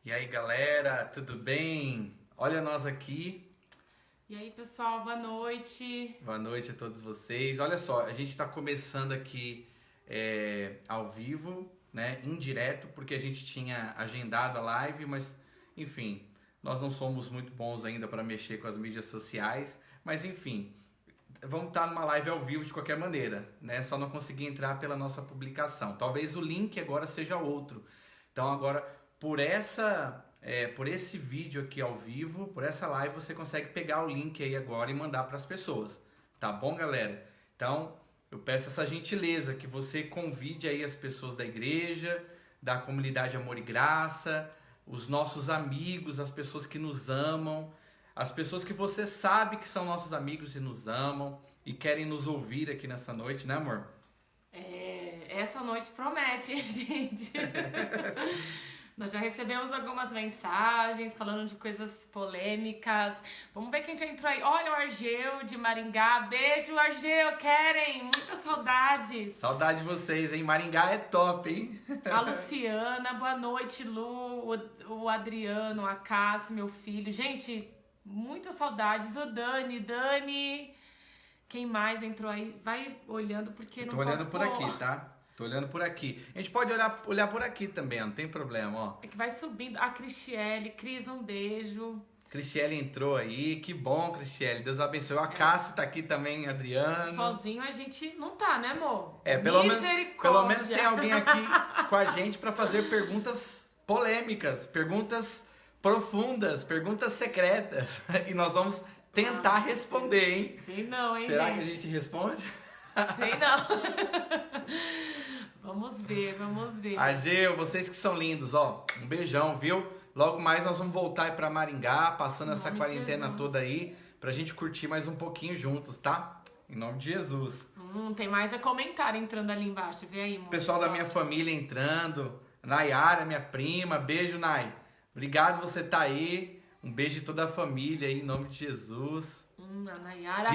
E aí galera, tudo bem? Olha nós aqui. E aí, pessoal, boa noite. Boa noite a todos vocês. Olha só, a gente está começando aqui ao vivo, né? Em direto, porque a gente tinha agendado a live, mas enfim, nós não somos muito bons ainda para mexer com as mídias sociais. Mas enfim, vamos estar numa live ao vivo de qualquer maneira, né? Só não consegui entrar pela nossa publicação. Talvez o link agora seja outro. Então agora por esse vídeo aqui ao vivo, por essa live, você consegue pegar o link aí agora e mandar para as pessoas. Tá bom, galera? Então, eu peço essa gentileza que você convide aí as pessoas da igreja, da comunidade Amor e Graça, os nossos amigos, as pessoas que nos amam, as pessoas que você sabe que são nossos amigos e nos amam e querem nos ouvir aqui nessa noite, né, amor? Essa noite promete, hein, gente? Nós já recebemos algumas mensagens falando de coisas polêmicas. Vamos ver quem já entrou aí. Olha o Argeu de Maringá. Beijo, Argeu. Querem? Muitas saudades. Saudade de vocês, hein? Maringá é top, hein? A Luciana, boa noite, Lu. O Adriano, a Cássia, meu filho. Gente, muitas saudades. O Dani. Quem mais entrou aí? Vai olhando porque não Tô olhando posso por aqui, tá? Tô olhando por aqui. A gente pode olhar por aqui também, não tem problema, ó. É que vai subindo. A Cristiele. Cris, um beijo. Cristiele entrou aí, que bom, Cristiele. Deus abençoe. A Cássia tá aqui também, Adriano. Sozinho a gente não tá, né, amor? Pelo menos tem alguém aqui com a gente pra fazer perguntas polêmicas, perguntas profundas, perguntas secretas. E nós vamos tentar responder, hein? Sei não, hein, Será gente? que a gente responde? Sei não. Vamos ver. Ageu, vocês que são lindos, ó. Um beijão, viu? Logo mais nós vamos voltar aí pra Maringá, passando Em essa nome de quarentena Jesus. toda aí, pra gente curtir mais um pouquinho juntos, tá? Em nome de Jesus. Tem mais a comentário entrando ali embaixo. Vê aí, moço. Pessoal da minha família entrando. Nayara, minha prima. Beijo, Nay. Obrigado por você estar aí. Um beijo de toda a família aí, em nome de Jesus. A Nayara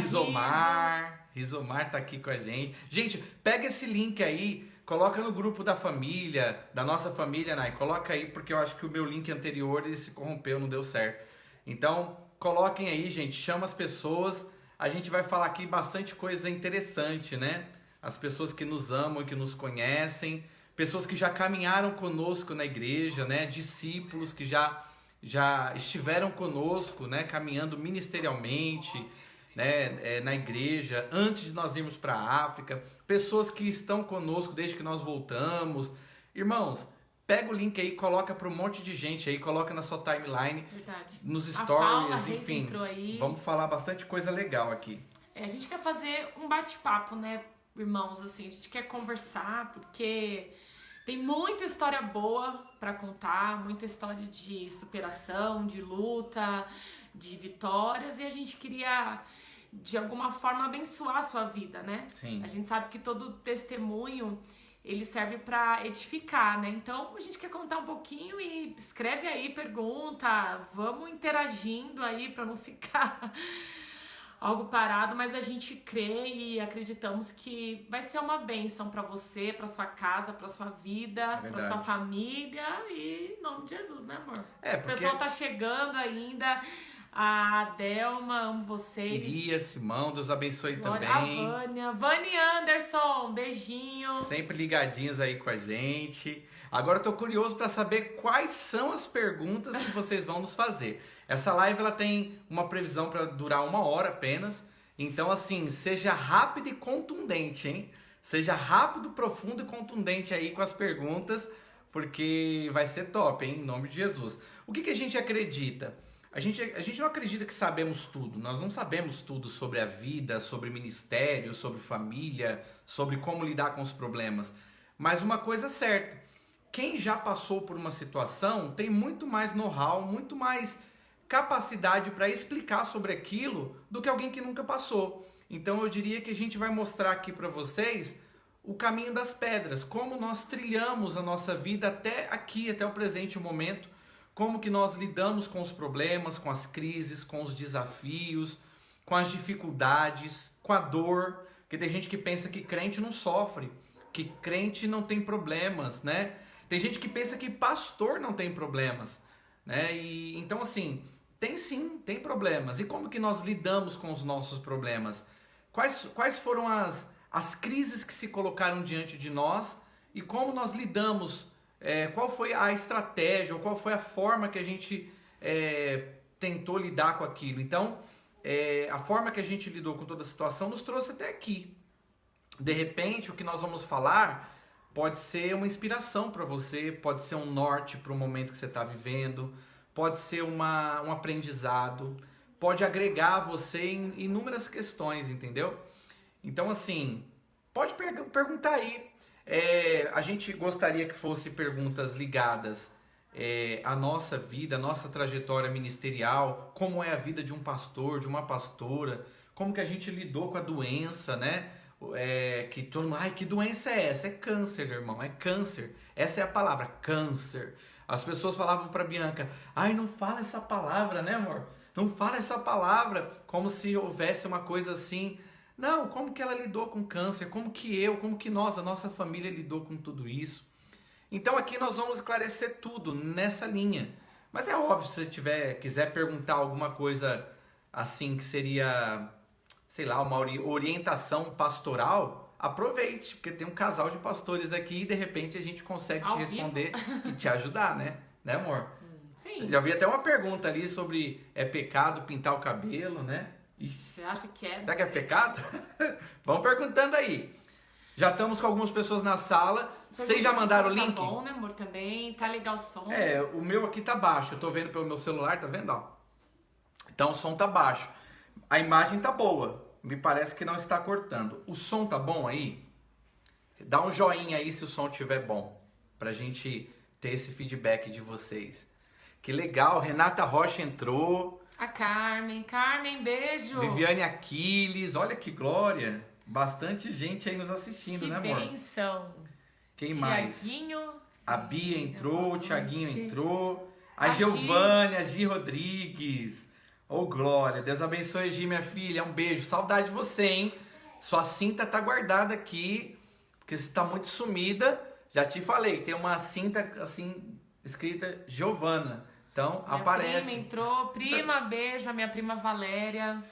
Rizomar tá aqui com a gente. Gente, pega esse link aí, coloca no grupo da família, da nossa família, Nay. Coloca aí, porque eu acho que o meu link anterior ele se corrompeu, não deu certo. Então, coloquem aí, gente, chama as pessoas. A gente vai falar aqui bastante coisa interessante, né? As pessoas que nos amam, que nos conhecem, pessoas que já caminharam conosco na igreja, né? Discípulos que já estiveram conosco, né? Caminhando ministerialmente, né? Na igreja, antes de nós irmos para a África, pessoas que estão conosco desde que nós voltamos. Irmãos, pega o link aí, coloca para um monte de gente aí, coloca na sua timeline, Verdade. nos A Paula stories, Reis enfim. entrou aí. Vamos falar bastante coisa legal aqui. A gente quer fazer um bate-papo, né, irmãos? Assim, a gente quer conversar porque tem muita história boa pra contar, muita história de superação, de luta, de vitórias, e a gente queria de alguma forma abençoar a sua vida, né? Sim. A gente sabe que todo testemunho ele serve pra edificar, né? Então a gente quer contar um pouquinho e escreve aí, pergunta, vamos interagindo aí pra não ficar algo parado, mas a gente crê e acreditamos que vai ser uma bênção pra você, pra sua casa, pra sua vida, pra verdade. sua família e em nome de Jesus, né, amor? É, O porque pessoal tá chegando ainda. A Delma, amo vocês. Iria, Simão, Deus abençoe Glória também. a Vânia. Vânia Anderson, beijinho. Sempre ligadinhos aí com a gente. Agora eu tô curioso para saber quais são as perguntas que vocês vão nos fazer. Essa live ela tem uma previsão para durar 1 hora apenas. Então, assim, seja rápido e contundente, hein? Seja rápido, profundo e contundente aí com as perguntas, porque vai ser top, hein? Em nome de Jesus. O que a gente acredita? A gente não acredita que sabemos tudo. Nós não sabemos tudo sobre a vida, sobre ministério, sobre família, sobre como lidar com os problemas. Mas uma coisa é certa, quem já passou por uma situação tem muito mais know-how, muito mais capacidade para explicar sobre aquilo do que alguém que nunca passou. Então eu diria que a gente vai mostrar aqui para vocês o caminho das pedras, como nós trilhamos a nossa vida até aqui, até o presente momento, como que nós lidamos com os problemas, com as crises, com os desafios, com as dificuldades, com a dor, porque tem gente que pensa que crente não sofre, que crente não tem problemas, né? Tem gente que pensa que pastor não tem problemas, né? E então assim, tem problemas. E como que nós lidamos com os nossos problemas? Quais foram as crises que se colocaram diante de nós e como nós lidamos? Qual foi a estratégia ou qual foi a forma que a gente tentou lidar com aquilo? Então, a forma que a gente lidou com toda a situação nos trouxe até aqui. De repente, o que nós vamos falar pode ser uma inspiração para você, pode ser um norte para o momento que você está vivendo, pode ser um aprendizado, pode agregar você em inúmeras questões, entendeu? Então, assim, pode perguntar aí. A gente gostaria que fossem perguntas ligadas à nossa vida, à nossa trajetória ministerial, como é a vida de um pastor, de uma pastora, como que a gente lidou com a doença, né? Que todo mundo, que doença é essa? É câncer, irmão, é câncer. Essa é a palavra, câncer. As pessoas falavam para Bianca, não fala essa palavra, né, amor? Não fala essa palavra, como se houvesse uma coisa assim. Não, como que ela lidou com câncer? Como que nós, a nossa família lidou com tudo isso? Então aqui nós vamos esclarecer tudo nessa linha. Mas é óbvio, se você quiser perguntar alguma coisa assim que seria, sei lá, uma orientação pastoral, aproveite, porque tem um casal de pastores aqui e de repente a gente consegue te responder e te ajudar, né? Né, amor? Sim. Já vi até uma pergunta ali sobre pecado pintar o cabelo, né? Você acha que é? Será que é pecado? Vão perguntando aí. Já estamos com algumas pessoas na sala. Vocês já mandaram o link? Tá bom, né, amor? Também. Tá legal o som. O meu aqui tá baixo. Eu tô vendo pelo meu celular, tá vendo? Ó. Então o som tá baixo. A imagem tá boa. Me parece que não está cortando. O som tá bom aí? Dá um joinha aí se o som estiver bom. Pra gente ter esse feedback de vocês. Que legal. Renata Rocha entrou. A Carmen, beijo. Viviane Aquiles, olha que glória. Bastante gente aí nos assistindo, né, amor? Que bênção. Quem mais? Tiaguinho. A Bia entrou, o Tiaguinho entrou. A Giovânia, a Gi Rodrigues. Glória. Deus abençoe, Gi, minha filha. Um beijo. Saudade de você, hein? Sua cinta tá guardada aqui, porque você tá muito sumida. Já te falei, tem uma cinta assim, escrita Giovana. Então, minha aparece. Prima entrou. Prima, beijo. A minha prima Valéria.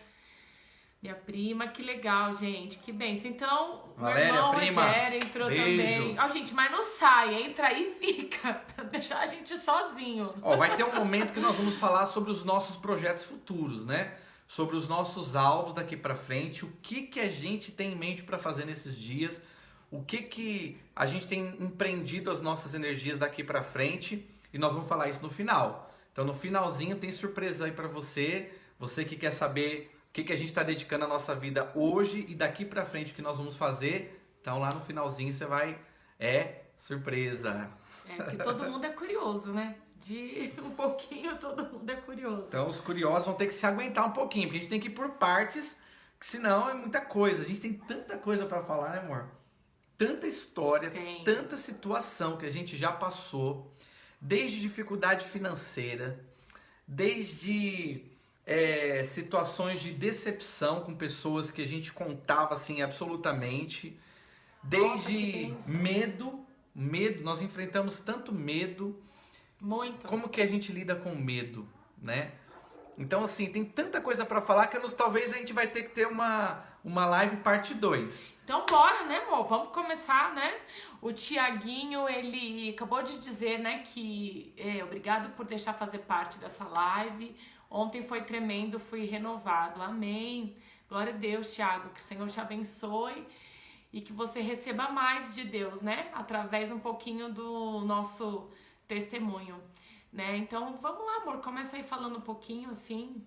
Minha prima, que legal, gente. Que bênção. Então, Valéria, meu irmão prima, Rogério entrou beijo. também. Gente, mas não sai. Entra aí e fica. Pra deixar a gente sozinho. Vai ter um momento que nós vamos falar sobre os nossos projetos futuros, né? Sobre os nossos alvos daqui pra frente. O que a gente tem em mente para fazer nesses dias. O que a gente tem empreendido as nossas energias daqui pra frente. E nós vamos falar isso no final. Então, no finalzinho, tem surpresa aí pra você. Você que quer saber o que a gente está dedicando a nossa vida hoje e daqui pra frente o que nós vamos fazer. Então, lá no finalzinho, você vai... surpresa. Porque todo mundo é curioso, né? De um pouquinho, todo mundo é curioso. Então, os curiosos vão ter que se aguentar um pouquinho. Porque a gente tem que ir por partes, que senão é muita coisa. A gente tem tanta coisa pra falar, né, amor? Tanta história, tanta situação que a gente já passou. Desde dificuldade financeira, desde situações de decepção com pessoas que a gente contava assim absolutamente, desde medo, nós enfrentamos tanto medo. Muito. Como que a gente lida com medo, né? Então assim, tem tanta coisa para falar que talvez a gente vai ter que ter uma live parte 2. Então bora, né, amor? Vamos começar, né? O Tiaguinho, ele acabou de dizer, né, que obrigado por deixar fazer parte dessa live. Ontem foi tremendo, fui renovado. Amém. Glória a Deus, Tiago. Que o Senhor te abençoe e que você receba mais de Deus, né? Através um pouquinho do nosso testemunho, né? Então, vamos lá, amor. Começa aí falando um pouquinho, assim...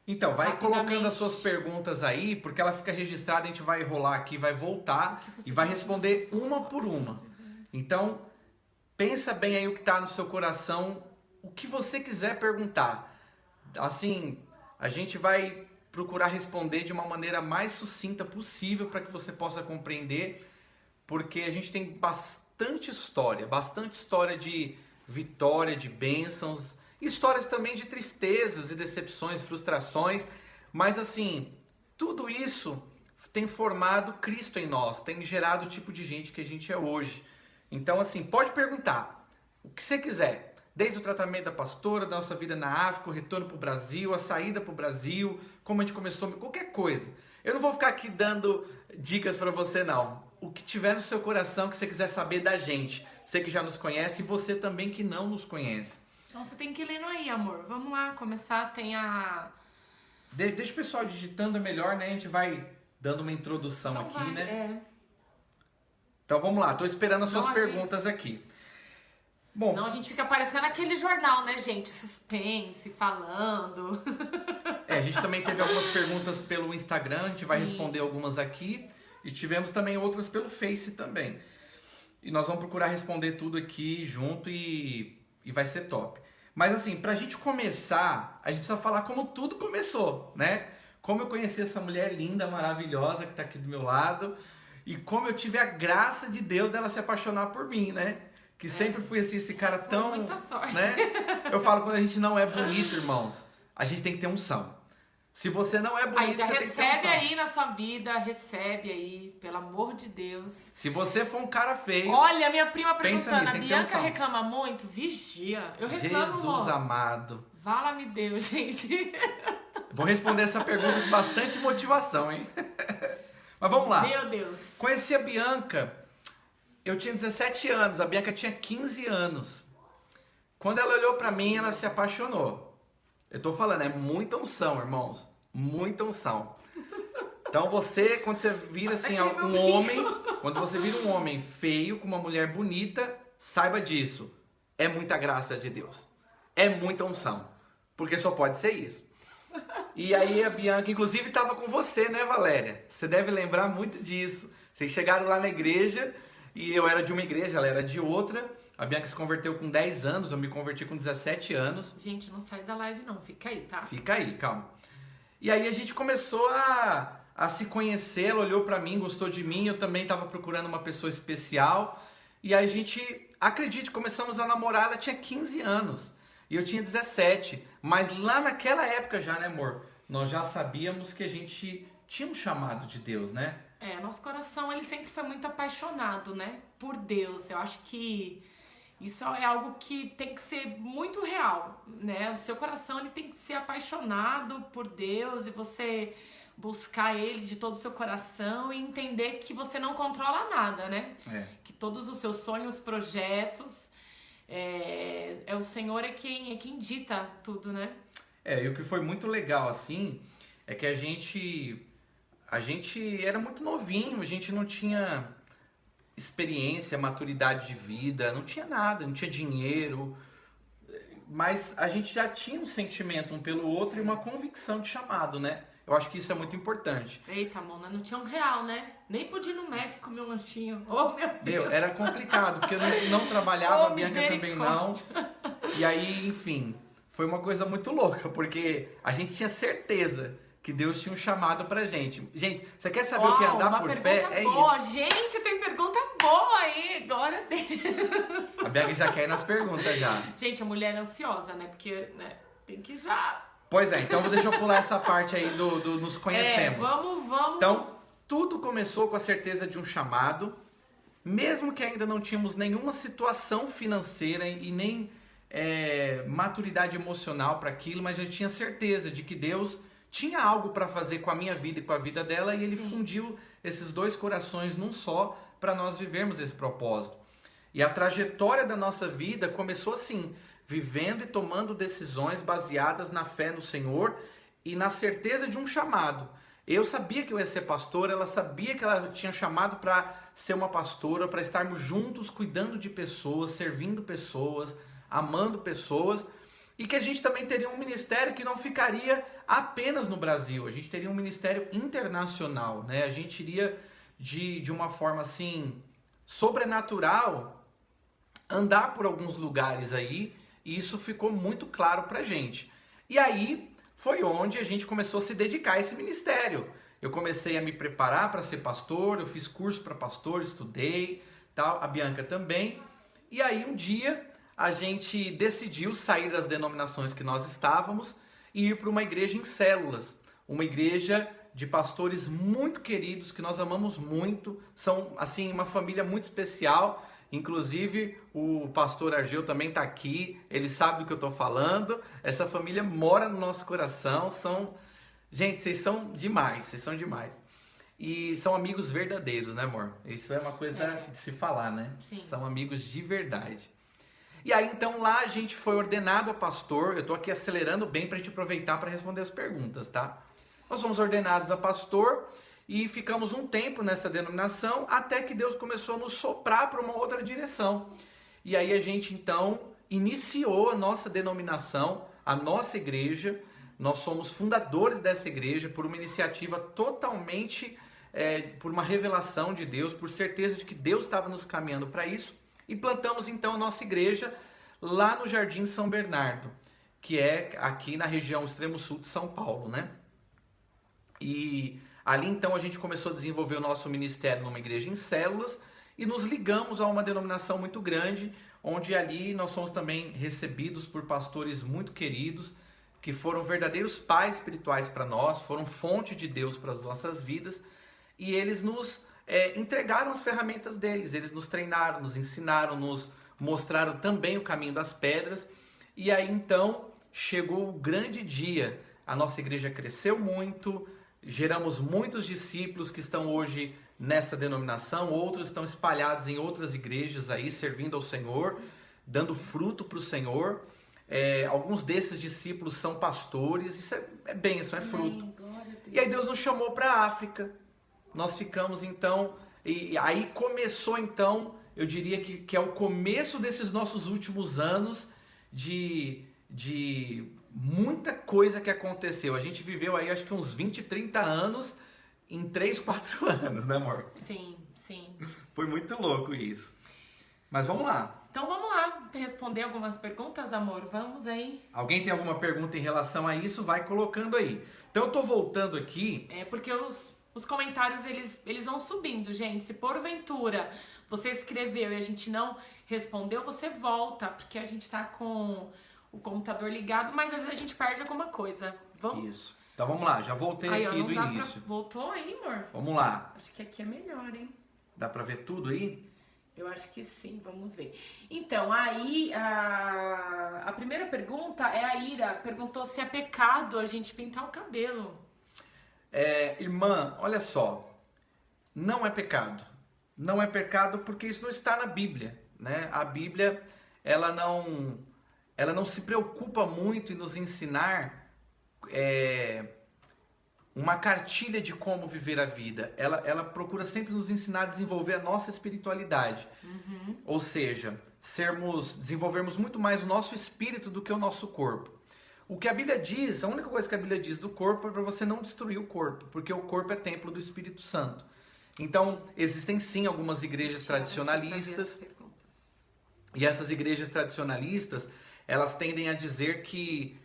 Então, vai colocando as suas perguntas aí, porque ela fica registrada, a gente vai rolar aqui, vai voltar e vai responder uma por uma. Então, pensa bem aí o que está no seu coração, o que você quiser perguntar. Assim, a gente vai procurar responder de uma maneira mais sucinta possível para que você possa compreender, porque a gente tem bastante história de vitória, de bênçãos, histórias também de tristezas e decepções, frustrações, mas assim, tudo isso tem formado Cristo em nós, tem gerado o tipo de gente que a gente é hoje. Então assim, pode perguntar o que você quiser, Desde o tratamento da pastora, da nossa vida na África, o retorno para o Brasil, a saída para o Brasil, como a gente começou, qualquer coisa. Eu não vou ficar aqui dando dicas para você, não. O que tiver no seu coração que você quiser saber da gente. Você que já nos conhece e você também que não nos conhece. Então você tem que ir lendo aí, amor. Vamos lá, começar, tem a... Deixa o pessoal digitando, é melhor, né? A gente vai dando uma introdução Então aqui, vai, né? Então vamos lá, tô esperando as suas Não, perguntas aqui. Bom, Não, a gente fica parecendo aquele jornal, né, gente? Suspense, falando. a gente também teve algumas perguntas pelo Instagram, a gente vai Sim. responder algumas aqui. E tivemos também outras pelo Face também. E nós vamos procurar responder tudo aqui junto e vai ser top. Mas assim, pra gente começar, a gente precisa falar como tudo começou, né? Como eu conheci essa mulher linda, maravilhosa que tá aqui do meu lado. E como eu tive a graça de Deus dela se apaixonar por mim, né? Que sempre fui assim, esse cara tão... Foi muita sorte. Né? Eu falo, quando a gente não é bonito, irmãos, a gente tem que ter unção. Se você não é bonito, Aí já você tem que ter recebe unção. aí na sua vida, recebe aí, pelo amor de Deus. Se você for um cara feio... Olha, minha prima Pensa perguntando, nisso, a tem que ter Bianca unção. reclama muito? Vigia. Eu reclamo, Jesus amor. amado. Vala-me Deus, gente. Vou responder essa pergunta com bastante motivação, hein? Mas vamos lá. Meu Deus. Conheci a Bianca, eu tinha 17 anos, a Bianca tinha 15 anos. Quando ela olhou pra mim, ela se apaixonou. Eu tô falando, é muita unção, irmãos. Muita unção. Então você, quando você vira assim, um homem, quando você vira um homem feio com uma mulher bonita, saiba disso. É muita graça de Deus. É muita unção. Porque só pode ser isso. E aí a Bianca, inclusive, estava com você, né, Valéria? Você deve lembrar muito disso. Vocês chegaram lá na igreja e eu era de uma igreja, ela era de outra. A Bianca se converteu com 10 anos, eu me converti com 17 anos. Gente, não sai da live não, fica aí, tá? Fica aí, calma. E aí a gente começou a se conhecer, ela olhou pra mim, gostou de mim, eu também estava procurando uma pessoa especial. E aí a gente, acredite, começamos a namorar, ela tinha 15 anos. E eu tinha 17, mas lá naquela época já, né, amor? Nós já sabíamos que a gente tinha um chamado de Deus, né? Nosso coração, ele sempre foi muito apaixonado, né? Por Deus. Eu acho que isso é algo que tem que ser muito real, né? O seu coração, ele tem que ser apaixonado por Deus e você buscar Ele de todo o seu coração e entender que você não controla nada, né? Que todos os seus sonhos, projetos... o Senhor é quem dita tudo, né? E o que foi muito legal, assim, é que a gente era muito novinho, a gente não tinha experiência, maturidade de vida, não tinha nada, não tinha dinheiro, mas a gente já tinha um sentimento um pelo outro e uma convicção de chamado, né? Eu acho que isso é muito importante. Eita, Mona, não tinha R$1, né? Nem podia ir no Mac comer um lanchinho. Oh, meu Deus! Era complicado, porque eu não trabalhava, a Bianca também não. misericórdia. E aí, enfim, foi uma coisa muito louca, porque a gente tinha certeza que Deus tinha um chamado pra gente. Gente, você quer saber o que é andar uma por pergunta fé? É boa. isso. Gente, tem pergunta boa aí. Glória a Deus. A Bianca já quer ir nas perguntas já. Gente, a mulher é ansiosa, né? Porque tem que já... Pois é, então deixa eu pular essa parte aí do nos conhecemos. Vamos. Então, tudo começou com a certeza de um chamado, mesmo que ainda não tínhamos nenhuma situação financeira e nem maturidade emocional para aquilo, mas a gente tinha certeza de que Deus tinha algo para fazer com a minha vida e com a vida dela, e Ele fundiu esses dois corações num só para nós vivermos esse propósito. E a trajetória da nossa vida começou assim, vivendo e tomando decisões baseadas na fé no Senhor e na certeza de um chamado. Eu sabia que eu ia ser pastora, ela sabia que ela tinha chamado para ser uma pastora, para estarmos juntos cuidando de pessoas, servindo pessoas, amando pessoas, e que a gente também teria um ministério que não ficaria apenas no Brasil, a gente teria um ministério internacional, né? A gente iria de uma forma assim, sobrenatural, andar por alguns lugares aí, e isso ficou muito claro pra gente. E aí foi onde a gente começou a se dedicar a esse ministério. Eu comecei a me preparar para ser pastor, eu fiz curso para pastor, estudei, tal, a Bianca também. E aí um dia a gente decidiu sair das denominações que nós estávamos e ir para uma igreja em células. Uma igreja de pastores muito queridos, que nós amamos muito, são assim uma família muito especial. Inclusive, o pastor Argeu também está aqui, ele sabe do que eu estou falando. Essa família mora no nosso coração, gente, vocês são demais, vocês são demais. E são amigos verdadeiros, né, amor? Isso é uma coisa de se falar, né? Sim. São amigos de verdade. E aí, então, lá a gente foi ordenado a pastor. Eu tô aqui acelerando bem pra gente aproveitar para responder as perguntas, tá? Nós fomos ordenados a pastor e ficamos um tempo nessa denominação até que Deus começou a nos soprar para uma outra direção. E aí a gente, então, iniciou a nossa denominação, a nossa igreja. Nós somos fundadores dessa igreja por uma iniciativa totalmente, por uma revelação de Deus, por certeza de que Deus estava nos caminhando para isso. E plantamos então a nossa igreja lá no Jardim São Bernardo, que é aqui na região extremo sul de São Paulo, né? E ali então a gente começou a desenvolver o nosso ministério numa igreja em células e nos ligamos a uma denominação muito grande, onde ali nós somos também recebidos por pastores muito queridos, que foram verdadeiros pais espirituais para nós, foram fonte de Deus para as nossas vidas, e eles nos entregaram as ferramentas deles, eles nos treinaram, nos ensinaram, nos mostraram também o caminho das pedras, e aí então chegou o grande dia. A nossa igreja cresceu muito, geramos muitos discípulos que estão hoje nessa denominação, outros estão espalhados em outras igrejas aí, servindo ao Senhor, dando fruto para o Senhor. Alguns desses discípulos são pastores, isso é bênção, é fruto. E aí Deus nos chamou para a África. Nós ficamos então, e aí começou então, eu diria que é o começo desses nossos últimos anos de muita coisa que aconteceu. A gente viveu aí acho que uns 20, 30 anos em 3, 4 anos, né, amor? Sim, sim. Foi muito louco isso. Mas vamos lá. Então vamos lá responder algumas perguntas, amor. Vamos aí. Alguém tem alguma pergunta em relação a isso? Vai colocando aí. Então eu tô voltando aqui. Porque os comentários eles vão subindo, gente. Se porventura você escreveu e a gente não respondeu, você volta, porque a gente tá com o computador ligado, mas às vezes a gente perde alguma coisa. Vamos? Isso. Então vamos lá, já voltei aí, aqui do início. Voltou aí, amor? Vamos lá. Acho que aqui é melhor, hein? Dá pra ver tudo aí? Eu acho que sim, vamos ver. Então, aí, a primeira pergunta é a Ira. Perguntou se é pecado a gente pintar o cabelo. Irmã, olha só. Não é pecado. Não é pecado porque isso não está na Bíblia, né? A Bíblia, ela não se preocupa muito em nos ensinar uma cartilha de como viver a vida. Ela procura sempre nos ensinar a desenvolver a nossa espiritualidade. Uhum. Ou seja, desenvolvermos muito mais o nosso espírito do que o nosso corpo. O que a Bíblia diz, a única coisa que a Bíblia diz do corpo é para você não destruir o corpo, porque o corpo é templo do Espírito Santo. Então, existem sim algumas igrejas tradicionalistas, e essas igrejas tradicionalistas, elas tendem a dizer que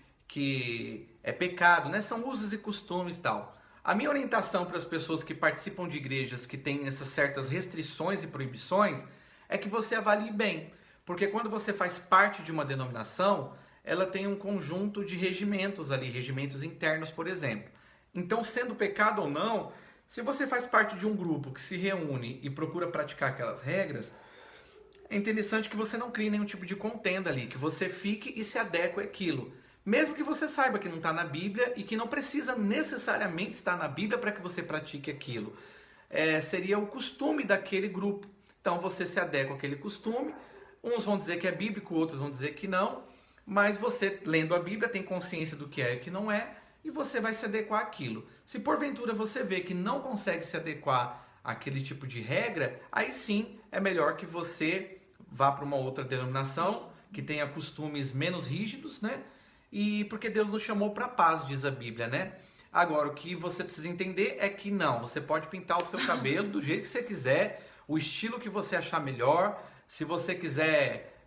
é pecado, né? São usos e costumes e tal. A minha orientação para as pessoas que participam de igrejas que têm essas certas restrições e proibições é que você avalie bem. Porque quando você faz parte de uma denominação, ela tem um conjunto de regimentos ali, regimentos internos, por exemplo. Então, sendo pecado ou não, se você faz parte de um grupo que se reúne e procura praticar aquelas regras, é interessante que você não crie nenhum tipo de contenda ali, que você fique e se adeque àquilo. Mesmo que você saiba que não está na Bíblia e que não precisa necessariamente estar na Bíblia para que você pratique aquilo. Seria o costume daquele grupo. Então você se adequa àquele costume. Uns vão dizer que é bíblico, outros vão dizer que não. Mas você, lendo a Bíblia, tem consciência do que é e o que não é. E você vai se adequar àquilo. Se porventura você vê que não consegue se adequar àquele tipo de regra, aí sim é melhor que você vá para uma outra denominação que tenha costumes menos rígidos, né? E porque Deus nos chamou para a paz, diz a Bíblia, né? Agora, o que você precisa entender é que não, você pode pintar o seu cabelo do jeito que você quiser, o estilo que você achar melhor. Se você quiser,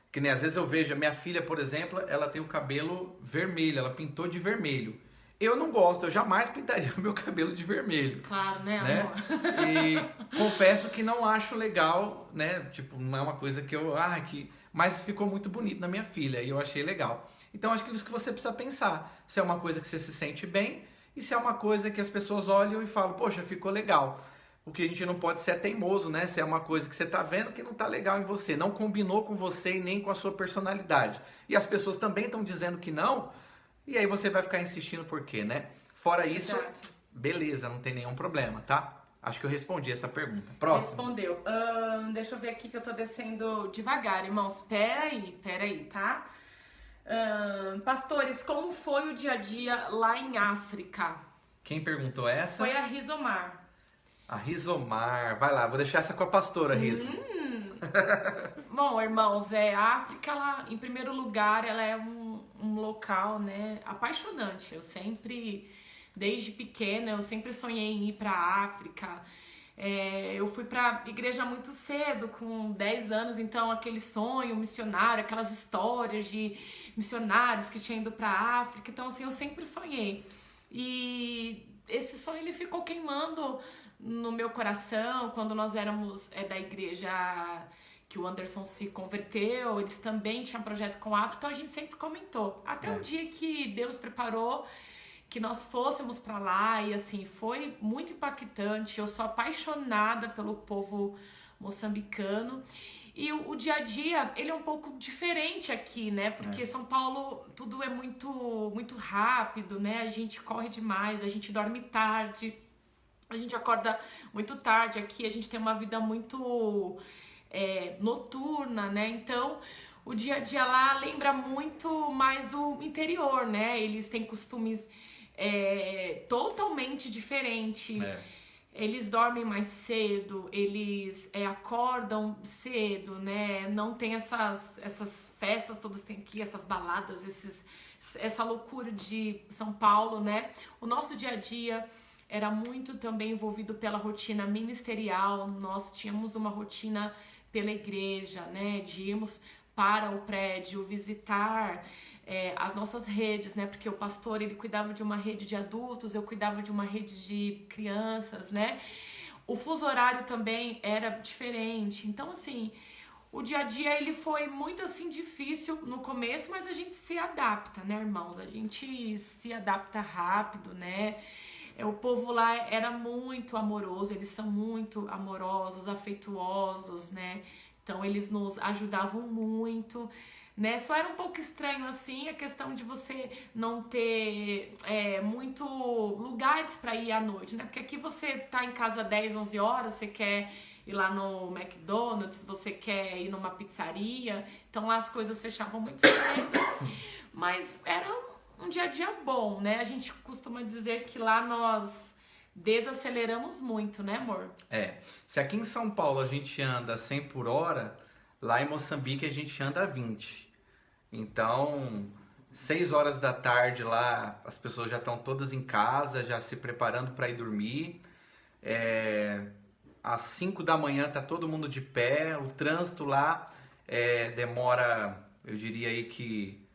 que nem às vezes eu vejo, a minha filha, por exemplo, ela tem o cabelo vermelho, ela pintou de vermelho. Eu não gosto, eu jamais pintaria o meu cabelo de vermelho. Claro, né, amor? E confesso que não acho legal, né? Tipo, não é uma coisa que eu... Mas ficou muito bonito na minha filha e eu achei legal. Então acho que isso que você precisa pensar. Se é uma coisa que você se sente bem e se é uma coisa que as pessoas olham e falam, poxa, ficou legal. O que a gente não pode ser é teimoso, né? Se é uma coisa que você tá vendo que não tá legal em você, não combinou com você e nem com a sua personalidade. E as pessoas também estão dizendo que não, e aí você vai ficar insistindo por quê, né? Fora isso, Verdade. beleza, não tem nenhum problema, tá? Acho que eu respondi essa pergunta. Próximo. Respondeu. Deixa eu ver aqui que eu tô descendo devagar, irmãos. Pera aí, tá? Pastores, como foi o dia a dia lá em África? Quem perguntou essa? Foi a Rizomar. A Rizomar. Vai lá, vou deixar essa com a pastora, Rizo. Bom, irmãos, a África, ela, em primeiro lugar, ela é um local, né, apaixonante. Eu sempre, desde pequena, eu sempre sonhei em ir para a África. Eu fui para igreja muito cedo, com 10 anos, então aquele sonho missionário, aquelas histórias de missionários que tinham ido para a África. Então, assim, eu sempre sonhei. E esse sonho, ele ficou queimando no meu coração quando nós éramos da igreja que o Anderson se converteu. Eles também tinham projeto com a África, então a gente sempre comentou. Até o dia que Deus preparou que nós fôssemos para lá, e assim, foi muito impactante. Eu sou apaixonada pelo povo moçambicano. E o dia a dia, ele é um pouco diferente aqui, né? Porque São Paulo, tudo é muito rápido, né? A gente corre demais, a gente dorme tarde, a gente acorda muito tarde. Aqui a gente tem uma vida muito noturna, né? Então, o dia a dia lá lembra muito mais o interior, né? Eles têm costumes totalmente diferentes. Eles dormem mais cedo, eles acordam cedo, né? Não tem essas festas todas, tem aqui essas baladas, essa loucura de São Paulo, né? O nosso dia a dia era muito também envolvido pela rotina ministerial. Nós tínhamos uma rotina pela igreja, né? De irmos para o prédio, visitar as nossas redes, né? Porque o pastor, ele cuidava de uma rede de adultos, eu cuidava de uma rede de crianças, né? O fuso horário também era diferente. Então, assim, o dia a dia, ele foi muito, assim, difícil no começo, mas a gente se adapta, né, irmãos? A gente se adapta rápido, né? O povo lá era muito amoroso, eles são muito amorosos, afetuosos, né? Então, eles nos ajudavam muito, né? Só era um pouco estranho, assim, a questão de você não ter muito lugares para ir à noite, né? Porque aqui você tá em casa 10, 11 horas, você quer ir lá no McDonald's, você quer ir numa pizzaria, então lá as coisas fechavam muito cedo, mas era um dia a dia bom, né? A gente costuma dizer que lá nós desaceleramos muito, né, amor? Se aqui em São Paulo a gente anda 100 por hora, lá em Moçambique a gente anda 20. Então, 6 horas da tarde lá, as pessoas já estão todas em casa, já se preparando para ir dormir. Às 5 da manhã tá todo mundo de pé. O trânsito lá demora, eu diria aí que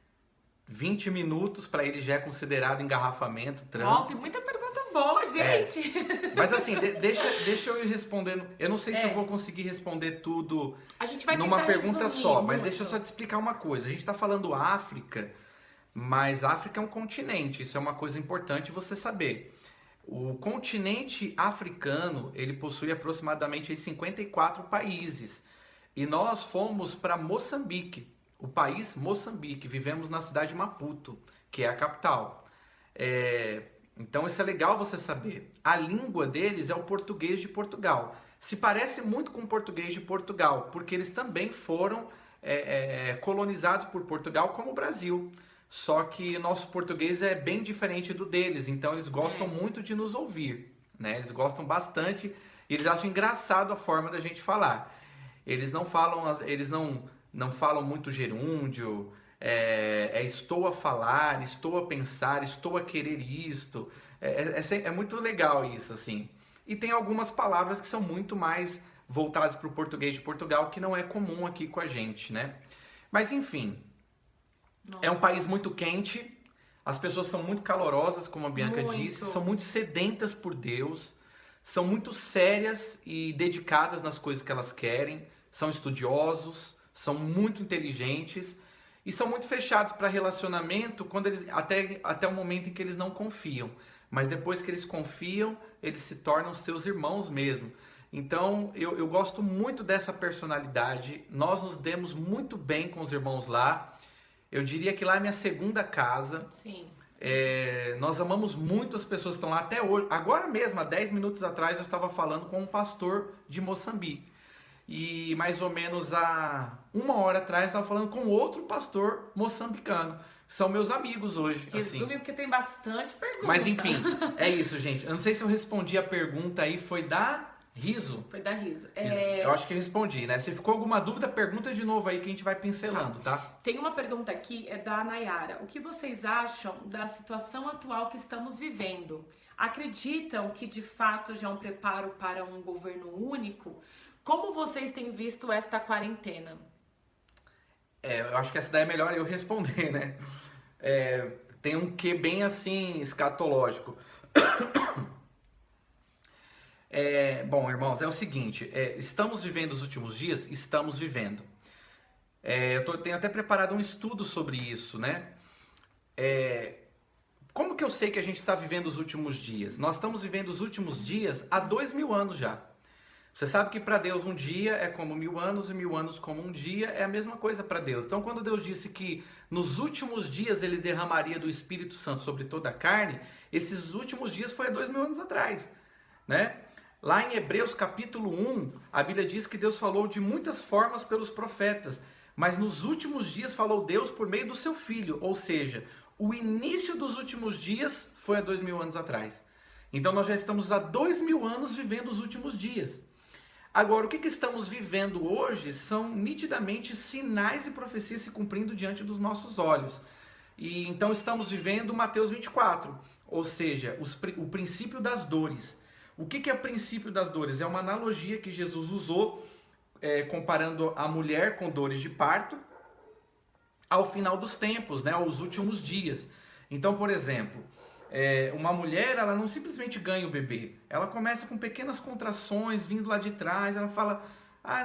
20 minutos, para ele já é considerado engarrafamento, trânsito. Nossa, tem muita pergunta boa, gente. Mas assim, deixa eu ir respondendo. Eu não sei se eu vou conseguir responder tudo A gente vai numa tentar pergunta resumir só, mas muito. deixa eu só te explicar uma coisa. A gente está falando África, mas África é um continente. Isso é uma coisa importante você saber. O continente africano, ele possui aproximadamente aí 54 países. E nós fomos para Moçambique, o país Moçambique. Vivemos na cidade de Maputo, que é a capital. Então isso é legal você saber. A língua deles é o português de Portugal. Se parece muito com o português de Portugal, porque eles também foram colonizados por Portugal, como o Brasil. Só que nosso português é bem diferente do deles, então eles gostam muito de nos ouvir, né? Eles gostam bastante e eles acham engraçado a forma da gente falar. Eles não falam muito gerúndio, estou a falar, estou a pensar, estou a querer isto. É muito legal isso, assim. E tem algumas palavras que são muito mais voltadas para o português de Portugal, que não é comum aqui com a gente, né? Mas enfim, é um país muito quente, as pessoas são muito calorosas, como a Bianca disse, são muito sedentas por Deus, são muito sérias e dedicadas nas coisas que elas querem, são estudiosos, são muito inteligentes e são muito fechados para relacionamento quando eles, até o momento em que eles não confiam. mas depois que eles confiam, eles se tornam seus irmãos mesmo. Então, eu gosto muito dessa personalidade. Nós nos demos muito bem com os irmãos lá. Eu diria que lá é minha segunda casa. Sim. Nós amamos muito as pessoas que estão lá até hoje. Agora mesmo, há 10 minutos atrás, eu estava falando com um pastor de Moçambique. E mais ou menos há 1 hora atrás, eu estava falando com outro pastor moçambicano. São meus amigos hoje. Resume, assim. porque tem bastante pergunta. Mas enfim, é isso, gente. Eu não sei se eu respondi a pergunta aí, foi da Riso? Foi da Riso. Eu acho que respondi, né? Se ficou alguma dúvida, pergunta de novo aí que a gente vai pincelando, tá? Tem uma pergunta aqui, é da Nayara. O que vocês acham da situação atual que estamos vivendo? Acreditam que de fato já é um preparo para um governo único? Como vocês têm visto esta quarentena? Eu acho que essa daí é melhor eu responder, né? Tem um quê bem assim, escatológico. Bom, irmãos, é o seguinte, estamos vivendo os últimos dias? Estamos vivendo. Tenho até preparado um estudo sobre isso, né? Como que eu sei que a gente está vivendo os últimos dias? Nós estamos vivendo os últimos dias há 2000 anos já. Você sabe que para Deus um dia é como 1000 anos e 1000 anos como um dia é a mesma coisa para Deus. Então quando Deus disse que nos últimos dias Ele derramaria do Espírito Santo sobre toda a carne, esses últimos dias foi há 2000 anos atrás, né? Lá em Hebreus capítulo 1, a Bíblia diz que Deus falou de muitas formas pelos profetas, mas nos últimos dias falou Deus por meio do seu Filho, ou seja, o início dos últimos dias foi há 2000 anos atrás. Então nós já estamos há 2000 anos vivendo os últimos dias. Agora, o que estamos vivendo hoje são nitidamente sinais e profecias se cumprindo diante dos nossos olhos. E então estamos vivendo Mateus 24, ou seja, o princípio das dores. O que é o princípio das dores? É uma analogia que Jesus usou, comparando a mulher com dores de parto ao final dos tempos, né, aos últimos dias. Então, por exemplo, uma mulher, ela não simplesmente ganha o bebê. Ela começa com pequenas contrações vindo lá de trás. Ela fala,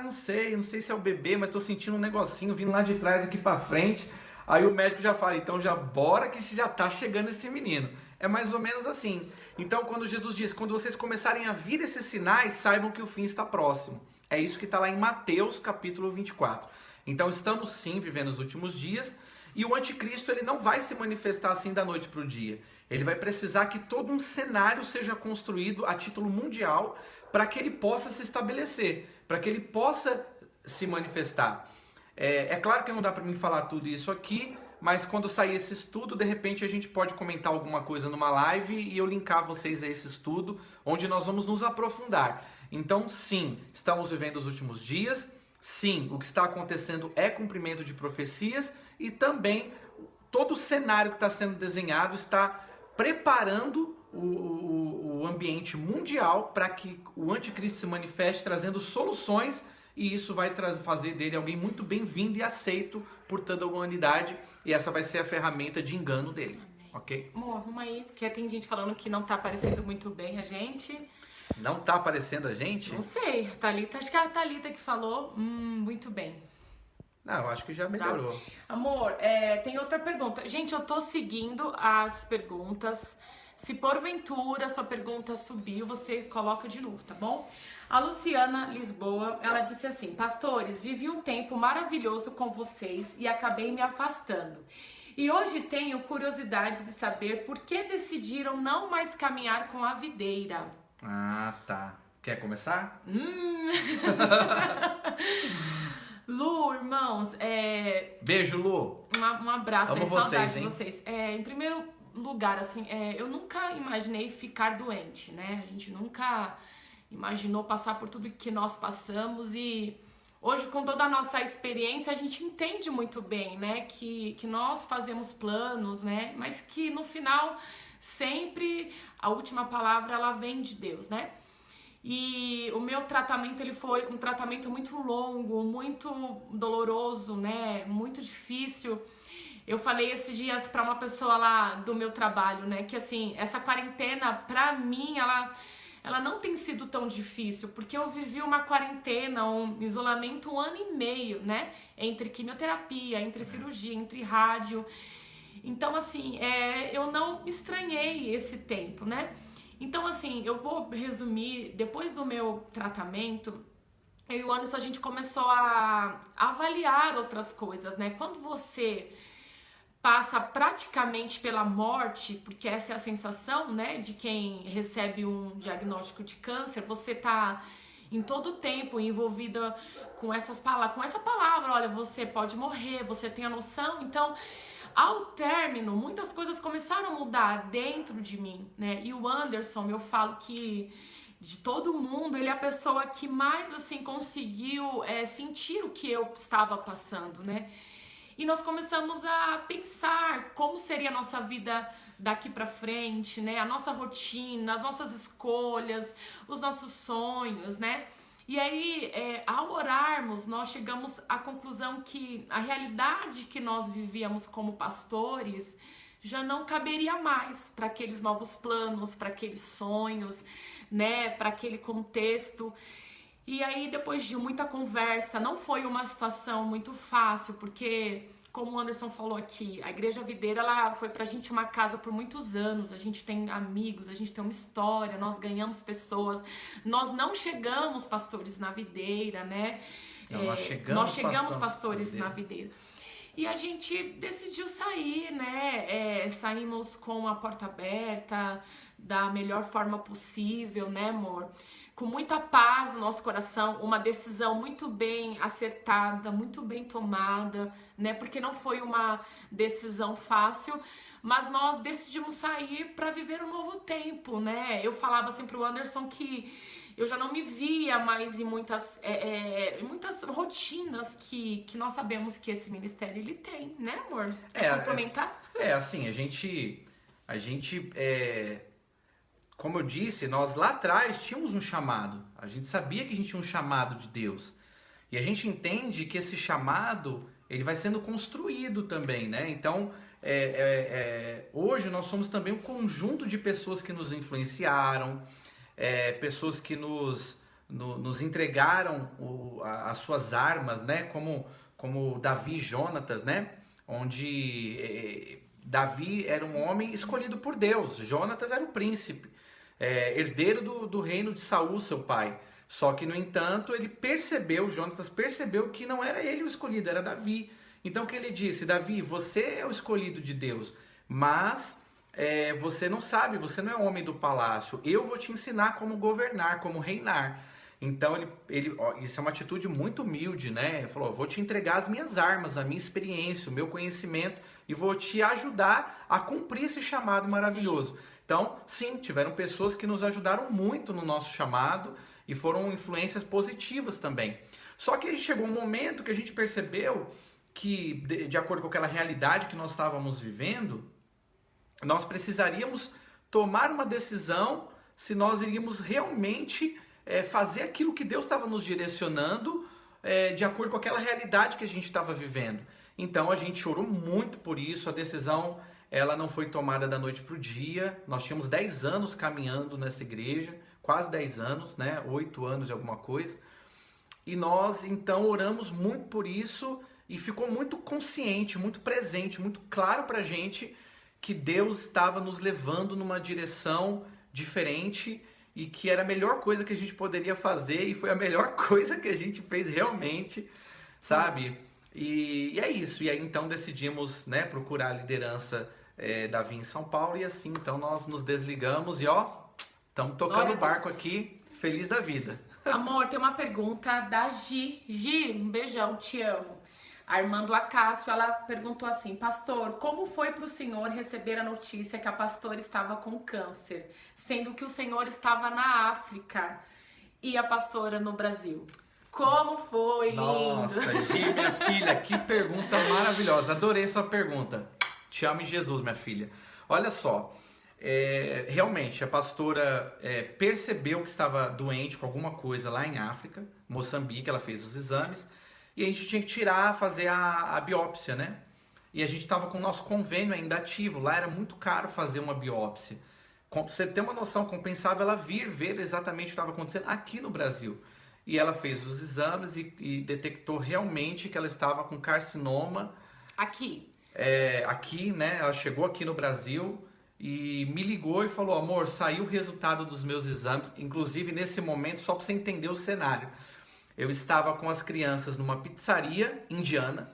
não sei se é o bebê, mas estou sentindo um negocinho vindo lá de trás aqui para frente. Aí o médico já fala, então já bora que já está chegando esse menino. É mais ou menos assim. Então quando Jesus diz, quando vocês começarem a vir esses sinais, saibam que o fim está próximo. É isso que está lá em Mateus capítulo 24. Então estamos sim vivendo os últimos dias. E o anticristo ele não vai se manifestar assim da noite para o dia. Ele vai precisar que todo um cenário seja construído a título mundial para que ele possa se estabelecer, para que ele possa se manifestar. É claro que não dá para mim falar tudo isso aqui, mas quando sair esse estudo, de repente a gente pode comentar alguma coisa numa live e eu linkar vocês a esse estudo, onde nós vamos nos aprofundar. Então, sim, estamos vivendo os últimos dias. Sim, o que está acontecendo é cumprimento de profecias e também todo o cenário que está sendo desenhado está preparando o ambiente mundial para que o anticristo se manifeste trazendo soluções e isso vai fazer dele alguém muito bem-vindo e aceito por toda a humanidade e essa vai ser a ferramenta de engano dele, ok? Amor, vamos aí, porque tem gente falando que não está aparecendo muito bem a gente. Não tá aparecendo a gente? Não sei, Thalita, acho que é a Thalita que falou, muito bem. Não, eu acho que já melhorou. Tá. Amor, tem outra pergunta. Gente, eu tô seguindo as perguntas. Se porventura sua pergunta subiu, você coloca de novo, tá bom? A Luciana Lisboa, ela disse assim, pastores, vivi um tempo maravilhoso com vocês e acabei me afastando. E hoje tenho curiosidade de saber por que decidiram não mais caminhar com a videira. Ah, tá. Quer começar? Lu, irmãos, Beijo, Lu. Um abraço, amo saudade vocês, hein? de vocês. Em primeiro lugar, assim, eu nunca imaginei ficar doente, né? A gente nunca imaginou passar por tudo que nós passamos e hoje, com toda a nossa experiência, a gente entende muito bem, né? Que nós fazemos planos, né? Mas que no final, sempre a última palavra, ela vem de Deus, né? E o meu tratamento, ele foi um tratamento muito longo, muito doloroso, né? Muito difícil. Eu falei esses dias pra uma pessoa lá do meu trabalho, né? Que assim, essa quarentena, pra mim, ela não tem sido tão difícil, porque eu vivi uma quarentena, um isolamento 1 ano e meio, né? Entre quimioterapia, entre cirurgia, entre rádio. Então, assim, eu não estranhei esse tempo, né? Então, assim, eu vou resumir, depois do meu tratamento, eu e o Anderson, a gente começou a avaliar outras coisas, né? Quando você passa praticamente pela morte, porque essa é a sensação, né, de quem recebe um diagnóstico de câncer, você tá em todo o tempo envolvida com essa palavra, olha, você pode morrer, você tem a noção. Então, ao término, muitas coisas começaram a mudar dentro de mim, né? E o Anderson, eu falo que de todo mundo, ele é a pessoa que mais, assim, conseguiu sentir o que eu estava passando, né? E nós começamos a pensar como seria a nossa vida daqui pra frente, né? A nossa rotina, as nossas escolhas, os nossos sonhos, né? E aí, ao orarmos, nós chegamos à conclusão que a realidade que nós vivíamos como pastores já não caberia mais para aqueles novos planos, para aqueles sonhos, né? Para aquele contexto. E aí, depois de muita conversa, não foi uma situação muito fácil, porque, como o Anderson falou aqui, a Igreja Videira, ela foi pra gente uma casa por muitos anos, a gente tem amigos, a gente tem uma história, nós ganhamos pessoas, nós não chegamos pastores na videira, né? Não, nós chegamos pastores na videira. E a gente decidiu sair, né? Saímos com a porta aberta, da melhor forma possível, né, amor? Com muita paz no nosso coração, uma decisão muito bem acertada, muito bem tomada, né? Porque não foi uma decisão fácil, mas nós decidimos sair para viver um novo tempo, né? Eu falava assim pro Anderson que eu já não me via mais em muitas rotinas que nós sabemos que esse ministério ele tem, né, amor? Quer complementar? Assim, a gente como eu disse, nós lá atrás tínhamos um chamado. A gente sabia que a gente tinha um chamado de Deus. E a gente entende que esse chamado, ele vai sendo construído também, né? Então, hoje nós somos também um conjunto de pessoas que nos influenciaram, pessoas que nos entregaram as suas armas, né? Como Davi e Jonatas, né? Onde Davi era um homem escolhido por Deus. Jonatas era o príncipe. Herdeiro do reino de Saul, seu pai. Só que, no entanto, Jonatas percebeu que não era ele o escolhido, era Davi. Então, o que ele disse? Davi, você é o escolhido de Deus, mas você não sabe, você não é homem do palácio. Eu vou te ensinar como governar, como reinar. Então, isso é uma atitude muito humilde, né? Ele falou, eu vou te entregar as minhas armas, a minha experiência, o meu conhecimento e vou te ajudar a cumprir esse chamado maravilhoso. Sim. Então, sim, tiveram pessoas que nos ajudaram muito no nosso chamado e foram influências positivas também. Só que chegou um momento que a gente percebeu que, de acordo com aquela realidade que nós estávamos vivendo, nós precisaríamos tomar uma decisão se nós iríamos realmente fazer aquilo que Deus estava nos direcionando de acordo com aquela realidade que a gente estava vivendo. Então, a gente chorou muito por isso, a decisão ela não foi tomada da noite para o dia. Nós tínhamos 10 anos caminhando nessa igreja, quase 10 anos, né? 8 anos e alguma coisa. E nós, então, oramos muito por isso e ficou muito consciente, muito presente, muito claro para a gente que Deus estava nos levando numa direção diferente e que era a melhor coisa que a gente poderia fazer e foi a melhor coisa que a gente fez realmente, sabe? E é isso. E aí, então, decidimos, né, procurar a liderança Davi em São Paulo e assim, então, nós nos desligamos e estamos tocando o barco aqui, feliz da vida. Amor, tem uma pergunta da Gi. Gi, um beijão, te amo. A irmã do Acácio, ela perguntou assim, pastor, como foi para o senhor receber a notícia que a pastora estava com câncer, sendo que o senhor estava na África e a pastora no Brasil? Como foi, lindo? Nossa, Gi, minha filha, que pergunta maravilhosa, adorei sua pergunta. Te amo em Jesus, minha filha. Olha só, realmente a pastora percebeu que estava doente com alguma coisa lá em África, Moçambique, ela fez os exames, e a gente tinha que fazer a biópsia, né? E a gente estava com o nosso convênio ainda ativo, lá era muito caro fazer uma biópsia. Pra você ter uma noção, compensava ela ver exatamente o que estava acontecendo aqui no Brasil. E ela fez os exames e detectou realmente que ela estava com carcinoma. Aqui. aqui, né? Ela chegou aqui no Brasil e me ligou e falou: amor, saiu o resultado dos meus exames. Inclusive, nesse momento, só para você entender o cenário, eu estava com as crianças numa pizzaria indiana.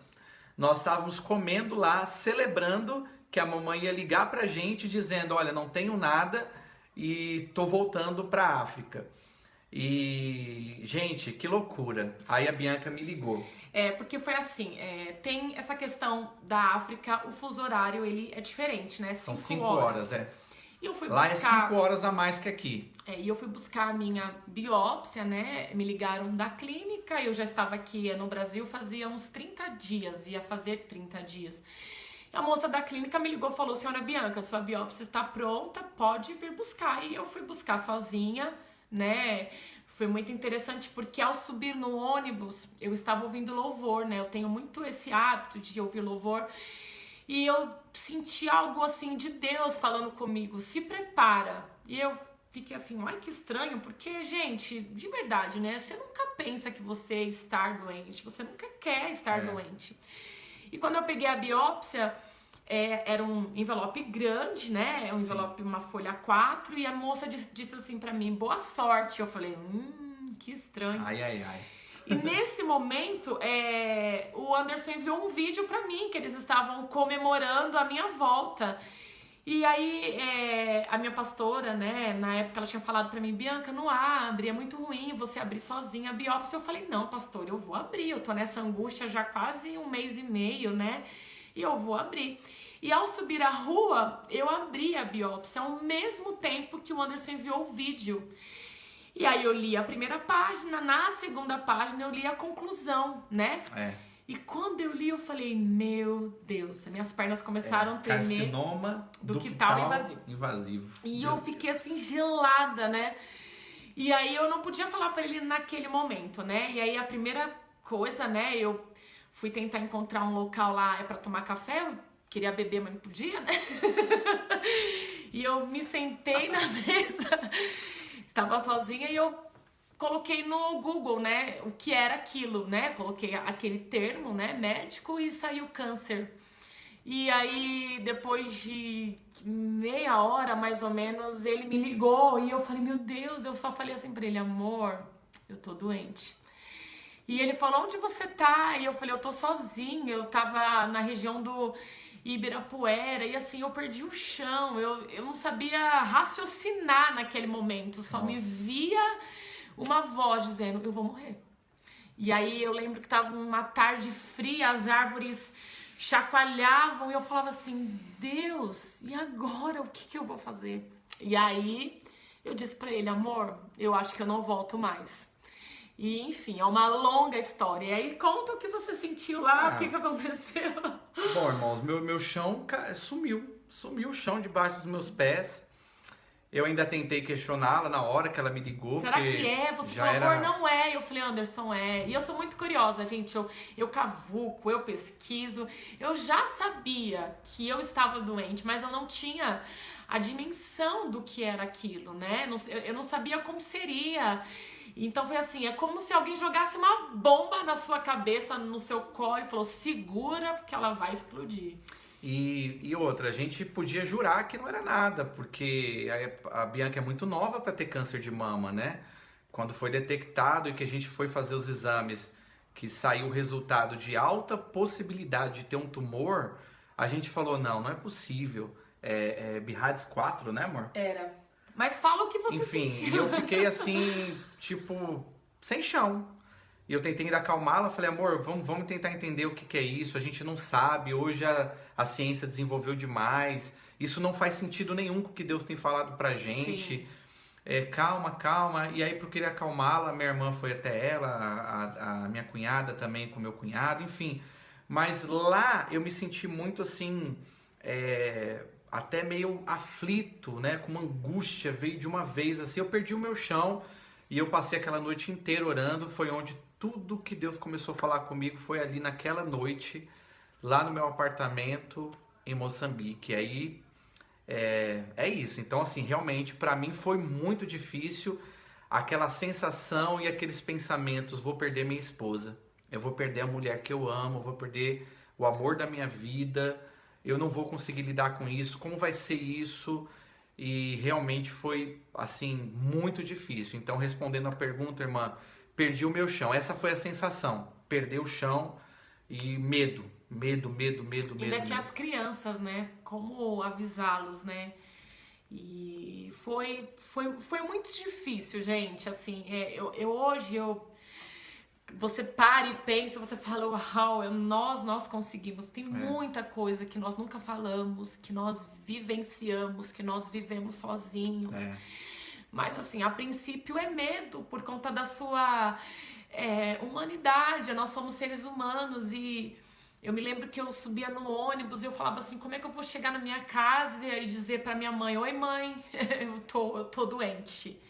Nós estávamos comendo lá, celebrando que a mamãe ia ligar pra gente dizendo: olha, não tenho nada e tô voltando pra África. E, gente, que loucura. Aí a Bianca me ligou. Porque foi assim, tem essa questão da África, o fuso horário, ele é diferente, né? São 5 horas, E eu fui Lá buscar... é 5 horas a mais que aqui. E eu fui buscar a minha biópsia, né? Me ligaram da clínica, eu já estava aqui no Brasil fazia uns 30 dias, ia fazer 30 dias. E a moça da clínica me ligou e falou: senhora Bianca, sua biópsia está pronta, pode vir buscar. E eu fui buscar sozinha, né? Foi muito interessante porque ao subir no ônibus, eu estava ouvindo louvor, né? Eu tenho muito esse hábito de ouvir louvor. E eu senti algo assim de Deus falando comigo: se prepara. E eu fiquei assim: ai, que estranho, porque, gente, de verdade, né? Você nunca pensa que você está doente, você nunca quer estar doente. E quando eu peguei a biópsia, era um envelope grande, né? Um envelope, uma folha A4, e a moça disse assim pra mim: boa sorte. Eu falei: que estranho. Ai, ai, ai. E nesse momento, o Anderson enviou um vídeo pra mim, que eles estavam comemorando a minha volta. E aí, a minha pastora, né, na época ela tinha falado pra mim: Bianca, não abre, é muito ruim você abrir sozinha a biópsia. Eu falei: não, pastor, eu vou abrir, eu tô nessa angústia já quase 1 mês e meio, né, e eu vou abrir. E ao subir a rua, eu abri a biópsia ao mesmo tempo que o Anderson enviou o vídeo. E aí eu li a primeira página, na segunda página eu li a conclusão, né? E quando eu li, eu falei: meu Deus, minhas pernas começaram a tremer. Carcinoma do quital invasivo. E eu fiquei assim, gelada, né? E aí eu não podia falar pra ele naquele momento, né? E aí a primeira coisa, né? Eu fui tentar encontrar um local lá pra tomar café. Eu queria beber, mas não podia, né? E eu me sentei na mesa, estava sozinha, e eu coloquei no Google, né, o que era aquilo, né? Coloquei aquele termo, né, médico, e saiu câncer. E aí, depois de meia hora, mais ou menos, ele me ligou e eu falei: meu Deus, eu só falei assim pra ele: amor, eu tô doente. E ele falou: onde você tá? E eu falei: eu tô sozinha, eu tava na região do Ibirapuera, e assim, eu perdi o chão, eu não sabia raciocinar naquele momento, só me via uma voz dizendo: eu vou morrer. E aí eu lembro que tava uma tarde fria, as árvores chacoalhavam, e eu falava assim: Deus, e agora o que eu vou fazer? E aí eu disse pra ele: amor, eu acho que eu não volto mais. E enfim, é uma longa história. E aí conta o que você sentiu lá, o que aconteceu. Bom, irmãos, meu chão sumiu o chão debaixo dos meus pés. Eu ainda tentei questioná-la na hora que ela me ligou. Será que é? Você falou: amor, não é. Eu falei: Anderson, é. E eu sou muito curiosa, gente. Eu cavuco, eu pesquiso. Eu já sabia que eu estava doente, mas eu não tinha a dimensão do que era aquilo, né? Eu não sabia como seria. Então foi assim, é como se alguém jogasse uma bomba na sua cabeça, no seu colo, e falou: segura, porque ela vai explodir. E outra, a gente podia jurar que não era nada, porque a Bianca é muito nova para ter câncer de mama, né? Quando foi detectado e que a gente foi fazer os exames, que saiu o resultado de alta possibilidade de ter um tumor, a gente falou: não é possível. BIRADS 4, né, amor? Era. Mas fala o que você sentiu. Enfim, eu fiquei assim, tipo, sem chão. E eu tentei ainda acalmá-la, falei: amor, vamos tentar entender o que é isso, a gente não sabe, hoje a ciência desenvolveu demais, isso não faz sentido nenhum com o que Deus tem falado pra gente. Calma. E aí, por querer acalmá-la, minha irmã foi até ela, a minha cunhada também com meu cunhado, enfim. Mas lá eu me senti muito assim, até meio aflito, né? Com uma angústia, veio de uma vez assim, eu perdi o meu chão e eu passei aquela noite inteira orando. Foi onde tudo que Deus começou a falar comigo, foi ali naquela noite, lá no meu apartamento em Moçambique. Aí é isso. Então, assim, realmente para mim foi muito difícil aquela sensação e aqueles pensamentos: vou perder minha esposa, eu vou perder a mulher que eu amo, vou perder o amor da minha vida, eu não vou conseguir lidar com isso, como vai ser isso? E realmente foi, assim, muito difícil. Então, respondendo a pergunta, irmã, perdi o meu chão. Essa foi a sensação, perder o chão e medo. Ainda tinha as crianças, né? Como avisá-los, né? E foi muito difícil, gente. Assim, hoje você para e pensa, você fala, uau, nós conseguimos. Tem muita coisa que nós nunca falamos, que nós vivenciamos, que nós vivemos sozinhos. Mas assim, a princípio é medo por conta da sua humanidade. Nós somos seres humanos e eu me lembro que eu subia no ônibus e eu falava assim, como é que eu vou chegar na minha casa e dizer pra minha mãe, oi mãe, eu tô doente.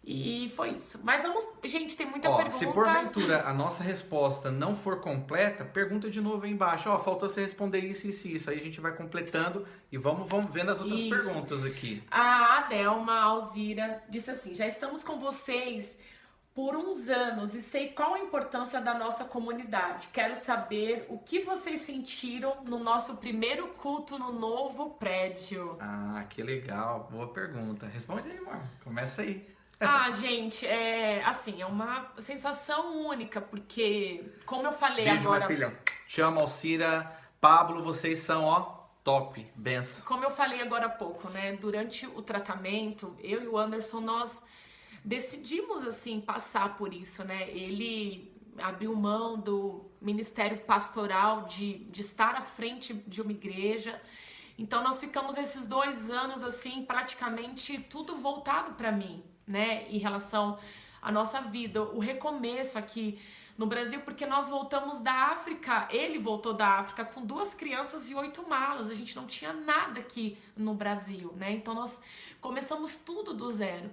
E foi isso. Mas gente, tem muita pergunta. Se porventura a nossa resposta não for completa, pergunta de novo aí embaixo. Faltou você responder isso. Aí a gente vai completando e vamos vendo as outras perguntas aqui. A Adelma Alzira disse assim, já estamos com vocês por uns anos e sei qual a importância da nossa comunidade. Quero saber o que vocês sentiram no nosso primeiro culto no novo prédio. Que legal. Boa pergunta. Responde aí, amor. Começa aí. Gente, assim, é uma sensação única, porque, como eu falei Beijo, agora... minha filha. Te amo, Alcira. Pablo, vocês são, top. Benção. Como eu falei agora há pouco, né? Durante o tratamento, eu e o Anderson, nós decidimos, assim, passar por isso, né? Ele abriu mão do ministério pastoral, de estar à frente de uma igreja. Então, nós ficamos esses 2 anos, assim, praticamente tudo voltado para mim, né? Em relação à nossa vida, o recomeço aqui no Brasil, porque nós voltamos da África, ele voltou da África com 2 crianças e 8 malas, a gente não tinha nada aqui no Brasil, né? Então, nós começamos tudo do zero.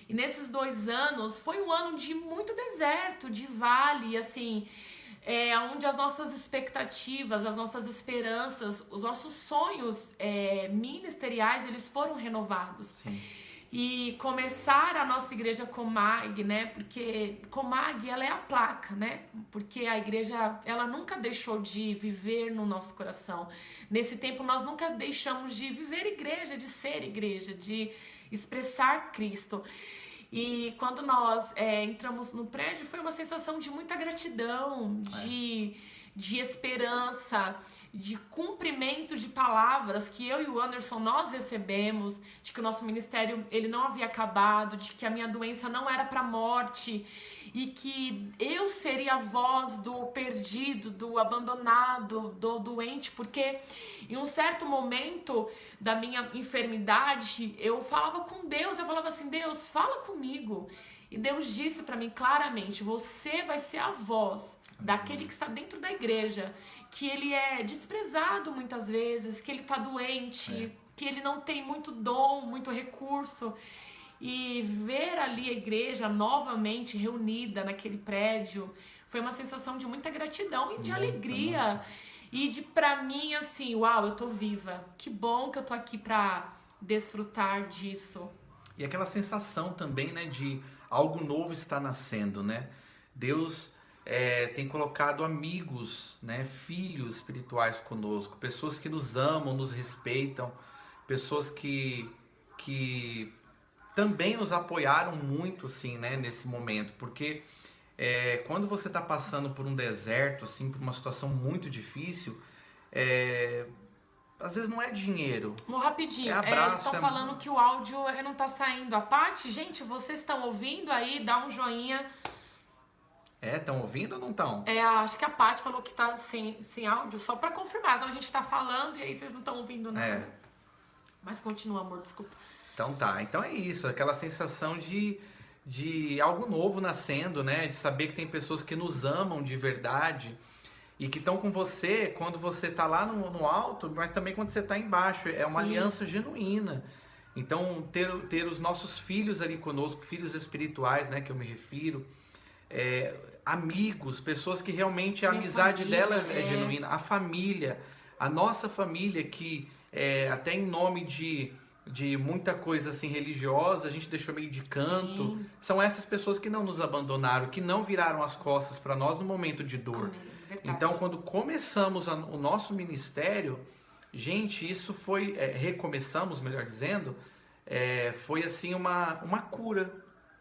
E nesses 2 anos, foi um ano de muito deserto, de vale, assim, onde as nossas expectativas, as nossas esperanças, os nossos sonhos ministeriais, eles foram renovados. Sim. E começar a nossa igreja Comag, né? Porque Comag, ela é a placa, né? Porque a igreja, ela nunca deixou de viver no nosso coração. Nesse tempo, nós nunca deixamos de viver igreja, de ser igreja, de expressar Cristo. E quando nós entramos no prédio, foi uma sensação de muita gratidão, de esperança, de cumprimento de palavras que eu e o Anderson nós recebemos, de que o nosso ministério ele não havia acabado, de que a minha doença não era para morte e que eu seria a voz do perdido, do abandonado, do doente, porque em um certo momento da minha enfermidade eu falava com Deus, eu falava assim, Deus, fala comigo. E Deus disse para mim claramente, você vai ser a voz daquele que está dentro da igreja, que ele é desprezado muitas vezes, que ele está doente, que ele não tem muito dom, muito recurso. E ver ali a igreja novamente reunida naquele prédio foi uma sensação de muita gratidão e de alegria. E de, pra mim, assim, uau, eu tô viva. Que bom que eu tô aqui pra desfrutar disso. E aquela sensação também, né, de algo novo está nascendo, né? Deus tem colocado amigos, né, filhos espirituais conosco, pessoas que nos amam, nos respeitam, pessoas que também nos apoiaram muito, assim, né, nesse momento, porque quando você está passando por um deserto, assim, por uma situação muito difícil, às vezes não é dinheiro. Rapidinho, abraço, eles estão falando que o áudio não tá saindo. A parte, gente, vocês estão ouvindo aí? Dá um joinha. Estão ouvindo ou não estão? Acho que a Paty falou que tá sem áudio, só pra confirmar. Então a gente tá falando e aí vocês não estão ouvindo nada. Mas continua, amor, desculpa. Então tá, então é isso, aquela sensação de algo novo nascendo, né? De saber que tem pessoas que nos amam de verdade e que estão com você quando você tá lá no alto, mas também quando você tá embaixo. É uma aliança genuína. Então ter os nossos filhos ali conosco, filhos espirituais, né? Que eu me refiro. Amigos, pessoas que realmente a amizade família, dela é genuína, a família, a nossa família que até em nome de muita coisa assim religiosa, a gente deixou meio de canto. Sim. São essas pessoas que não nos abandonaram, que não viraram as costas para nós no momento de dor. Amém. Verdade. Então, quando começamos o nosso ministério, gente, isso foi, recomeçamos, melhor dizendo, foi assim uma cura.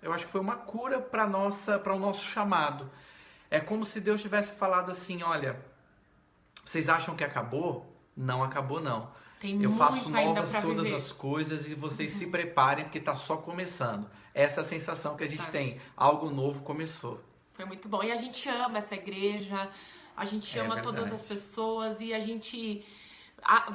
Eu acho que foi uma cura para o nosso chamado. É como se Deus tivesse falado assim, olha, vocês acham que acabou? Não acabou não. Eu faço novas todas as coisas e vocês se preparem porque está só começando. Essa é a sensação que a gente tem. Algo novo começou. Foi muito bom. E a gente ama essa igreja, a gente ama todas as pessoas e a gente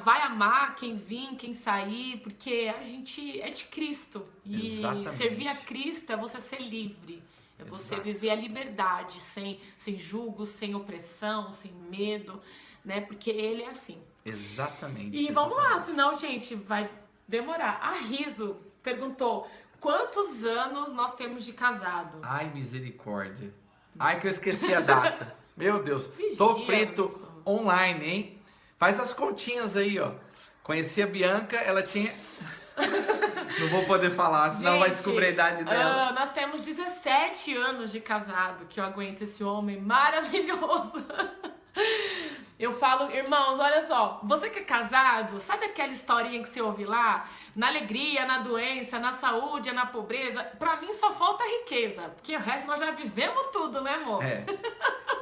vai amar quem vir, quem sair, porque a gente é de Cristo. E servir a Cristo é você ser livre. É você viver a liberdade, sem julgo, sem opressão, sem medo, né? Porque Ele é assim. Exatamente. E vamos lá, senão, gente, vai demorar. A Riso perguntou, quantos anos nós temos de casado? Ai, misericórdia. Ai, que eu esqueci a data. Meu Deus, tô frito online, hein? Faz as continhas aí, ó. Conheci a Bianca, ela tinha... Não vou poder falar, senão vai descobrir a idade dela. Nós temos 17 anos de casado, que eu aguento esse homem maravilhoso. Eu falo, irmãos, olha só, você que é casado, sabe aquela historinha que você ouve lá? Na alegria, na doença, na saúde, na pobreza, pra mim só falta riqueza, porque o resto nós já vivemos tudo, né, amor?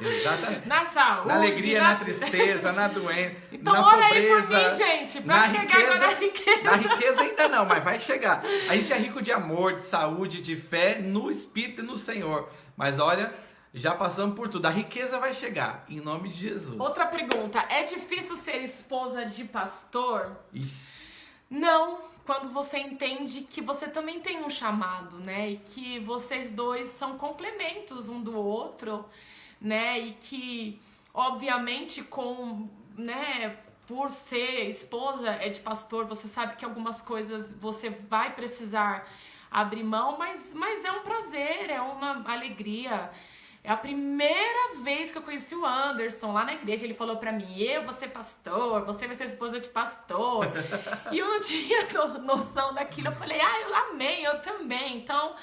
Exatamente. Na saúde, na alegria, na tristeza, na doença, então, na ora pobreza. Aí por mim, gente, pra chegar na riqueza. Na riqueza ainda não, mas vai chegar. A gente é rico de amor, de saúde, de fé, no Espírito e no Senhor. Mas olha... Já passamos por tudo. A riqueza vai chegar, em nome de Jesus. Outra pergunta. É difícil ser esposa de pastor? Ixi. Não, quando você entende que você também tem um chamado, né? E que vocês dois são complementos um do outro, né? E que, obviamente, por ser esposa de pastor, você sabe que algumas coisas você vai precisar abrir mão, mas é um prazer, é uma alegria. É a primeira vez que eu conheci o Anderson lá na igreja. Ele falou pra mim, eu vou ser pastor, você vai ser esposa de pastor. E eu não tinha noção daquilo. Eu falei, eu amei, eu também. Então,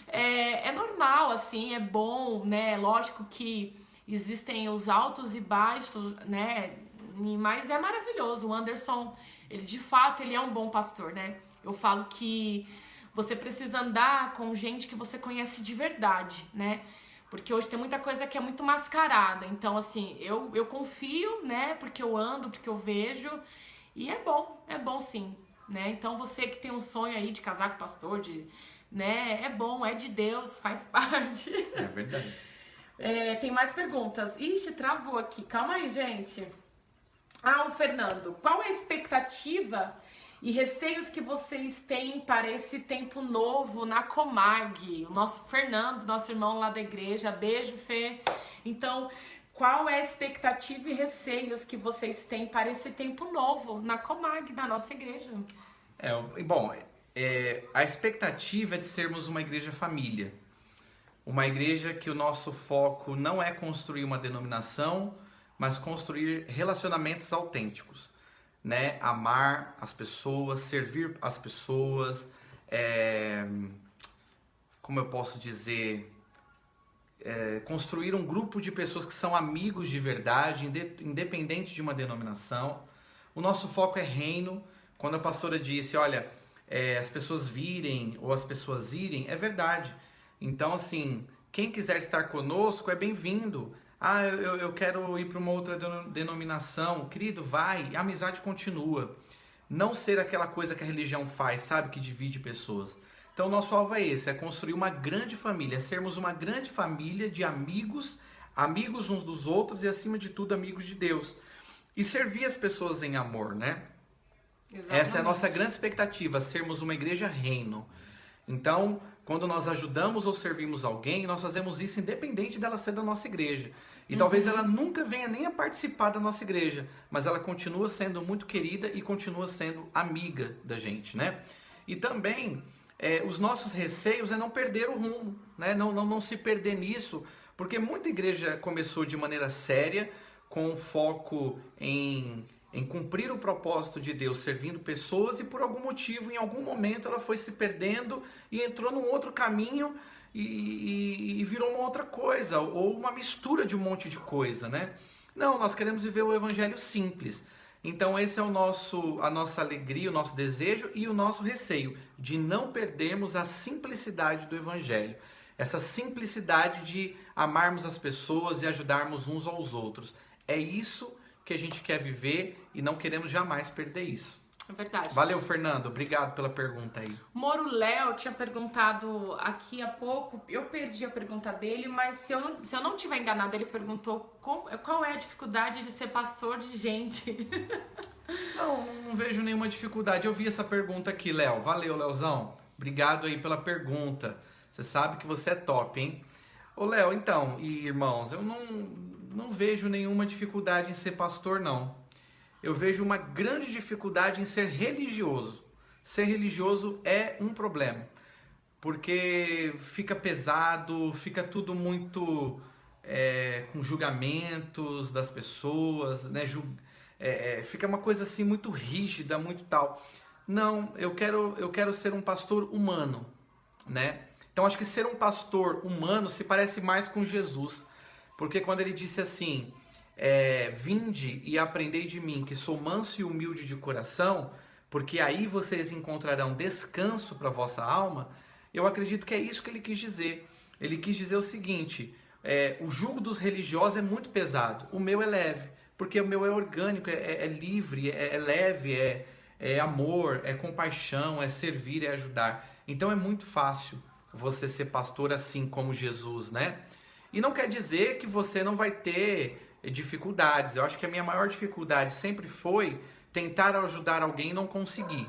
é normal, assim, é bom, né? Lógico que existem os altos e baixos, né? Mas é maravilhoso. O Anderson, ele de fato, ele é um bom pastor, né? Eu falo que você precisa andar com gente que você conhece de verdade, né? Porque hoje tem muita coisa que é muito mascarada. Então, assim, eu confio, né? Porque eu ando, porque eu vejo. E é bom sim, né? Então, você que tem um sonho aí de casar com o pastor, né? É bom, é de Deus, faz parte. É verdade. Tem mais perguntas. Ixi, travou aqui. Calma aí, gente. O Fernando. Qual é a expectativa e receios que vocês têm para esse tempo novo na Comag? O nosso Fernando, nosso irmão lá da igreja, beijo, Fê. Então, qual é a expectativa e receios que vocês têm para esse tempo novo na Comag, na nossa igreja? A expectativa é de sermos uma igreja família. Uma igreja que o nosso foco não é construir uma denominação, mas construir relacionamentos autênticos. Né? Amar as pessoas, servir as pessoas, como eu posso dizer, construir um grupo de pessoas que são amigos de verdade, independente de uma denominação. O nosso foco é reino. Quando a pastora disse, olha, as pessoas virem ou as pessoas irem, é verdade. Então, assim, quem quiser estar conosco é bem-vindo. Eu quero ir para uma outra denominação. Querido, vai, a amizade continua. Não ser aquela coisa que a religião faz, sabe? Que divide pessoas. Então, nosso alvo é esse, é construir uma grande família, é sermos uma grande família de amigos, amigos uns dos outros e, acima de tudo, amigos de Deus. E servir as pessoas em amor, né? Exatamente. Essa é a nossa grande expectativa, sermos uma igreja reino. Então, quando nós ajudamos ou servimos alguém, nós fazemos isso independente dela ser da nossa igreja. E talvez ela nunca venha nem a participar da nossa igreja, mas ela continua sendo muito querida e continua sendo amiga da gente, né? E também, os nossos receios é não perder o rumo, né? Não se perder nisso, porque muita igreja começou de maneira séria, com foco em cumprir o propósito de Deus, servindo pessoas, e por algum motivo, em algum momento, ela foi se perdendo e entrou num outro caminho e virou uma outra coisa, ou uma mistura de um monte de coisa, né? Não, nós queremos viver o evangelho simples. Então esse é a nossa alegria, o nosso desejo e o nosso receio, de não perdermos a simplicidade do evangelho. Essa simplicidade de amarmos as pessoas e ajudarmos uns aos outros. É isso que a gente quer viver e não queremos jamais perder isso. É verdade. Valeu, Fernando. Obrigado pela pergunta aí. Moro Léo tinha perguntado aqui há pouco, eu perdi a pergunta dele, mas se eu não tiver enganado, ele perguntou qual é a dificuldade de ser pastor de gente. Não vejo nenhuma dificuldade. Eu vi essa pergunta aqui, Léo. Valeu, Léozão. Obrigado aí pela pergunta. Você sabe que você é top, hein? Ô, Léo, então, e irmãos, eu não vejo nenhuma dificuldade em ser pastor, não. Eu vejo uma grande dificuldade em ser religioso. Ser religioso é um problema, porque fica pesado, fica tudo muito com julgamentos das pessoas, né? Fica uma coisa assim muito rígida, muito tal. Não, eu quero ser um pastor humano, né? Então acho que ser um pastor humano se parece mais com Jesus, porque quando ele disse assim... vinde e aprendei de mim, que sou manso e humilde de coração, porque aí vocês encontrarão descanso para a vossa alma. Eu acredito que é isso que ele quis dizer. Ele quis dizer o seguinte: o jugo dos religiosos é muito pesado, o meu é leve, porque o meu é orgânico, é livre, é leve, é amor, é compaixão, é servir, é ajudar. Então é muito fácil você ser pastor assim como Jesus, né? E não quer dizer que você não vai ter dificuldades. Eu acho que a minha maior dificuldade sempre foi tentar ajudar alguém e não conseguir,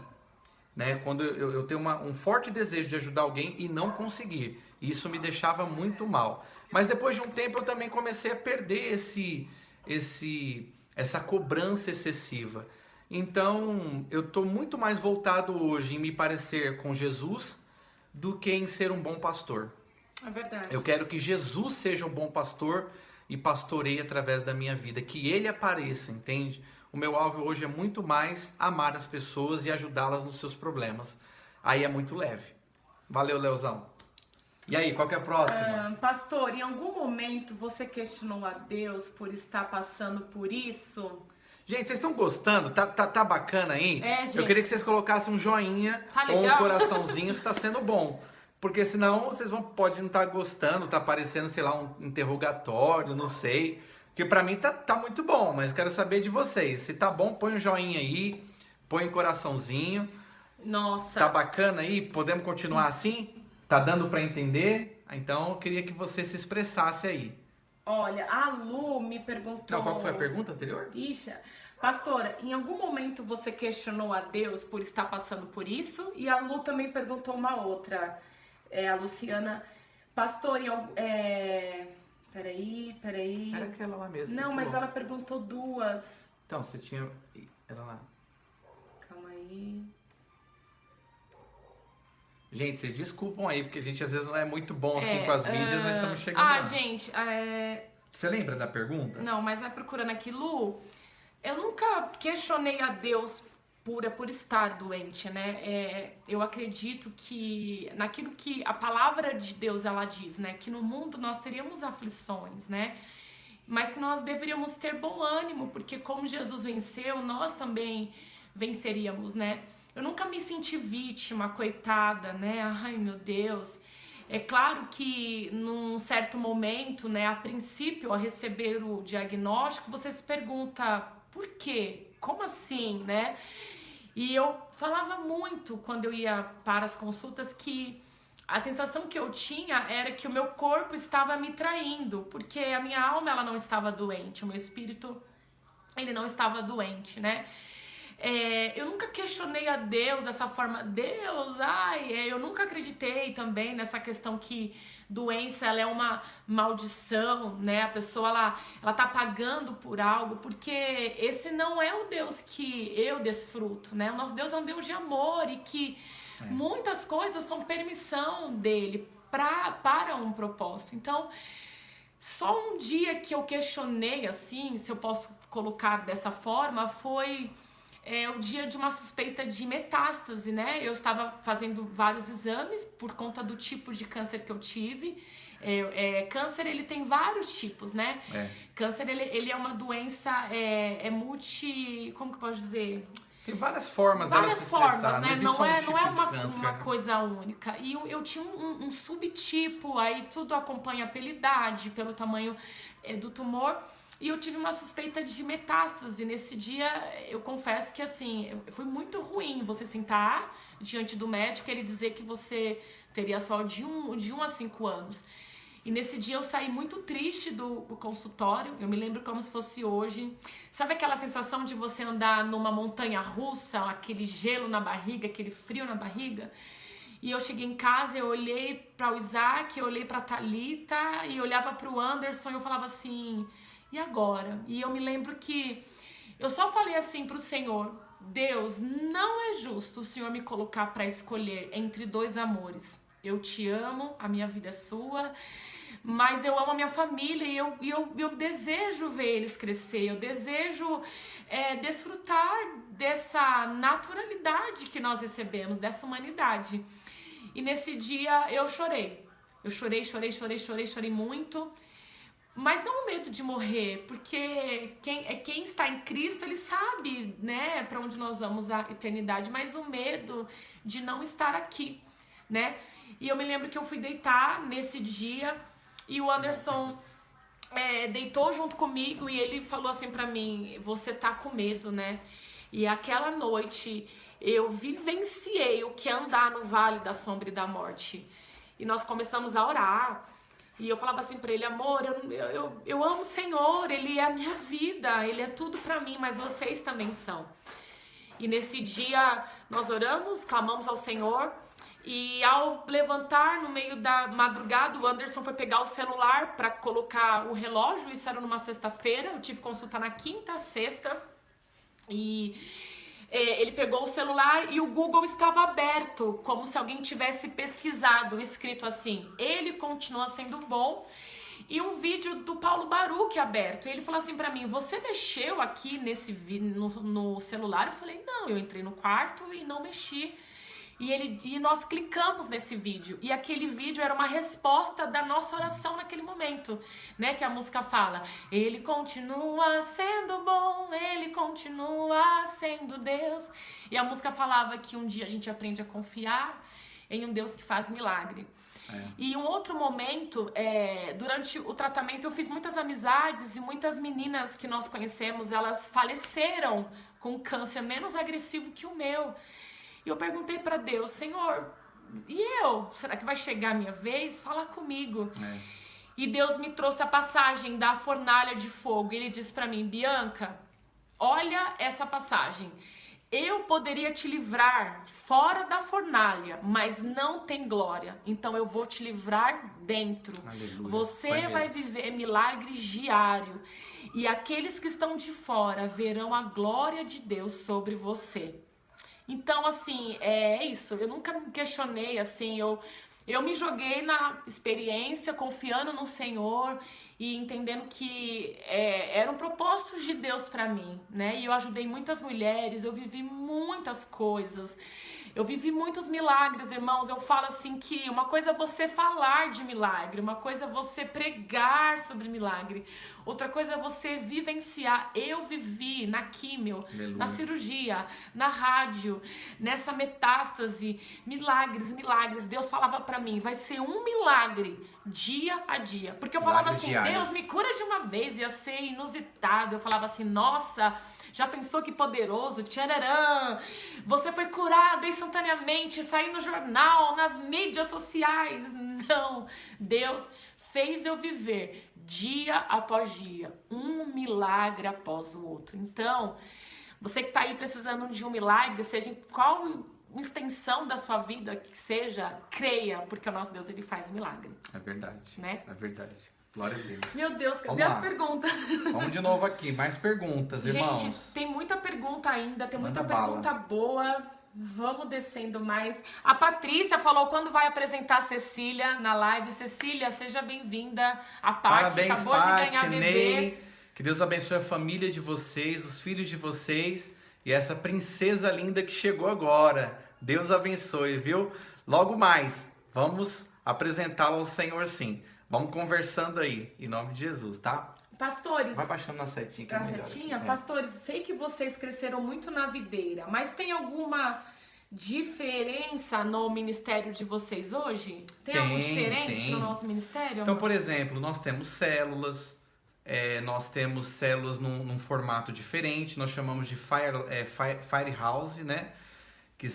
né? Quando eu tenho um forte desejo de ajudar alguém e não conseguir, isso me deixava muito mal. Mas depois de um tempo eu também comecei a perder essa cobrança excessiva. Então eu estou muito mais voltado hoje em me parecer com Jesus do que em ser um bom pastor. É verdade. Eu quero que Jesus seja um bom pastor e pastoreie através da minha vida, que ele apareça, entende? O meu alvo hoje é muito mais amar as pessoas e ajudá-las nos seus problemas. Aí é muito leve. Valeu, Leozão. E aí, qual que é a próxima? Pastor, em algum momento você questionou a Deus por estar passando por isso? Gente, vocês estão gostando? Tá bacana aí? Gente. Eu queria que vocês colocassem um joinha ou um coraçãozinho se está sendo bom. Porque senão vocês podem não estar gostando, tá parecendo, sei lá, um interrogatório, não sei. Porque pra mim tá muito bom, mas quero saber de vocês. Se tá bom, põe um joinha aí, põe um coraçãozinho. Nossa. Tá bacana aí? Podemos continuar assim? Tá dando pra entender? Então eu queria que você se expressasse aí. Olha, a Lu me perguntou... Não, qual foi a pergunta anterior? Ixa, pastora, em algum momento você questionou a Deus por estar passando por isso? E a Lu também perguntou uma outra... a Luciana, pastor, peraí. Era aquela lá mesmo. Não, mas ela perguntou duas. Então, você tinha... Era lá. Calma aí. Gente, vocês desculpam aí, porque a gente às vezes não é muito bom assim com as mídias, mas estamos chegando lá. Gente, Você lembra da pergunta? Não, mas vai procurando aqui, Lu. Eu nunca questionei a Deus por estar doente, né? Eu acredito que naquilo que a palavra de Deus ela diz, né? Que no mundo nós teríamos aflições, né? Mas que nós deveríamos ter bom ânimo, porque como Jesus venceu, nós também venceríamos, né? Eu nunca me senti vítima, coitada, né? Ai, meu Deus. É claro que num certo momento, né? A princípio, ao receber o diagnóstico, você se pergunta, por quê? Como assim, né? E eu falava muito quando eu ia para as consultas que a sensação que eu tinha era que o meu corpo estava me traindo, porque a minha alma ela não estava doente, o meu espírito ele não estava doente, né? Eu nunca questionei a Deus dessa forma, Deus, eu nunca acreditei também nessa questão que doença ela é uma maldição, né? A pessoa ela tá pagando por algo, porque esse não é o Deus que eu desfruto, né? O nosso Deus é um Deus de amor e que muitas coisas são permissão dele para um propósito. Então, só um dia que eu questionei assim, se eu posso colocar dessa forma, foi o dia de uma suspeita de metástase, né? Eu estava fazendo vários exames por conta do tipo de câncer que eu tive. Câncer, ele tem vários tipos, né? Câncer, ele é uma doença como que eu posso dizer? Tem várias formas dela se expressar, formas, né? Não é tipo uma coisa única. E eu tinha um subtipo, aí tudo acompanha pela idade, pelo tamanho do tumor. E eu tive uma suspeita de metástase. Nesse dia, eu confesso que, assim, foi muito ruim você sentar diante do médico e ele dizer que você teria só de 1 a 5 anos. E nesse dia eu saí muito triste do consultório, eu me lembro como se fosse hoje. Sabe aquela sensação de você andar numa montanha russa, aquele gelo na barriga, aquele frio na barriga? E eu cheguei em casa, eu olhei para o Isaac, eu olhei para a Thalita e olhava para o Anderson e eu falava assim, e agora? E eu me lembro que eu só falei assim para o Senhor, Deus, não é justo o Senhor me colocar para escolher entre 2 amores. Eu te amo, a minha vida é sua, mas eu amo a minha família e eu desejo ver eles crescer, eu desejo desfrutar dessa naturalidade que nós recebemos, dessa humanidade. E nesse dia eu chorei. Eu chorei muito. Mas não o medo de morrer, porque quem está em Cristo, ele sabe, né, para onde nós vamos a eternidade, mas o medo de não estar aqui, né? E eu me lembro que eu fui deitar nesse dia e o Anderson deitou junto comigo e ele falou assim pra mim, você tá com medo, né? E aquela noite eu vivenciei o que é andar no vale da sombra e da morte. E nós começamos a orar. E eu falava assim pra ele, amor, eu amo o Senhor, Ele é a minha vida, Ele é tudo pra mim, mas vocês também são. E nesse dia nós oramos, clamamos ao Senhor, e ao levantar no meio da madrugada, o Anderson foi pegar o celular pra colocar o relógio, isso era numa sexta-feira, eu tive consulta na quinta, sexta, e ele pegou o celular e o Google estava aberto, como se alguém tivesse pesquisado, escrito assim, ele continua sendo bom, e um vídeo do Paulo Baruch aberto. E ele falou assim pra mim, você mexeu aqui no celular? Eu falei, não, eu entrei no quarto e não mexi. E nós clicamos nesse vídeo, e aquele vídeo era uma resposta da nossa oração naquele momento, né, que a música fala, Ele continua sendo bom, Ele continua sendo Deus, e a música falava que um dia a gente aprende a confiar em um Deus que faz milagre. E um outro momento, durante o tratamento eu fiz muitas amizades e muitas meninas que nós conhecemos, elas faleceram com câncer menos agressivo que o meu. E eu perguntei pra Deus, Senhor, e eu? Será que vai chegar a minha vez? Fala comigo. E Deus me trouxe a passagem da fornalha de fogo. E Ele disse pra mim, Bianca, olha essa passagem. Eu poderia te livrar fora da fornalha, mas não tem glória. Então eu vou te livrar dentro. Aleluia. Você vai viver milagres diários. E aqueles que estão de fora verão a glória de Deus sobre você. Então, assim, é isso. Eu nunca me questionei, assim, eu me joguei na experiência, confiando no Senhor e entendendo que eram propósitos de Deus pra mim, né? E eu ajudei muitas mulheres, eu vivi muitas coisas. Eu vivi muitos milagres, irmãos. Eu falo assim que uma coisa é você falar de milagre, uma coisa é você pregar sobre milagre, outra coisa é você vivenciar. Eu vivi na químio, aleluia, na cirurgia, na rádio, nessa metástase, milagres. Deus falava pra mim, vai ser um milagre dia a dia. Porque eu falava assim, diários. Deus, me cura de uma vez, ia ser inusitado. Eu falava assim, nossa, já pensou que poderoso? Tchararã! Você foi curado instantaneamente, saiu no jornal, nas mídias sociais. Não, Deus fez eu viver dia após dia, um milagre após o outro. Então, você que está aí precisando de um milagre, seja em qual extensão da sua vida que seja, creia, porque o nosso Deus, ele faz milagre. É verdade, né? É verdade. Glória a Deus. Meu Deus, cadê as perguntas? Vamos de novo aqui, mais perguntas, irmãos. Gente, tem muita pergunta ainda, tem muita pergunta boa. Vamos descendo mais. A Patrícia falou quando vai apresentar a Cecília na live. Cecília, seja bem-vinda. A Paty acabou de ganhar bebê. Que Deus abençoe a família de vocês, os filhos de vocês. e essa princesa linda que chegou agora. Deus abençoe, viu? Logo mais, vamos apresentá-la ao Senhor, sim. Vamos conversando aí, em nome de Jesus, tá? Pastores, Vai baixando na setinha. Que é melhor setinha? aqui. Pastores, sei que vocês cresceram muito na videira, mas tem alguma diferença no ministério de vocês hoje? Tem algo diferente no nosso ministério? Então, por exemplo, nós temos células, nós temos células num formato diferente, nós chamamos de Firehouse, né? Que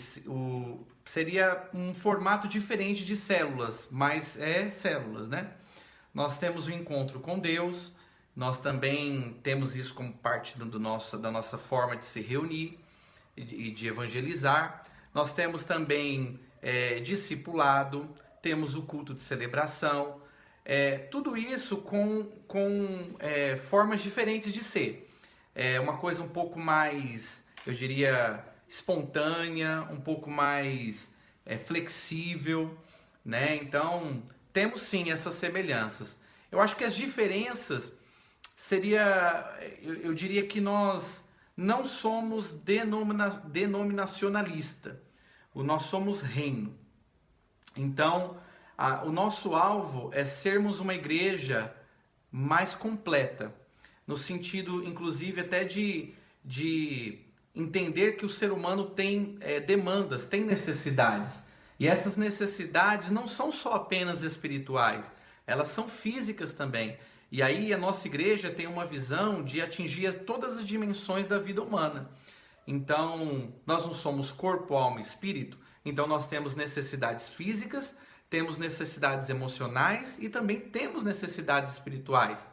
seria um formato diferente de células, mas células, né? Nós temos o encontro com Deus, nós também temos isso como parte da nossa forma de se reunir e de evangelizar. Nós temos também discipulado, temos o culto de celebração, tudo isso com formas diferentes de ser. Uma coisa um pouco mais, eu diria, espontânea, um pouco mais flexível, né? Então, temos sim essas semelhanças. Eu acho que as diferenças eu diria que nós não somos denominacionalista, nós somos reino. Então, o nosso alvo é sermos uma igreja mais completa, no sentido, inclusive, até de entender que o ser humano tem demandas, tem necessidades. E essas necessidades não são só apenas espirituais, elas são físicas também. E aí a nossa igreja tem uma visão de atingir todas as dimensões da vida humana. Então, nós não somos corpo, alma e espírito, então nós temos necessidades físicas, temos necessidades emocionais e também temos necessidades espirituais.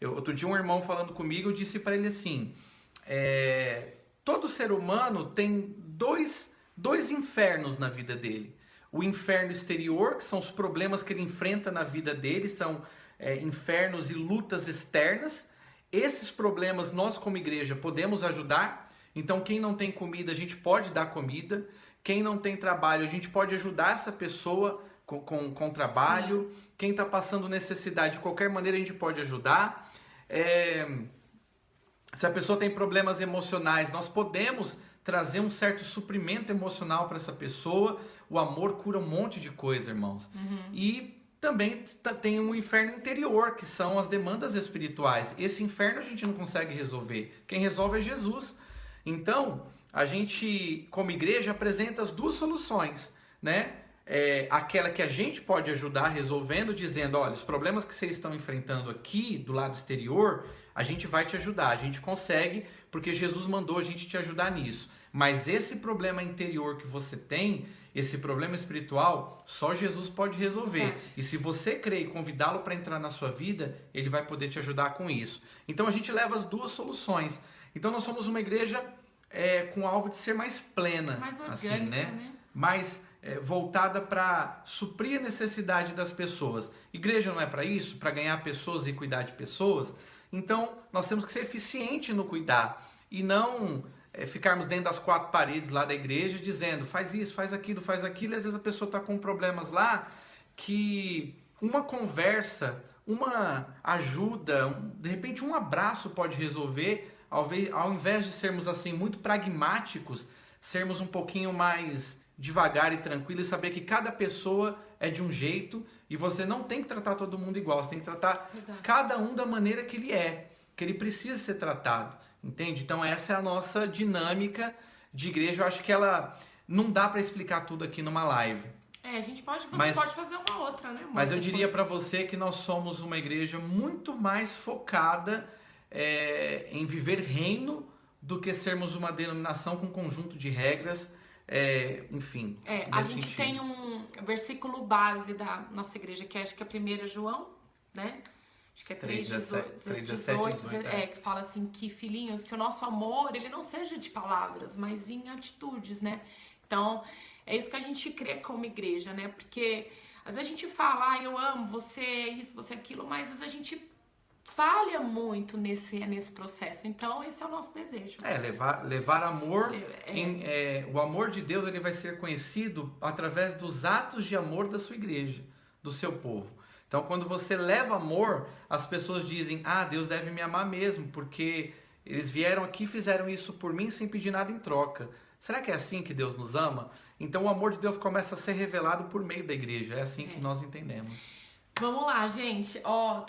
Outro dia um irmão falando comigo, eu disse para ele assim, todo ser humano tem dois infernos na vida dele. O inferno exterior, que são os problemas que ele enfrenta na vida dele, são infernos e lutas externas. Esses problemas nós como igreja podemos ajudar. Então quem não tem comida a gente pode dar comida. Quem não tem trabalho a gente pode ajudar essa pessoa com trabalho. Sim. Quem está passando necessidade de qualquer maneira a gente pode ajudar. Se a pessoa tem problemas emocionais, nós podemos trazer um certo suprimento emocional para essa pessoa. O amor cura um monte de coisa, irmãos. Uhum. E também tem um inferno interior, que são as demandas espirituais. Esse inferno a gente não consegue resolver. Quem resolve é Jesus. Então, a gente, como igreja, apresenta as duas soluções, né? Aquela que a gente pode ajudar resolvendo, dizendo, olha, os problemas que vocês estão enfrentando aqui, do lado exterior, a gente vai te ajudar. A gente consegue, porque Jesus mandou a gente te ajudar nisso. Mas esse problema interior que você tem, esse problema espiritual, só Jesus pode resolver. E se você crer e convidá-lo para entrar na sua vida, ele vai poder te ajudar com isso. Então a gente leva as duas soluções. Então nós somos uma igreja com o alvo de ser mais plena, mais orgânica, assim, né? Mais voltada para suprir a necessidade das pessoas. Igreja não é para isso? Para ganhar pessoas e cuidar de pessoas? Então nós temos que ser eficientes no cuidar e não ficarmos dentro das quatro paredes lá da igreja dizendo faz isso, faz aquilo, e às vezes a pessoa está com problemas lá que uma conversa, uma ajuda, de repente um abraço pode resolver, ao invés de sermos assim muito pragmáticos, sermos um pouquinho mais devagar e tranquilo e saber que cada pessoa é de um jeito e você não tem que tratar todo mundo igual, você tem que tratar cada um da maneira que ele que ele precisa ser tratado. Entende? Então essa é a nossa dinâmica de igreja. Eu acho que ela não dá para explicar tudo aqui numa live. Você pode fazer uma outra, né? Mas eu diria para você que nós somos uma igreja muito mais focada em viver reino do que sermos uma denominação com um conjunto de regras, enfim. A gente tem um versículo base da nossa igreja, que acho que é 1 João, né? Acho que é 3,18, que fala assim, que filhinhos, que o nosso amor, ele não seja de palavras, mas em atitudes, né? Então, é isso que a gente crê como igreja, né? Porque às vezes a gente fala, eu amo você, isso, você, aquilo, mas às vezes a gente falha muito nesse processo. Então, esse é o nosso desejo. Levar amor, o amor de Deus, ele vai ser conhecido através dos atos de amor da sua igreja, do seu povo. Então, quando você leva amor, as pessoas dizem, Deus deve me amar mesmo, porque Eles vieram aqui e fizeram isso por mim sem pedir nada em troca. Será que é assim que Deus nos ama? Então o amor de Deus começa a ser revelado por meio da igreja. É assim que nós entendemos. Vamos lá, gente. Ó,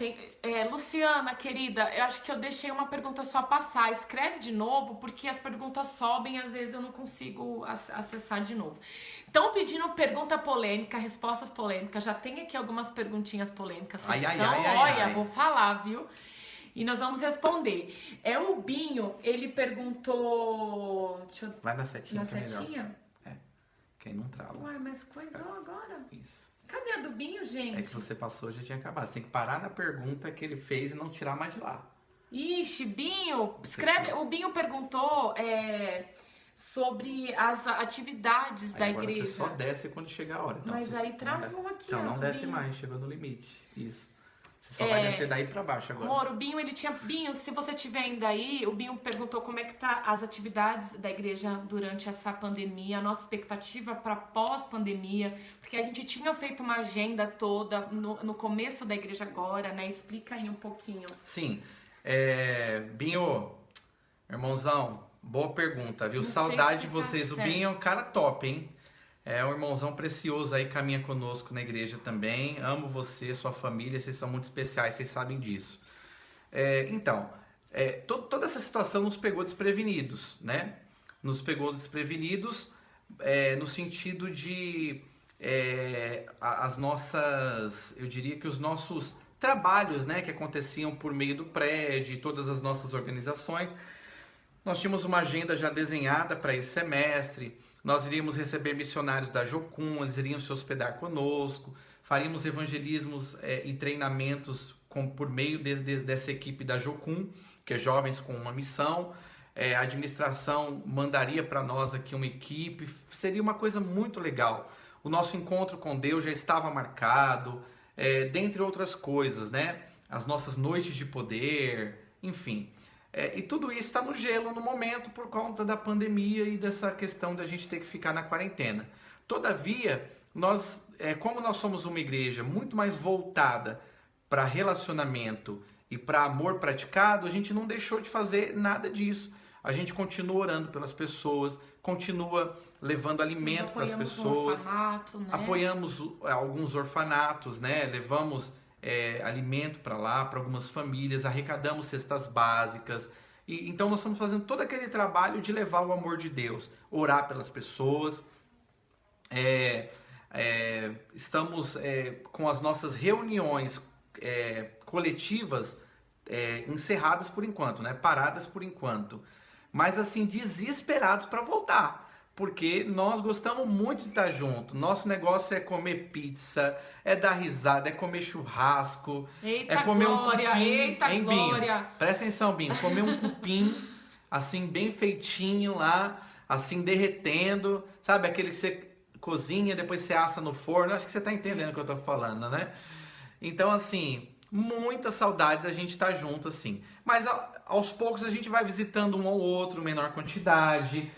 Luciana, querida, eu acho que eu deixei uma pergunta sua passar. Escreve de novo, porque as perguntas sobem e às vezes eu não consigo acessar de novo. Estão pedindo pergunta polêmica, respostas polêmicas. Já tem aqui algumas perguntinhas polêmicas. Olha, vou falar, viu? E nós vamos responder. O Binho, ele perguntou... Vai na setinha. Na setinha? Quem não trava. Uai, mas coisou agora. Isso. Cadê a do Binho, gente? É que você passou, já tinha acabado. Você tem que parar na pergunta que ele fez e não tirar mais de lá. Ixi, Binho, escreve. O Binho perguntou sobre as atividades da agora igreja. Você só desce quando chegar a hora. Então, mas aí travou aqui, então não desce Binho. Mais, chegou no limite. Isso. Você só vai descer daí pra baixo agora. Amor, o Binho, Binho, se você tiver ainda aí, o Binho perguntou como é que tá as atividades da igreja durante essa pandemia, a nossa expectativa para pós-pandemia, porque a gente tinha feito uma agenda toda no começo da igreja agora, né? Explica aí um pouquinho. Sim. Binho, irmãozão, boa pergunta, viu? Não Saudade sei se de vocês. tá O Binho é um cara top, hein? É um irmãozão precioso aí, caminha conosco na igreja também. Amo você, sua família, vocês são muito especiais, vocês sabem disso. Toda essa situação nos pegou desprevenidos, né? Nos pegou desprevenidos no sentido de eu diria que os nossos trabalhos, né, que aconteciam por meio do prédio, todas as nossas organizações, nós tínhamos uma agenda já desenhada para esse semestre. Nós iríamos receber missionários da Jocum, eles iriam se hospedar conosco, faríamos evangelismos e treinamentos por meio dessa equipe da Jocum, que é Jovens com uma Missão. A administração mandaria para nós aqui uma equipe, seria uma coisa muito legal. O nosso encontro com Deus já estava marcado, dentre outras coisas, né? As nossas noites de poder, enfim. E tudo isso está no gelo no momento por conta da pandemia e dessa questão da gente ter que ficar na quarentena. Todavia, como nós somos uma igreja muito mais voltada para relacionamento e para amor praticado, a gente não deixou de fazer nada disso. A gente continua orando pelas pessoas, continua levando alimento para as pessoas. Orfanato, né? Apoiamos alguns orfanatos, né? Levamos alimento para lá, para algumas famílias, arrecadamos cestas básicas. Então nós estamos fazendo todo aquele trabalho de levar o amor de Deus, orar pelas pessoas. Estamos com as nossas reuniões coletivas encerradas por enquanto, né? Paradas por enquanto. Mas assim, desesperados para voltar. Porque nós gostamos muito de estar junto. Nosso negócio é comer pizza, é dar risada, é comer churrasco, eita comer glória, um cupim. Eita hein, glória! Binho? Presta atenção, Binho. Comer um cupim, assim, bem feitinho lá, assim, derretendo. Sabe, aquele que você cozinha, depois você assa no forno. Acho que você está entendendo o que eu estou falando, né? Então, assim, muita saudade da gente estar junto, assim. Mas aos poucos a gente vai visitando um ou outro, menor quantidade,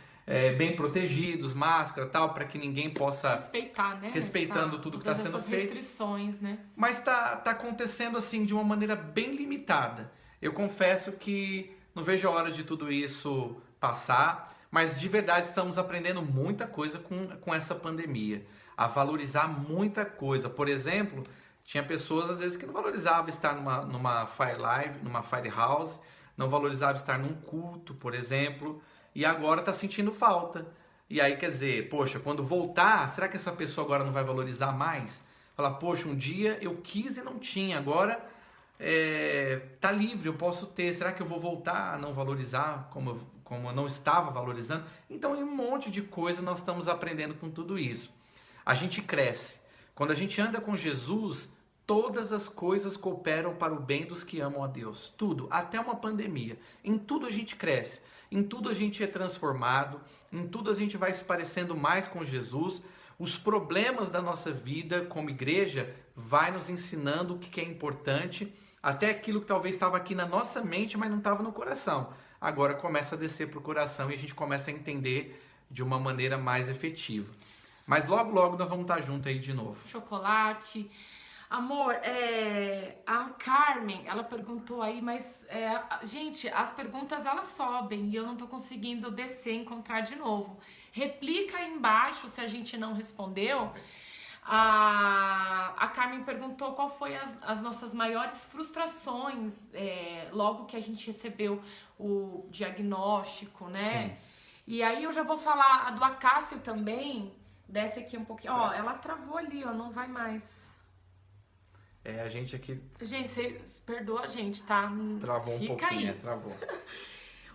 bem protegidos, máscara e tal, para que ninguém possa... Respeitar, né? Respeitando tudo que está sendo feito. Restrições, né? Mas tá acontecendo assim de uma maneira bem limitada. Eu confesso que não vejo a hora de tudo isso passar, mas de verdade estamos aprendendo muita coisa com essa pandemia. A valorizar muita coisa. Por exemplo, tinha pessoas às vezes que não valorizavam estar numa Fire Live, numa Fire House, não valorizava estar num culto, por exemplo, e agora está sentindo falta. E aí, quer dizer, poxa, quando voltar, será que essa pessoa agora não vai valorizar mais? Falar, poxa, um dia eu quis e não tinha, agora tá livre, eu posso ter. Será que eu vou voltar a não valorizar como eu não estava valorizando? Então, em um monte de coisa nós estamos aprendendo com tudo isso. A gente cresce. Quando a gente anda com Jesus, todas as coisas cooperam para o bem dos que amam a Deus. Tudo, até uma pandemia. Em tudo a gente cresce. Em tudo a gente é transformado, em tudo a gente vai se parecendo mais com Jesus. Os problemas da nossa vida como igreja vai nos ensinando o que é importante, até aquilo que talvez estava aqui na nossa mente, mas não estava no coração. Agora começa a descer para o coração e a gente começa a entender de uma maneira mais efetiva. Mas logo, logo nós vamos estar juntos aí de novo. Chocolate. Amor, a Carmen, ela perguntou aí, mas, gente, as perguntas elas sobem e eu não tô conseguindo descer e encontrar de novo. Replica aí embaixo se a gente não respondeu. A Carmen perguntou qual foi as nossas maiores frustrações logo que a gente recebeu o diagnóstico, né? Sim. E aí eu já vou falar a do Acácio também. Desce aqui um pouquinho. Ó, ela travou ali, ó, não vai mais. A gente aqui Gente, vocês perdoa a gente, tá? travou um Fica pouquinho, aí. travou.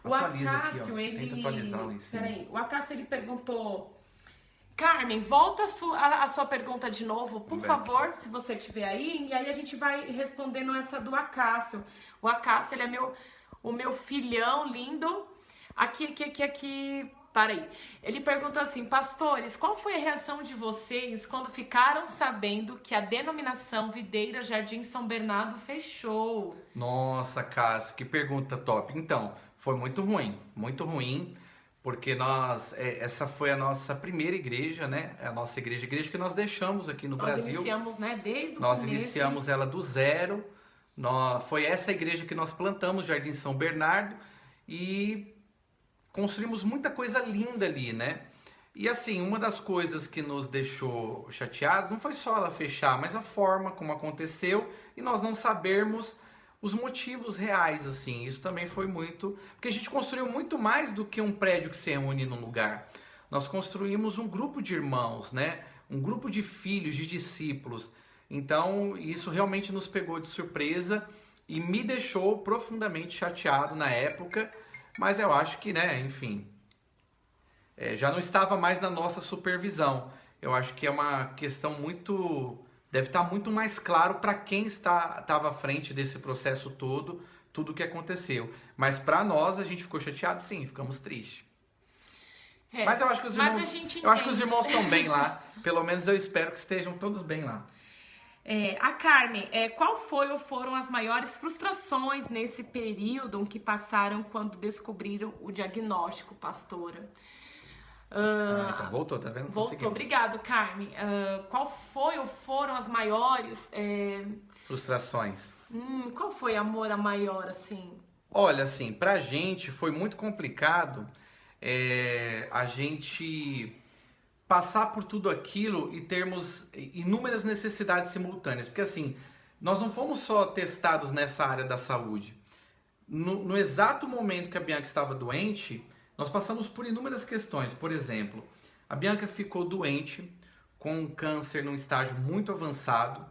O Atualiza Acácio, aqui, ó. ele... Tenta atualizar lá em cima. Peraí, o Acácio, ele perguntou... Carmen, volta a sua pergunta de novo, por favor, se você estiver aí. E aí a gente vai respondendo essa do Acácio. O Acácio, ele é o meu filhão lindo. Aqui. Para aí. Ele perguntou assim, pastores, qual foi a reação de vocês quando ficaram sabendo que a denominação Videira Jardim São Bernardo fechou? Nossa, Cássio, que pergunta top. Então, foi muito ruim, porque essa foi a nossa primeira igreja, né? A nossa igreja que nós deixamos aqui no Brasil. Nós iniciamos, né, desde o Nós começo. iniciamos ela do zero. Foi essa igreja que nós plantamos, Jardim São Bernardo, e construímos muita coisa linda ali, né? E assim, uma das coisas que nos deixou chateados não foi só ela fechar, mas a forma como aconteceu e nós não sabermos os motivos reais, assim. Isso também foi muito... Porque a gente construiu muito mais do que um prédio que se reúne num lugar. Nós construímos um grupo de irmãos, né? Um grupo de filhos, de discípulos. Então, isso realmente nos pegou de surpresa e me deixou profundamente chateado na época. Mas eu acho que, né, enfim, já não estava mais na nossa supervisão. Eu acho que é uma questão muito... Deve estar muito mais claro para quem estava à frente desse processo todo, tudo o que aconteceu. Mas para nós, a gente ficou chateado, sim, ficamos tristes. Mas eu acho que os irmãos estão bem lá. Pelo menos eu espero que estejam todos bem lá. A Carmen, qual foi ou foram as maiores frustrações nesse período que passaram quando descobriram o diagnóstico, pastora? Então voltou, tá vendo? Voltou, obrigado, Carmen. Qual foi ou foram as maiores... frustrações. Qual foi, amor, a maior, assim? Olha, assim, pra gente foi muito complicado a gente... passar por tudo aquilo e termos inúmeras necessidades simultâneas. Porque assim, nós não fomos só testados nessa área da saúde. No exato momento que a Bianca estava doente, nós passamos por inúmeras questões. Por exemplo, a Bianca ficou doente com um câncer num estágio muito avançado.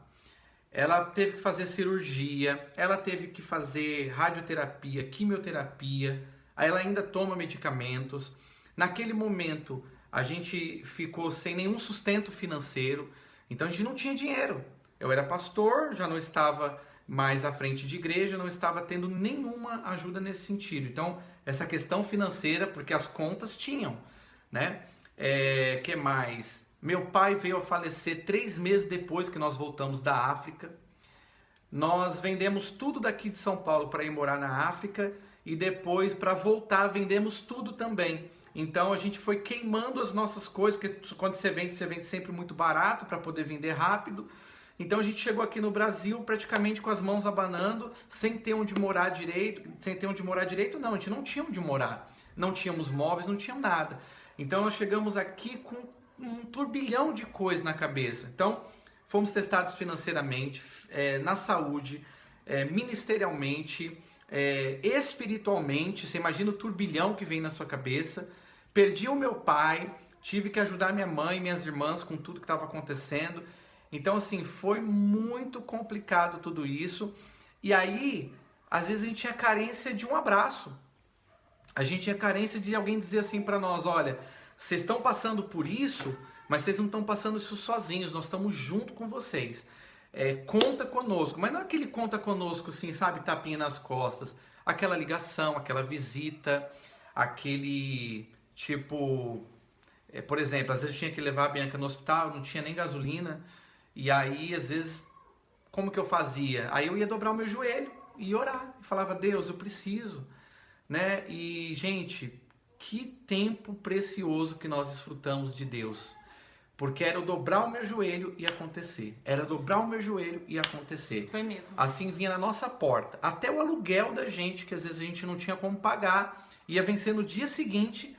Ela teve que fazer cirurgia, ela teve que fazer radioterapia, quimioterapia, aí ela ainda toma medicamentos. Naquele momento... a gente ficou sem nenhum sustento financeiro, então a gente não tinha dinheiro. Eu era pastor, já não estava mais à frente de igreja, não estava tendo nenhuma ajuda nesse sentido. Então, essa questão financeira, porque as contas tinham, né? Que mais? Meu pai veio a falecer 3 meses depois que nós voltamos da África. Nós vendemos tudo daqui de São Paulo para ir morar na África e depois, para voltar, vendemos tudo também. Então a gente foi queimando as nossas coisas, porque quando você vende sempre muito barato para poder vender rápido. Então a gente chegou aqui no Brasil praticamente com as mãos abanando, sem ter onde morar direito. Não, a gente não tinha onde morar. Não tínhamos móveis, não tínhamos nada. Então nós chegamos aqui com um turbilhão de coisas na cabeça. Então fomos testados financeiramente, na saúde, ministerialmente, espiritualmente. Você imagina o turbilhão que vem na sua cabeça. Perdi o meu pai, tive que ajudar minha mãe e minhas irmãs com tudo que estava acontecendo. Então, assim, foi muito complicado tudo isso. E aí, às vezes a gente tinha carência de um abraço. A gente tinha carência de alguém dizer assim para nós, olha, vocês estão passando por isso, mas vocês não estão passando isso sozinhos, nós estamos junto com vocês. Conta conosco. Mas não é aquele conta conosco, assim, sabe, tapinha nas costas. Aquela ligação, aquela visita, aquele... tipo, por exemplo, às vezes eu tinha que levar a Bianca no hospital, não tinha nem gasolina, e aí, às vezes, como que eu fazia? Aí eu ia dobrar o meu joelho e orar, e falava, Deus, eu preciso, né? E, gente, que tempo precioso que nós desfrutamos de Deus, Porque era eu dobrar o meu joelho e acontecer. Era dobrar o meu joelho e acontecer. Foi mesmo. Assim vinha na nossa porta. Até o aluguel da gente, que às vezes a gente não tinha como pagar, ia vencer no dia seguinte.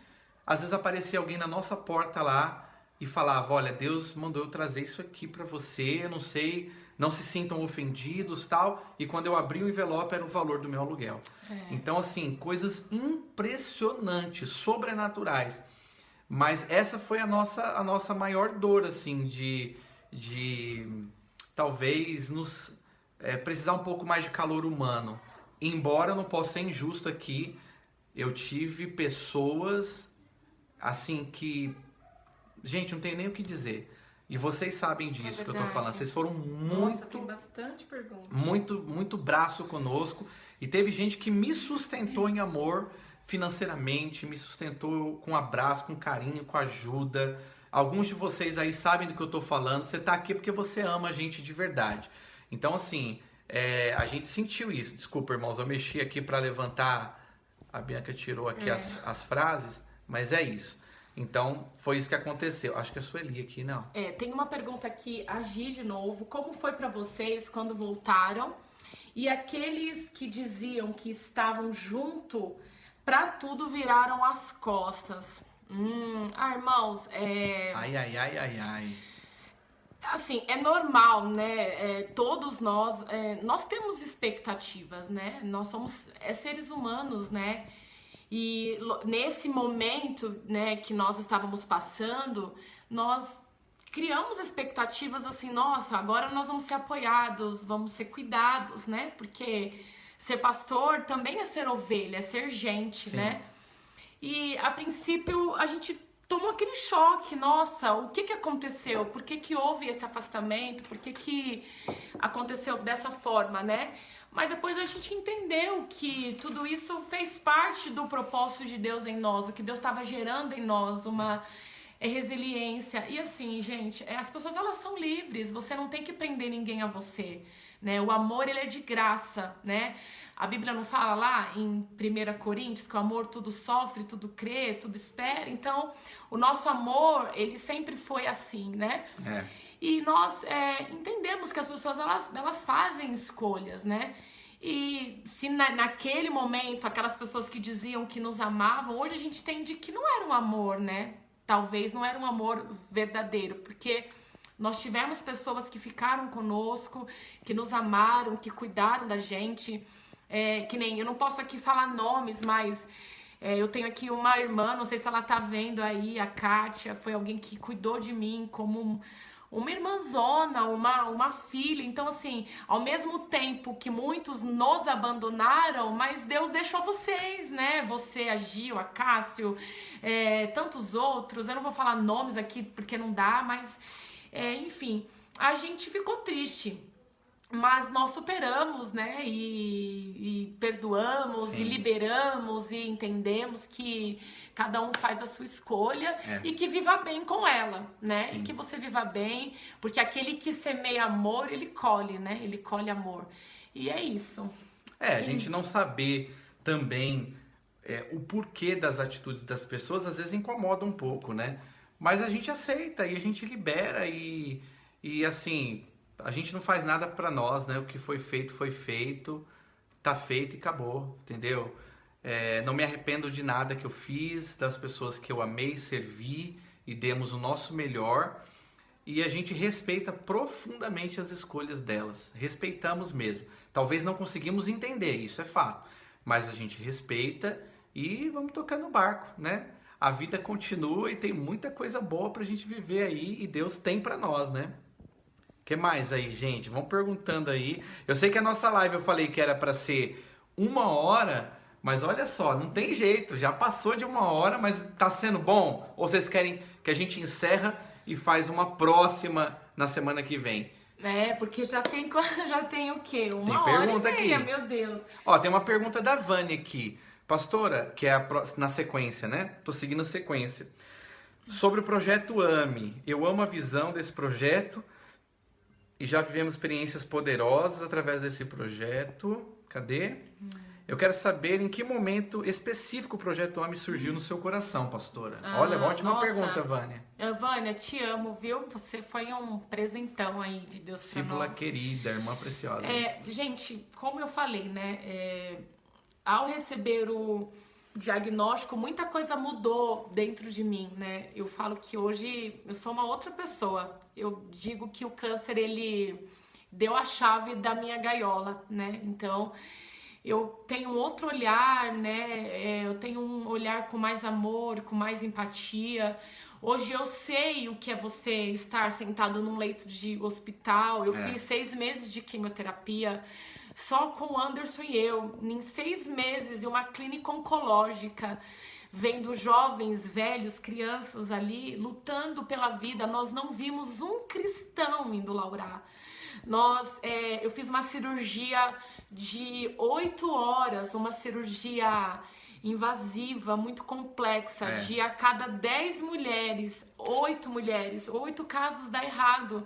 Às vezes aparecia alguém na nossa porta lá e falava, olha, Deus mandou eu trazer isso aqui para você, eu não sei, não se sintam ofendidos, tal. E quando eu abri o envelope era o valor do meu aluguel. Então, assim, coisas impressionantes, sobrenaturais. Mas essa foi a nossa maior dor, assim, de talvez nos precisar um pouco mais de calor humano. Embora eu não possa ser injusto aqui, eu tive pessoas, assim, que... Gente, não tenho nem o que dizer. E vocês sabem disso que eu tô falando. Vocês foram Nossa, tem bastante pergunta. muito braço conosco. E teve gente que me sustentou em amor financeiramente, me sustentou com abraço, com carinho, com ajuda. Alguns de vocês aí sabem do que eu tô falando. Você tá aqui porque você ama a gente de verdade. Então, assim, a gente sentiu isso. Desculpa, irmãos, eu mexi aqui para levantar. A Bianca tirou aqui as frases, mas é isso. Então, foi isso que aconteceu. Acho que é a Sueli aqui, não. Tem uma pergunta aqui, a Gi de novo. Como foi para vocês quando voltaram? E aqueles que diziam que estavam junto, pra tudo viraram as costas. Irmãos, Ai. Assim, é normal, né? Todos nós temos expectativas, né? Nós somos seres humanos, né? E nesse momento, né, que nós estávamos passando, nós criamos expectativas assim, nossa, agora nós vamos ser apoiados, vamos ser cuidados, né? Porque ser pastor também é ser ovelha, é ser gente, Sim. né? E a princípio a gente tomou aquele choque, nossa, o que aconteceu? Por que houve esse afastamento? Por que aconteceu dessa forma, né? Mas depois a gente entendeu que tudo isso fez parte do propósito de Deus em nós, o que Deus estava gerando em nós, uma resiliência. E assim, gente, as pessoas elas são livres, você não tem que prender ninguém a você, né? O amor, ele é de graça, né? A Bíblia não fala lá em 1 Coríntios que o amor tudo sofre, tudo crê, tudo espera. Então, o nosso amor, ele sempre foi assim, né? E nós entendemos que as pessoas, elas fazem escolhas, né? E se naquele momento, aquelas pessoas que diziam que nos amavam, hoje a gente entende que não era um amor, né? Talvez não era um amor verdadeiro, porque nós tivemos pessoas que ficaram conosco, que nos amaram, que cuidaram da gente. Que nem, eu não posso aqui falar nomes, mas eu tenho aqui uma irmã, não sei se ela tá vendo aí, a Kátia, foi alguém que cuidou de mim como uma irmãzona, uma filha. Então, assim, ao mesmo tempo que muitos nos abandonaram, mas Deus deixou vocês, né? Você, a Gil, a Cássio, tantos outros. Eu não vou falar nomes aqui porque não dá, mas, enfim, a gente ficou triste. Mas nós superamos, né? E perdoamos, Sim. e liberamos, e entendemos que cada um faz a sua escolha e que viva bem com ela, né? Sim. E que você viva bem, porque aquele que semeia amor, ele colhe, né? Ele colhe amor. E é isso. A gente não saber também o porquê das atitudes das pessoas, às vezes incomoda um pouco, né? Mas a gente aceita e a gente libera e assim... A gente não faz nada pra nós, né? O que foi feito, tá feito e acabou, entendeu? Não me arrependo de nada que eu fiz, das pessoas que eu amei, servi e demos o nosso melhor. E a gente respeita profundamente as escolhas delas. Respeitamos mesmo. Talvez não conseguimos entender, isso é fato. Mas a gente respeita e vamos tocar no barco, né? A vida continua e tem muita coisa boa pra gente viver aí e Deus tem pra nós, né? O que mais aí, gente? Vão perguntando aí. Eu sei que a nossa live eu falei que era para ser 1 hora, mas olha só, não tem jeito. Já passou de 1 hora, mas tá sendo bom? Ou vocês querem que a gente encerra e faz uma próxima na semana que vem? Porque já tem o quê? Uma tem hora pergunta e meia, aqui. Meu Deus. Ó, tem uma pergunta da Vânia aqui. Pastora, que é na sequência, né? Tô seguindo a sequência. Sobre o projeto AME. Eu amo a visão desse projeto. E já vivemos experiências poderosas através desse projeto. Cadê? Eu quero saber em que momento específico o Projeto AME surgiu no seu coração, pastora. Olha, ótima pergunta, Vânia. Vânia, te amo, viu? Você foi um presentão aí de Deus pra Discípula nós. querida, irmã preciosa. Gente, como eu falei, né? Ao receber o diagnóstico, muita coisa mudou dentro de mim, né? Eu falo que hoje eu sou uma outra pessoa. Eu digo que o câncer, ele deu a chave da minha gaiola, né? Então, eu tenho outro olhar, né? Eu tenho um olhar com mais amor, com mais empatia. Hoje eu sei o que é você estar sentado num leito de hospital. Eu fiz 6 meses de quimioterapia só com o Anderson e eu. Em 6 meses, em uma clínica oncológica, vendo jovens, velhos, crianças ali lutando pela vida. Nós não vimos um cristão indo laurar. Eu fiz uma cirurgia de 8 horas, uma cirurgia invasiva, muito complexa, de a cada 10 mulheres, 8 casos dá errado.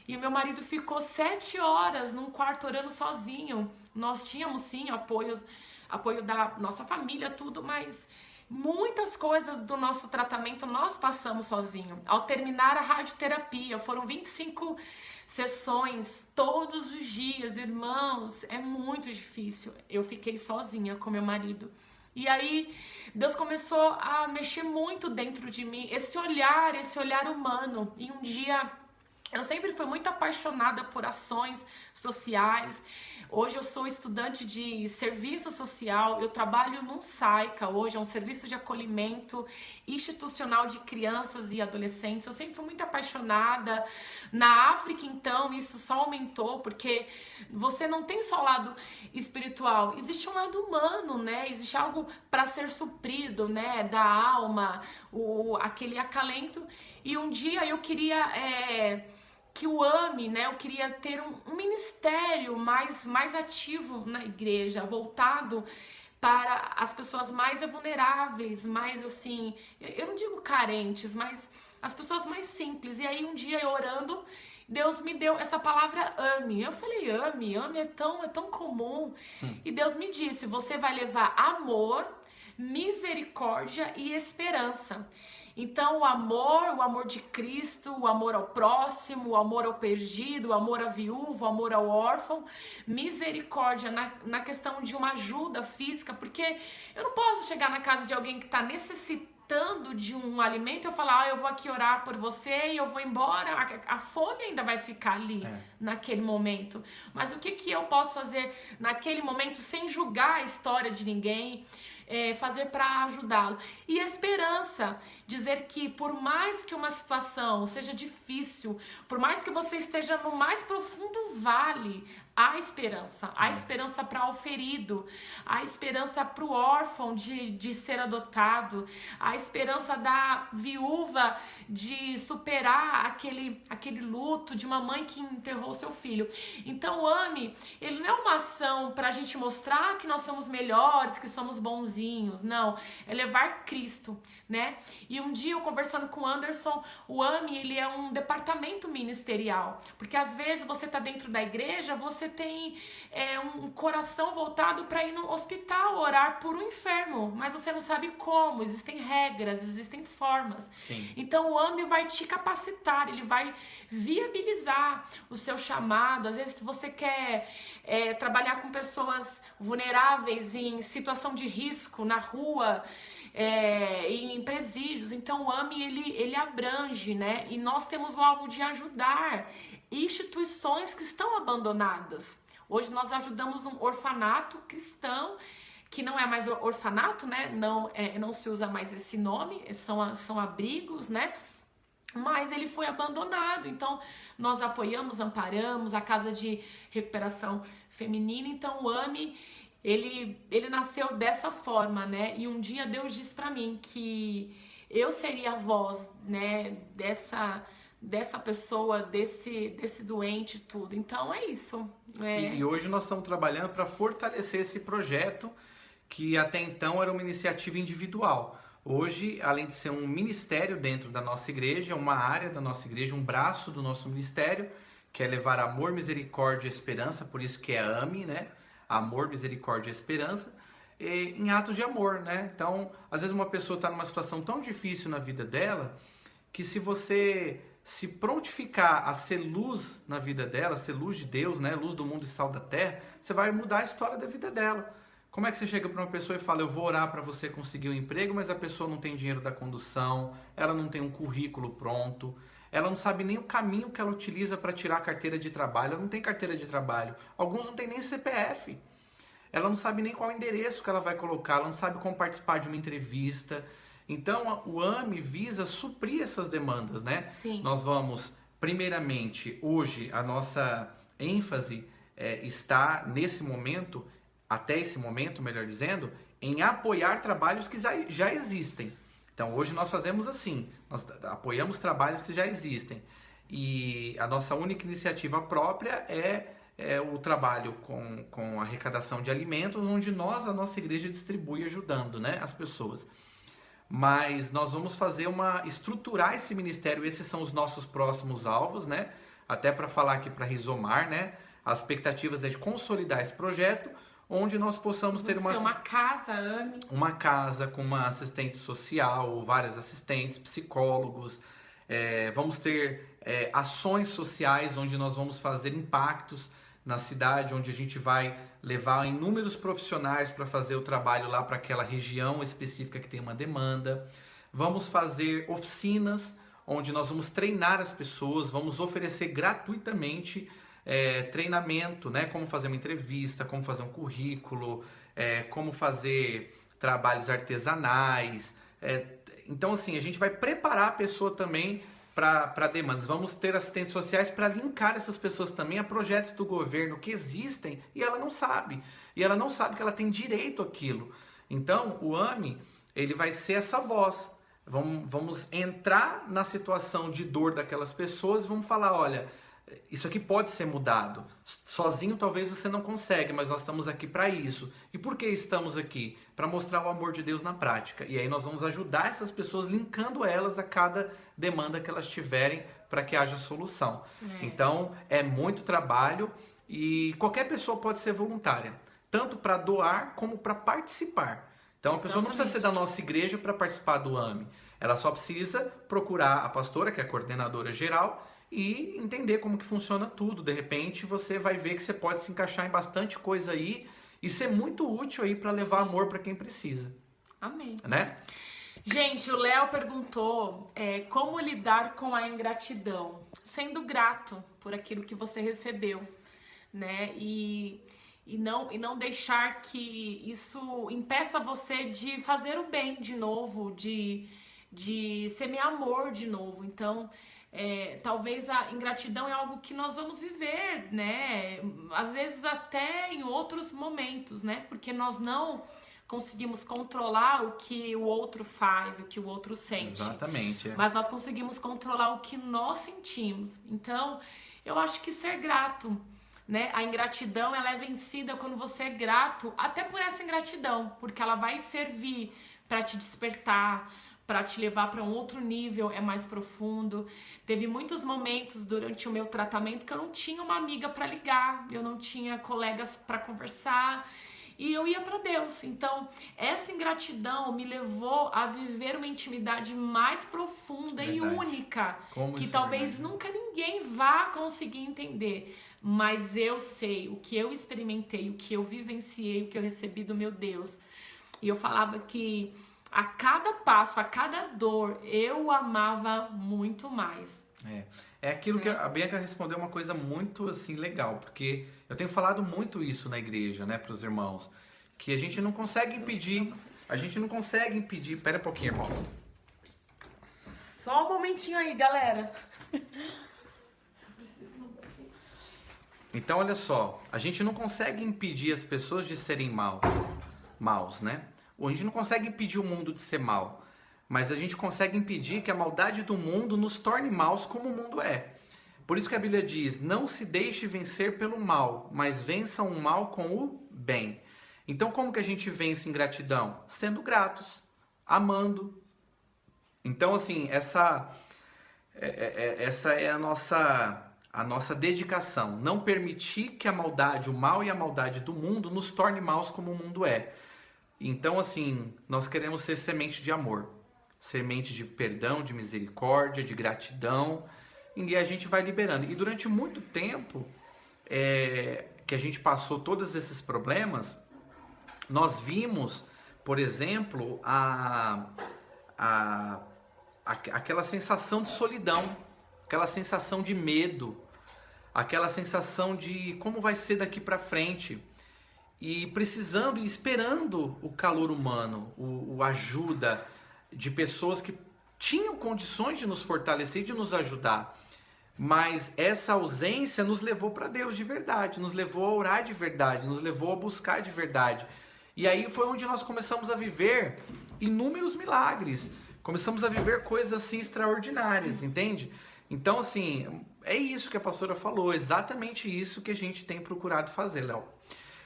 E o meu marido ficou 7 horas num quarto orando sozinho. Nós tínhamos sim apoio da nossa família, tudo, mas muitas coisas do nosso tratamento nós passamos sozinho. Ao terminar a radioterapia, foram 25 sessões todos os dias, irmãos, é muito difícil. Eu fiquei sozinha com meu marido. E aí, Deus começou a mexer muito dentro de mim, esse olhar humano. E um dia, eu sempre fui muito apaixonada por ações sociais. Hoje eu sou estudante de serviço social, eu trabalho num SAICA hoje, é um serviço de acolhimento institucional de crianças e adolescentes. Eu sempre fui muito apaixonada. Na África, então, isso só aumentou, porque você não tem só o lado espiritual, existe um lado humano, né? Existe algo para ser suprido, né? Da alma, aquele acalento. E um dia eu queria que o AME, né? Eu queria ter um ministério mais ativo na igreja, voltado para as pessoas mais vulneráveis, mais assim, eu não digo carentes, mas as pessoas mais simples. E aí um dia eu orando, Deus me deu essa palavra AME. Eu falei, AME é tão comum. E Deus me disse, você vai levar amor, misericórdia e esperança. Então o amor de Cristo, o amor ao próximo, o amor ao perdido, o amor à viúva, o amor ao órfão, misericórdia na questão de uma ajuda física, porque eu não posso chegar na casa de alguém que está necessitando de um alimento e eu falar, eu vou aqui orar por você e eu vou embora. A fome ainda vai ficar ali naquele momento. Mas o que eu posso fazer naquele momento sem julgar a história de ninguém? Fazer para ajudá-lo. E esperança, dizer que por mais que uma situação seja difícil, por mais que você esteja no mais profundo vale, há esperança para o ferido, há esperança para o órfão de ser adotado, há esperança da viúva de superar aquele luto de uma mãe que enterrou seu filho. Então o AME, ele não é uma ação para a gente mostrar que nós somos melhores, que somos bonzinhos, não, é levar Cristo, né? E um dia eu conversando com o Anderson, o AME, ele é um departamento ministerial, porque às vezes você tá dentro da igreja, você tem um coração voltado para ir no hospital orar por um enfermo, mas você não sabe como, existem regras, existem formas. Sim. Então o AME vai te capacitar, ele vai viabilizar o seu chamado. Às vezes você quer trabalhar com pessoas vulneráveis em situação de risco, na rua, em presídios. Então o AME ele abrange, né? E nós temos o alvo de ajudar instituições que estão abandonadas. Hoje nós ajudamos um orfanato cristão, que não é mais orfanato, né? Não se usa mais esse nome, são abrigos, né? Mas ele foi abandonado. Então nós apoiamos, amparamos a Casa de Recuperação Feminina. Então o AME, ele nasceu dessa forma, né? E um dia Deus disse pra mim que eu seria a voz, né, dessa pessoa, desse doente e tudo. Então é isso. E hoje nós estamos trabalhando para fortalecer esse projeto que até então era uma iniciativa individual. Hoje, além de ser um ministério dentro da nossa igreja, uma área da nossa igreja, um braço do nosso ministério, que é levar amor, misericórdia e esperança, por isso que é AME, né? Amor, misericórdia e esperança. em atos de amor, né? Então, às vezes uma pessoa está numa situação tão difícil na vida dela, que se você se prontificar a ser luz na vida dela, ser luz de Deus, né? Luz do mundo e sal da terra, você vai mudar a história da vida dela. Como é que você chega para uma pessoa e fala, eu vou orar para você conseguir um emprego, mas a pessoa não tem dinheiro da condução, ela não tem um currículo pronto, ela não sabe nem o caminho que ela utiliza para tirar a carteira de trabalho, ela não tem carteira de trabalho, alguns não tem nem CPF. Ela não sabe nem qual endereço que ela vai colocar, ela não sabe como participar de uma entrevista. Então, o AME visa suprir essas demandas, né? Sim. Nós vamos, primeiramente, hoje, a nossa ênfase está nesse momento, até esse momento, melhor dizendo, em apoiar trabalhos que já existem. Então, hoje nós fazemos assim, nós apoiamos trabalhos que já existem. E a nossa única iniciativa própria é o trabalho com arrecadação de alimentos, onde a nossa igreja distribui ajudando, né, as pessoas. Mas nós vamos estruturar esse ministério, esses são os nossos próximos alvos, né? Até para falar aqui para Rizomar, né? As expectativas é de consolidar esse projeto, onde nós possamos ter uma casa, AME. Uma casa com uma assistente social, vários assistentes, psicólogos. Vamos ter ações sociais, onde nós vamos fazer impactos na cidade, onde a gente vai levar inúmeros profissionais para fazer o trabalho lá para aquela região específica que tem uma demanda. Vamos fazer oficinas, onde nós vamos treinar as pessoas, vamos oferecer gratuitamente treinamento, né? Como fazer uma entrevista, como fazer um currículo, como fazer trabalhos artesanais. Então, assim, a gente vai preparar a pessoa também para demandas. Vamos ter assistentes sociais para linkar essas pessoas também a projetos do governo que existem e ela não sabe. E ela não sabe que ela tem direito àquilo. Então, o AME, ele vai ser essa voz. Vamos entrar na situação de dor daquelas pessoas e vamos falar, olha, isso aqui pode ser mudado. Sozinho talvez você não consegue, mas nós estamos aqui para isso. E por que estamos aqui? Para mostrar o amor de Deus na prática. E aí nós vamos ajudar essas pessoas, linkando elas a cada demanda que elas tiverem para que haja solução. Então, é muito trabalho e qualquer pessoa pode ser voluntária, tanto para doar como para participar. Então, a pessoa não precisa ser da nossa igreja para participar do AME. Ela só precisa procurar a pastora, que é a coordenadora geral, e entender como que funciona tudo. De repente, você vai ver que você pode se encaixar em bastante coisa aí e ser muito útil aí para levar amor para quem precisa. Amém. Né? Gente, o Léo perguntou como lidar com a ingratidão, sendo grato por aquilo que você recebeu, né? E não deixar que isso impeça você de fazer o bem de novo, de semear amor de novo. Então, talvez a ingratidão é algo que nós vamos viver, né? Às vezes até em outros momentos, né? Porque nós não conseguimos controlar o que o outro faz, o que o outro sente. Exatamente. Mas nós conseguimos controlar o que nós sentimos. Então, eu acho que ser grato, né? A ingratidão, ela é vencida quando você é grato, até por essa ingratidão, porque ela vai servir para te despertar, para te levar para um outro nível, mais profundo. Teve muitos momentos durante o meu tratamento que eu não tinha uma amiga para ligar, eu não tinha colegas para conversar, e eu ia para Deus. Então, essa ingratidão me levou a viver uma intimidade mais profunda e única, que talvez nunca ninguém vá conseguir entender. Mas eu sei o que eu experimentei, o que eu vivenciei, o que eu recebi do meu Deus. E eu falava que a cada passo, a cada dor, eu amava muito mais. É aquilo que a Bianca respondeu, uma coisa muito assim legal, porque eu tenho falado muito isso na igreja, né, para os irmãos, que a gente não consegue impedir, pera um pouquinho, irmãos. Só um momentinho aí, galera. Então, olha só, a gente não consegue impedir as pessoas de serem maus, né? Ou a gente não consegue impedir o mundo de ser mal, mas a gente consegue impedir que a maldade do mundo nos torne maus como o mundo é. Por isso que a Bíblia diz, não se deixe vencer pelo mal, mas vença o mal com o bem. Então, como que a gente vence ingratidão? Sendo gratos, amando. Então, assim, essa é a nossa dedicação. Não permitir que a maldade, o mal e a maldade do mundo nos torne maus como o mundo é. Então, assim, nós queremos ser semente de amor, semente de perdão, de misericórdia, de gratidão, e a gente vai liberando. E durante muito tempo que a gente passou todos esses problemas, nós vimos, por exemplo, aquela sensação de solidão, aquela sensação de medo, aquela sensação de como vai ser daqui para frente, e precisando e esperando o calor humano, o ajuda de pessoas que tinham condições de nos fortalecer e de nos ajudar. Mas essa ausência nos levou para Deus de verdade, nos levou a orar de verdade, nos levou a buscar de verdade. E aí foi onde nós começamos a viver inúmeros milagres, começamos a viver coisas assim extraordinárias, entende? Então, assim, é isso que a pastora falou, exatamente isso que a gente tem procurado fazer, Léo.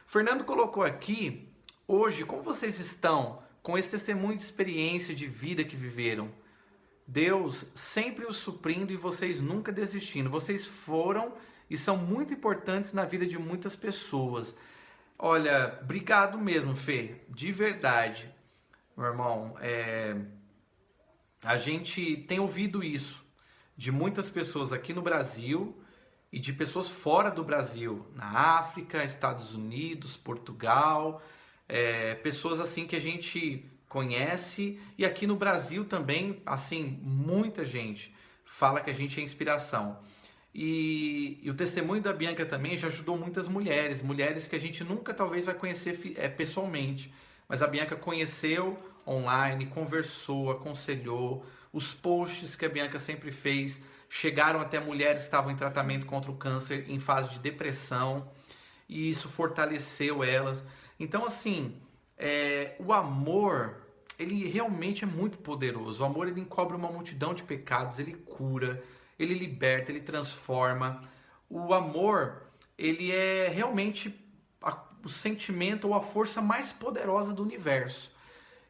Fernando colocou aqui, hoje, como vocês estão com esse testemunho de experiência, de vida que viveram? Deus sempre os suprindo e vocês nunca desistindo. Vocês foram e são muito importantes na vida de muitas pessoas. Olha, obrigado mesmo, Fê, de verdade, meu irmão. A gente tem ouvido isso de muitas pessoas aqui no Brasil e de pessoas fora do Brasil, na África, Estados Unidos, Portugal, pessoas assim que a gente conhece, e aqui no Brasil também, assim, muita gente fala que a gente é inspiração. E o testemunho da Bianca também já ajudou muitas mulheres que a gente nunca talvez vai conhecer pessoalmente, mas a Bianca conheceu online, conversou, aconselhou, os posts que a Bianca sempre fez chegaram até mulheres que estavam em tratamento contra o câncer, em fase de depressão, e isso fortaleceu elas. Então, assim, o amor, ele realmente é muito poderoso. O amor, ele encobre uma multidão de pecados, ele cura, ele liberta, ele transforma. O amor, ele é realmente o sentimento ou a força mais poderosa do universo.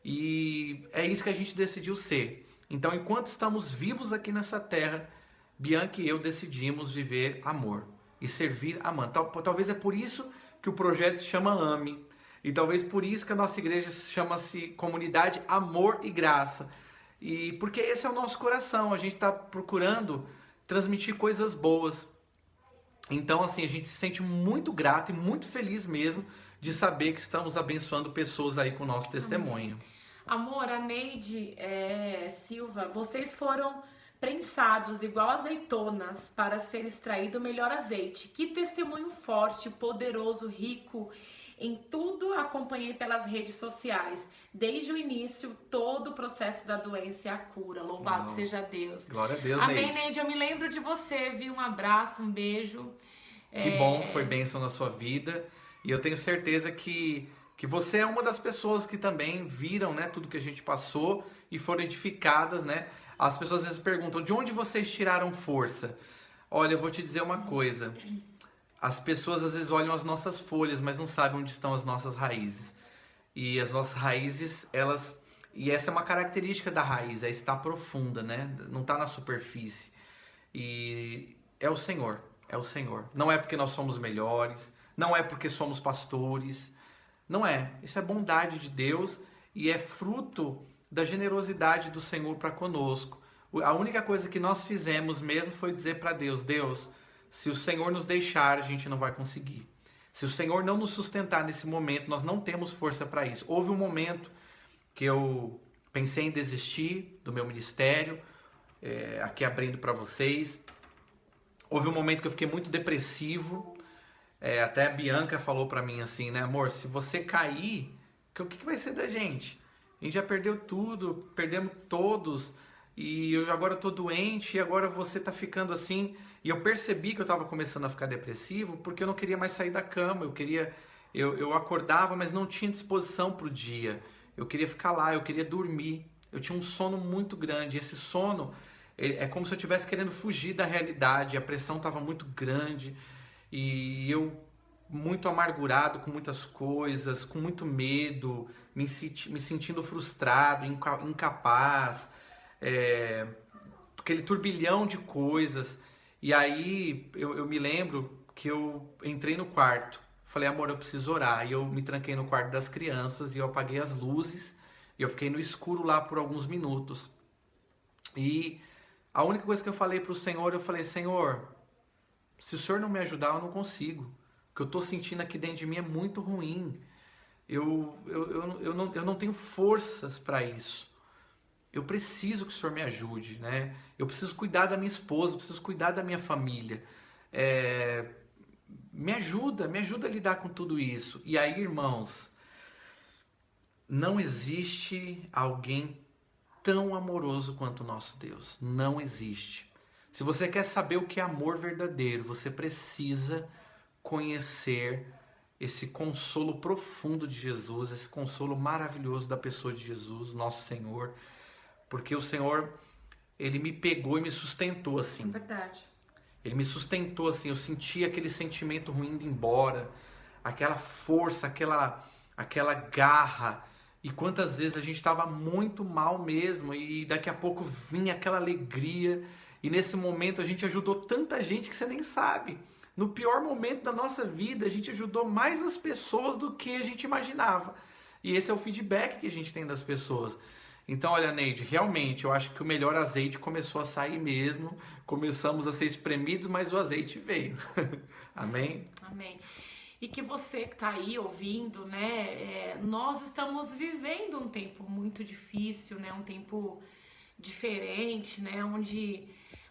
E é isso que a gente decidiu ser. Então, enquanto estamos vivos aqui nessa terra, Bianca e eu decidimos viver amor e servir amando. Talvez é por isso que o projeto se chama AME. E talvez por isso que a nossa igreja chama-se Comunidade Amor e Graça. E porque esse é o nosso coração, a gente está procurando transmitir coisas boas. Então, assim, a gente se sente muito grato e muito feliz mesmo de saber que estamos abençoando pessoas aí com o nosso testemunho. Amor, a Neide Silva, vocês foram prensados igual azeitonas para ser extraído o melhor azeite. Que testemunho forte, poderoso, rico. Em tudo acompanhei pelas redes sociais, desde o início, todo o processo da doença e a cura. Louvado seja Deus. Glória a Deus, Amém, Neide. Neide, eu me lembro de você, viu? Um abraço, um beijo. Que bom que foi bênção na sua vida. E eu tenho certeza que você é uma das pessoas que também viram, né, tudo que a gente passou e foram edificadas, né? As pessoas às vezes perguntam, de onde vocês tiraram força? Olha, eu vou te dizer uma coisa. As pessoas às vezes olham as nossas folhas, mas não sabem onde estão as nossas raízes. E as nossas raízes, e essa é uma característica da raiz, é estar profunda, né? Não está na superfície. E é o Senhor, é o Senhor. Não é porque nós somos melhores, não é porque somos pastores, não é. Isso é bondade de Deus e é fruto da generosidade do Senhor para conosco. A única coisa que nós fizemos mesmo foi dizer para Deus, Deus, se o Senhor nos deixar, a gente não vai conseguir. Se o Senhor não nos sustentar nesse momento, nós não temos força para isso. Houve um momento que eu pensei em desistir do meu ministério, aqui abrindo para vocês. Houve um momento que eu fiquei muito depressivo. Até a Bianca falou para mim assim, né, amor, se você cair, o que vai ser da gente? A gente já perdeu tudo, perdemos todos. E eu agora estou doente e agora você está ficando assim. E eu percebi que eu estava começando a ficar depressivo porque eu não queria mais sair da cama. Eu acordava, mas não tinha disposição para o dia. Eu queria ficar lá, eu queria dormir. Eu tinha um sono muito grande. Esse sono é como se eu estivesse querendo fugir da realidade. A pressão estava muito grande e eu muito amargurado com muitas coisas, com muito medo, me sentindo frustrado, incapaz. Aquele turbilhão de coisas. E aí eu me lembro que eu entrei no quarto, Falei, amor, eu preciso orar. E eu me tranquei no quarto das crianças e eu apaguei as luzes e eu fiquei no escuro lá por alguns minutos. E a única coisa que eu falei pro Senhor, eu falei, Senhor, se o Senhor não me ajudar, eu não consigo. O que eu tô sentindo aqui dentro de mim é muito ruim. Eu não tenho forças para isso. Eu preciso que o Senhor me ajude, né? Eu preciso cuidar da minha esposa, eu preciso cuidar da minha família. Me ajuda a lidar com tudo isso. E aí, irmãos, não existe alguém tão amoroso quanto o nosso Deus. Não existe. Se você quer saber o que é amor verdadeiro, você precisa conhecer esse consolo profundo de Jesus, esse consolo maravilhoso da pessoa de Jesus, nosso Senhor. Porque o Senhor, Ele me pegou e me sustentou assim. É verdade. Ele me sustentou assim, eu senti aquele sentimento ruim indo embora, aquela força, aquela garra. E quantas vezes a gente estava muito mal mesmo e daqui a pouco vinha aquela alegria. E nesse momento a gente ajudou tanta gente que você nem sabe. No pior momento da nossa vida, a gente ajudou mais as pessoas do que a gente imaginava. E esse é o feedback que a gente tem das pessoas. Então, olha, Neide, realmente, eu acho que o melhor azeite começou a sair mesmo. Começamos a ser espremidos, mas o azeite veio. Amém? Amém. E que você que está aí ouvindo, né? Nós estamos vivendo um tempo muito difícil, né? Um tempo diferente, né? Onde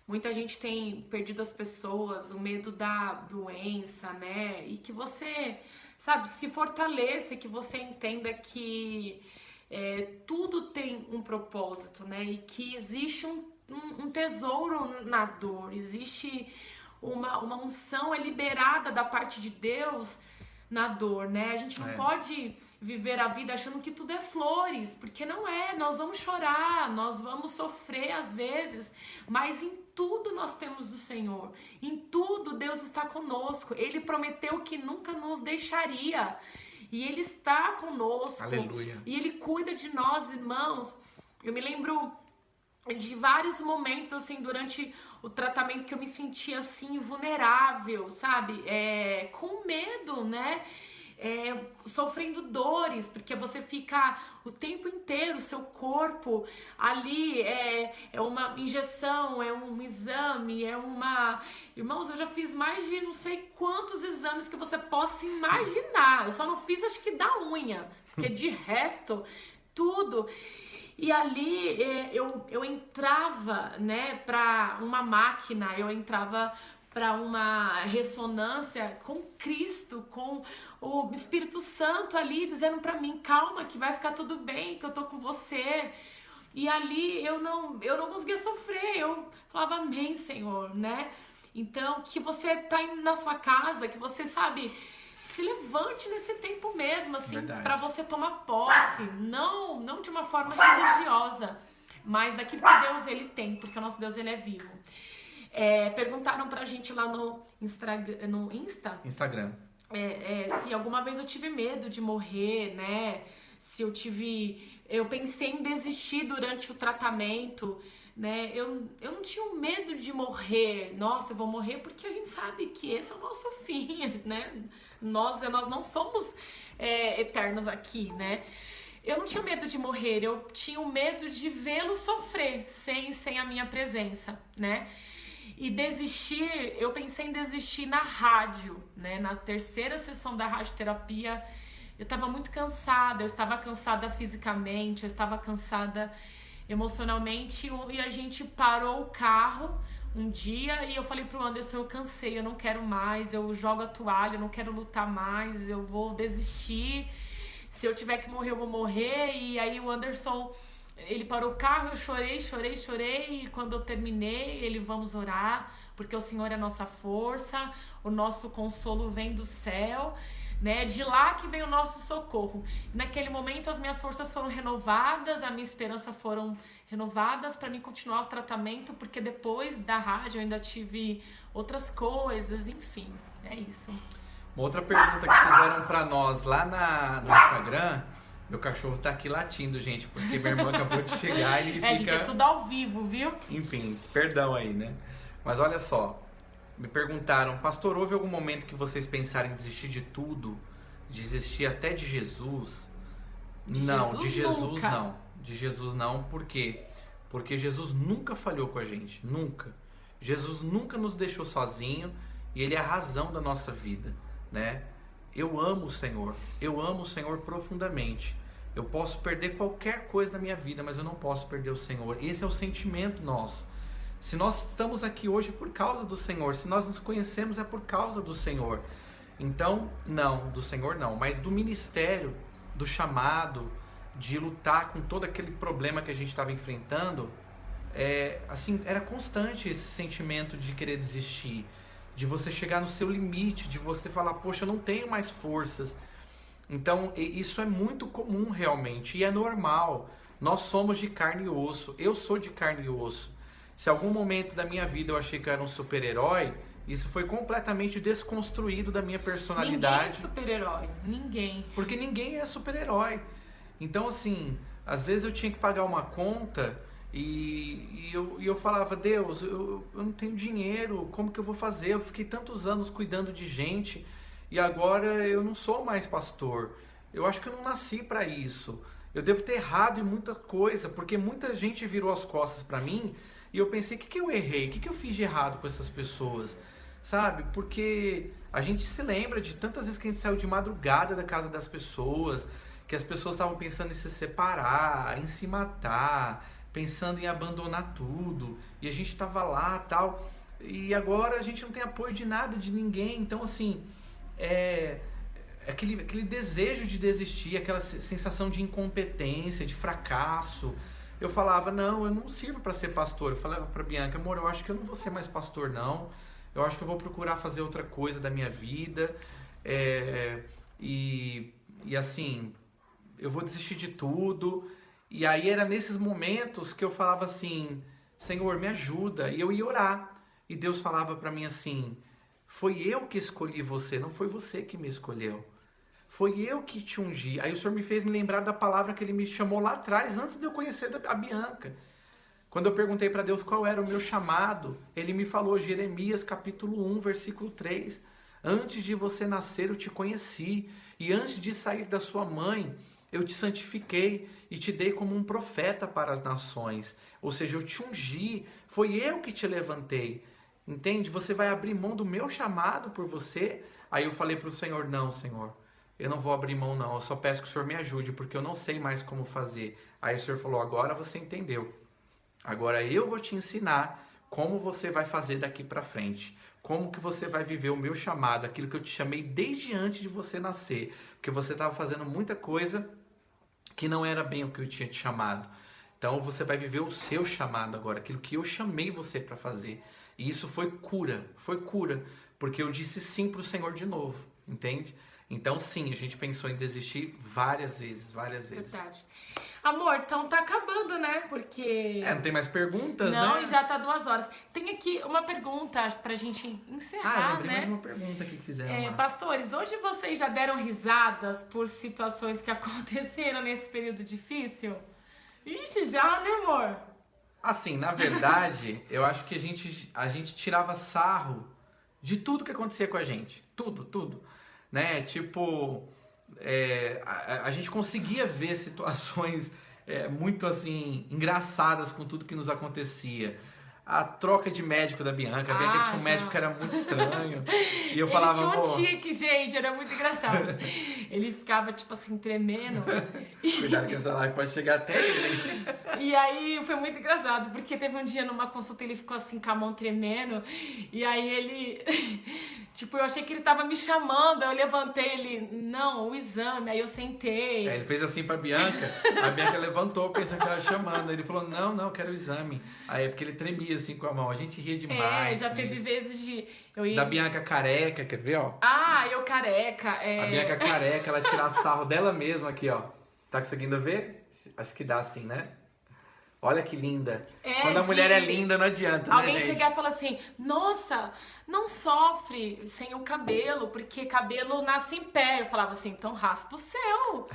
muita gente tem perdido as pessoas, o medo da doença, né? E que você, sabe, se fortaleça, que você entenda que tudo tem um propósito, né? E que existe um tesouro na dor, existe uma unção liberada da parte de Deus na dor, né? A gente não pode viver a vida achando que tudo é flores, porque não é. Nós vamos chorar, nós vamos sofrer às vezes, mas em tudo nós temos o Senhor. Em tudo Deus está conosco. Ele prometeu que nunca nos deixaria. E Ele está conosco. Aleluia. E Ele cuida de nós, irmãos. Eu me lembro de vários momentos, assim, durante o tratamento que eu me sentia, assim, vulnerável, sabe? Com medo, né? Sofrendo dores, porque você fica o tempo inteiro, o seu corpo ali, é uma injeção, é um exame, Irmãos, eu já fiz mais de não sei quantos exames que você possa imaginar. Eu só não fiz, acho que da unha, porque de resto, tudo. E ali eu entrava, né, para uma máquina, eu entrava para uma ressonância com Cristo, com o Espírito Santo ali dizendo para mim, calma, que vai ficar tudo bem, que eu tô com você. E ali eu não conseguia sofrer, eu falava amém, Senhor, né? Então, que você tá na sua casa, que você, sabe, se levante nesse tempo mesmo, assim, para você tomar posse, não de uma forma religiosa, mas daquilo que Deus, Ele tem, porque o nosso Deus, Ele é vivo. Perguntaram pra gente lá no Instagram. Se alguma vez eu tive medo de morrer, né? Se eu pensei em desistir durante o tratamento, né? Eu não tinha um medo de morrer. Nossa, eu vou morrer porque a gente sabe que esse é o nosso fim, né? Nós não somos eternos aqui, né? Eu não tinha medo de morrer, eu tinha o medo de vê-lo sofrer sem a minha presença, né? E desistir, eu pensei em desistir na rádio, né? Na terceira sessão da radioterapia, eu estava muito cansada, eu estava cansada fisicamente, eu estava cansada emocionalmente, e a gente parou o carro um dia e eu falei pro Anderson, eu cansei, eu não quero mais, eu jogo a toalha, eu não quero lutar mais, eu vou desistir, se eu tiver que morrer, eu vou morrer. E aí o Anderson, ele parou o carro, eu chorei, e quando eu terminei, ele, vamos orar, porque o Senhor é a nossa força, o nosso consolo vem do céu, né? De lá que vem o nosso socorro. Naquele momento as minhas forças foram renovadas, a minha esperança foram renovadas para mim continuar o tratamento, porque depois da rádio eu ainda tive outras coisas, enfim, é isso. Uma outra pergunta que fizeram para nós lá no Instagram, meu cachorro tá aqui latindo, gente, porque minha irmã acabou de chegar e ele fica... gente, é tudo ao vivo, viu? Enfim, perdão aí, né? Mas olha só, Me perguntaram, pastor, houve algum momento que vocês pensaram em desistir de tudo? Desistir até de Jesus? Não, de Jesus não. De Jesus não, por quê? Porque Jesus nunca falhou com a gente, nunca. Jesus nunca nos deixou sozinho e Ele é a razão da nossa vida, né? Eu amo o Senhor profundamente. Eu posso perder qualquer coisa na minha vida, mas eu não posso perder o Senhor. Esse é o sentimento nosso. Se nós estamos aqui hoje é por causa do Senhor, se nós nos conhecemos é por causa do Senhor. Então, não, do Senhor não, mas do ministério, do chamado, de lutar com todo aquele problema que a gente estava enfrentando, assim, era constante esse sentimento de querer desistir, de você chegar no seu limite, de você falar, poxa, eu não tenho mais forças. Então, isso é muito comum realmente, e é normal. Nós somos de carne e osso, eu sou de carne e osso. Se algum momento da minha vida eu achei que eu era um super-herói, isso foi completamente desconstruído da minha personalidade. Ninguém é super-herói, ninguém. Porque ninguém é super-herói. Então, assim, às vezes eu tinha que pagar uma conta e eu falava, Deus, eu não tenho dinheiro, como que eu vou fazer? Eu fiquei tantos anos cuidando de gente e agora eu não sou mais pastor. Eu acho que eu não nasci para isso. Eu devo ter errado em muita coisa, porque muita gente virou as costas para mim e eu pensei, o que eu errei? O que eu fiz de errado com essas pessoas? Sabe? Porque a gente se lembra de tantas vezes que a gente saiu de madrugada da casa das pessoas, que as pessoas estavam pensando em se separar, em se matar, pensando em abandonar tudo, e a gente estava lá, tal, e agora a gente não tem apoio de nada, de ninguém. Então, assim, aquele desejo de desistir, aquela sensação de incompetência, de fracasso. Eu falava, não, eu não sirvo para ser pastor. Eu falava para Bianca, amor, eu acho que eu não vou ser mais pastor, não. Eu acho que eu vou procurar fazer outra coisa da minha vida. E assim, eu vou desistir de tudo. E aí era nesses momentos que eu falava assim, Senhor, me ajuda. E eu ia orar. E Deus falava para mim assim, foi eu que escolhi você, não foi você que me escolheu. Foi eu que te ungi. Aí o Senhor me fez me lembrar da palavra que Ele me chamou lá atrás, antes de eu conhecer a Bianca. Quando eu perguntei para Deus qual era o meu chamado, Ele me falou, Jeremias capítulo 1, versículo 3. Antes de você nascer eu te conheci, e antes de sair da sua mãe, eu te santifiquei e te dei como um profeta para as nações. Ou seja, eu te ungi, foi eu que te levantei. Entende? Você vai abrir mão do meu chamado por você? Aí eu falei para o Senhor, não, Senhor, eu não vou abrir mão não, eu só peço que o Senhor me ajude, porque eu não sei mais como fazer. Aí o Senhor falou, agora você entendeu. Agora eu vou te ensinar como você vai fazer daqui para frente. Como que você vai viver o meu chamado, aquilo que eu te chamei desde antes de você nascer. Porque você estava fazendo muita coisa que não era bem o que eu tinha te chamado. Então você vai viver o seu chamado agora, aquilo que eu chamei você para fazer. E isso foi cura, porque eu disse sim para o Senhor de novo, entende? Então sim, a gente pensou em desistir várias vezes. Verdade. Amor, então tá acabando, né? Porque... não tem mais perguntas, não, né? E já tá 2 horas. Tem aqui uma pergunta pra gente encerrar, lembrei né? mais uma pergunta aqui que fizeram lá. Pastores, hoje vocês já deram risadas por situações que aconteceram nesse período difícil? Ixi, já, né, amor? Assim, na verdade, eu acho que a gente tirava sarro de tudo que acontecia com a gente. Tudo. Né? Tipo, a gente conseguia ver situações muito assim engraçadas com tudo que nos acontecia. A troca de médico da Bianca. A Bianca tinha um médico que era muito estranho. E eu falava, tinha um amor... tique, gente, era muito engraçado. Ele ficava, tipo assim, tremendo. Cuidado que essa live pode chegar até ele. E aí foi muito engraçado, porque teve um dia numa consulta, ele ficou assim com a mão tremendo. E aí ele... Tipo, eu achei que ele tava me chamando, eu levantei, ele, não, o exame, aí eu sentei. Ele fez assim pra Bianca, a Bianca levantou pensando que tava chamando, ele falou, não, eu quero o exame. Aí é porque ele tremia assim com a mão, a gente ria demais. Já teve vezes de... Da Bianca careca, quer ver, ó? Eu careca, A Bianca careca, ela tira sarro dela mesma aqui, ó. Tá conseguindo ver? Acho que dá assim, né? Olha que linda. Quando a mulher é linda, não adianta, alguém né, gente? chegar e falar assim, nossa, não sofre sem o cabelo, porque cabelo nasce em pé. Eu falava assim, então raspa o seu.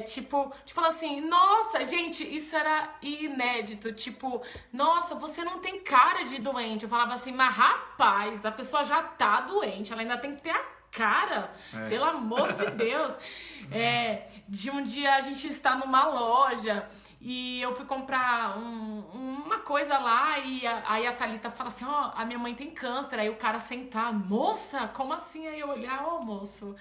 Tipo, de falar assim, nossa, gente, isso era inédito. Tipo, nossa, você não tem cara de doente. Eu falava assim, mas rapaz, a pessoa já tá doente, ela ainda tem que ter a cara, pelo amor de Deus. De um dia a gente está numa loja e eu fui comprar uma coisa lá e aí a Thalita fala assim, ó, a minha mãe tem câncer. Aí o cara sentar, moça, como assim? Aí eu olhar, ó, moço,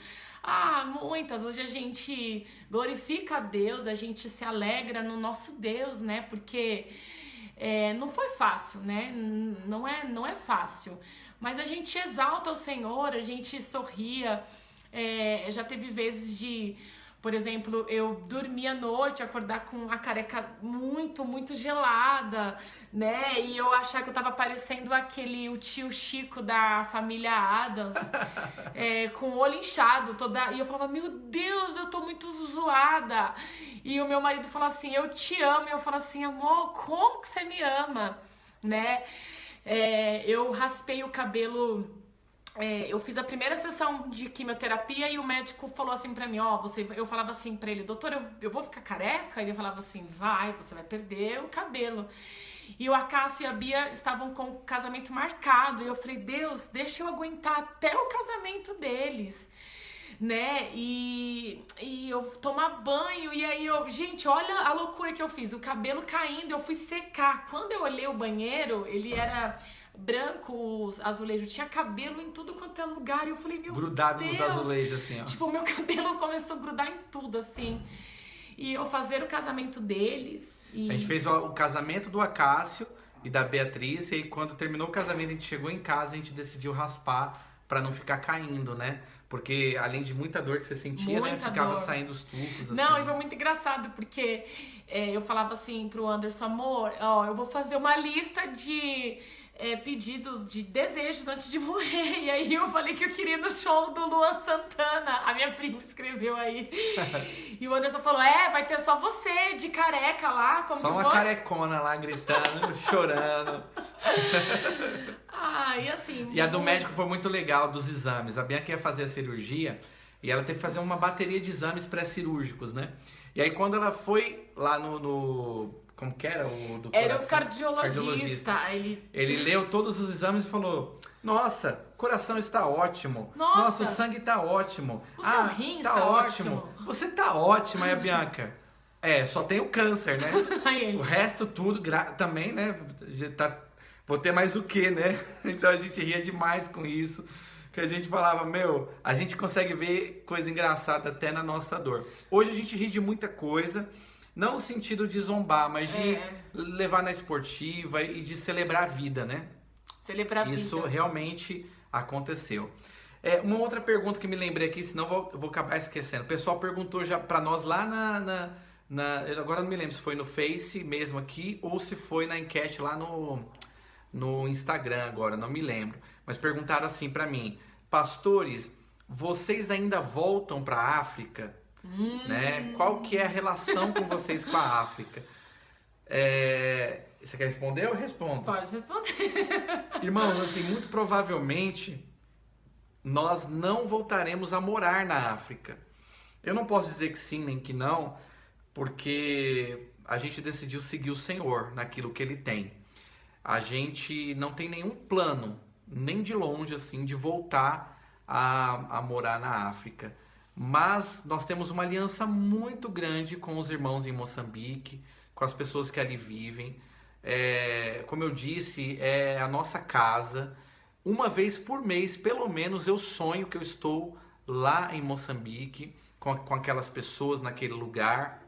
muitas. Hoje a gente glorifica a Deus, a gente se alegra no nosso Deus, né? Porque não foi fácil, né? Não é fácil. Mas a gente exalta o Senhor, a gente sorria. Já teve vezes de... Por exemplo, eu dormir à noite, acordar com a careca muito, muito gelada, né? E eu achar que eu tava parecendo o tio Chico da família Addams, com o olho inchado. E eu falava, meu Deus, eu tô muito zoada. E o meu marido falou assim, eu te amo. E eu falo assim, amor, como que você me ama? Né? Eu raspei o cabelo... eu fiz a primeira sessão de quimioterapia e o médico falou assim pra mim, eu falava assim pra ele, doutor, eu vou ficar careca? Ele falava assim, você vai perder o cabelo. E o Acácio e a Bia estavam com o casamento marcado, e eu falei, Deus, deixa eu aguentar até o casamento deles, né? E eu tomar banho, e aí gente, olha a loucura que eu fiz, o cabelo caindo, eu fui secar. Quando eu olhei o banheiro, ele era... branco, os azulejos, tinha cabelo em tudo quanto é lugar, e eu falei, meu grudado Deus, nos azulejos, assim, ó. Tipo, meu cabelo começou a grudar em tudo, assim. E eu fazer o casamento deles. A gente fez o casamento do Acácio e da Beatriz, e aí quando terminou o casamento, a gente chegou em casa, a gente decidiu raspar pra não ficar caindo, né? Porque além de muita dor que você sentia, né? Ficava saindo os tufos, assim. Não, e foi muito engraçado, porque eu falava assim pro Anderson, amor, eu vou fazer uma lista de... pedidos de desejos antes de morrer. E aí eu falei que eu queria ir no show do Luan Santana. A minha prima escreveu aí. E o Anderson falou, vai ter só você de careca lá. Como só uma carecona lá gritando, chorando. E assim... E a do médico foi muito legal, dos exames. A Bianca ia fazer a cirurgia e ela teve que fazer uma bateria de exames pré-cirúrgicos, né? E aí quando ela foi lá como que era o do coração? Era o cardiologista. Ele leu todos os exames e falou, nossa, o coração está ótimo. Nossa, o sangue está ótimo. O seu rim está ótimo. Você está ótima, aí a Bianca. Só tem o câncer, né? O resto tudo, também, né? Vou ter mais o quê, né? Então a gente ria demais com isso. Que a gente falava, a gente consegue ver coisa engraçada até na nossa dor. Hoje a gente ri de muita coisa. Não no sentido de zombar, mas de levar na esportiva e de celebrar a vida, né? Celebrar a vida. Isso realmente aconteceu. Uma outra pergunta que me lembrei aqui, senão vou acabar esquecendo. O pessoal perguntou já pra nós lá agora não me lembro se foi no Face mesmo aqui ou se foi na enquete lá no Instagram agora, não me lembro. Mas perguntaram assim pra mim, pastores, vocês ainda voltam pra África? Né? Qual que é a relação com vocês com a África? Você quer responder ou eu respondo? Pode responder. Irmãos, assim, muito provavelmente nós não voltaremos a morar na África. Eu não posso dizer que sim nem que não, porque a gente decidiu seguir o Senhor naquilo que Ele tem. A gente não tem nenhum plano, nem de longe, assim, de voltar a morar na África. Mas nós temos uma aliança muito grande com os irmãos em Moçambique, com as pessoas que ali vivem. Como eu disse, é a nossa casa. Uma vez por mês, pelo menos, eu sonho que eu estou lá em Moçambique, com aquelas pessoas naquele lugar.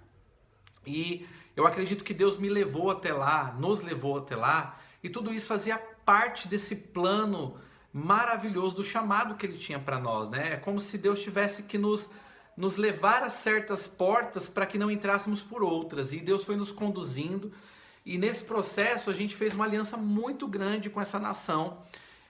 E eu acredito que Deus me levou até lá, nos levou até lá, e tudo isso fazia parte desse plano maravilhoso do chamado que Ele tinha para nós, né? É como se Deus tivesse que nos levar a certas portas para que não entrássemos por outras, e Deus foi nos conduzindo, e nesse processo a gente fez uma aliança muito grande com essa nação.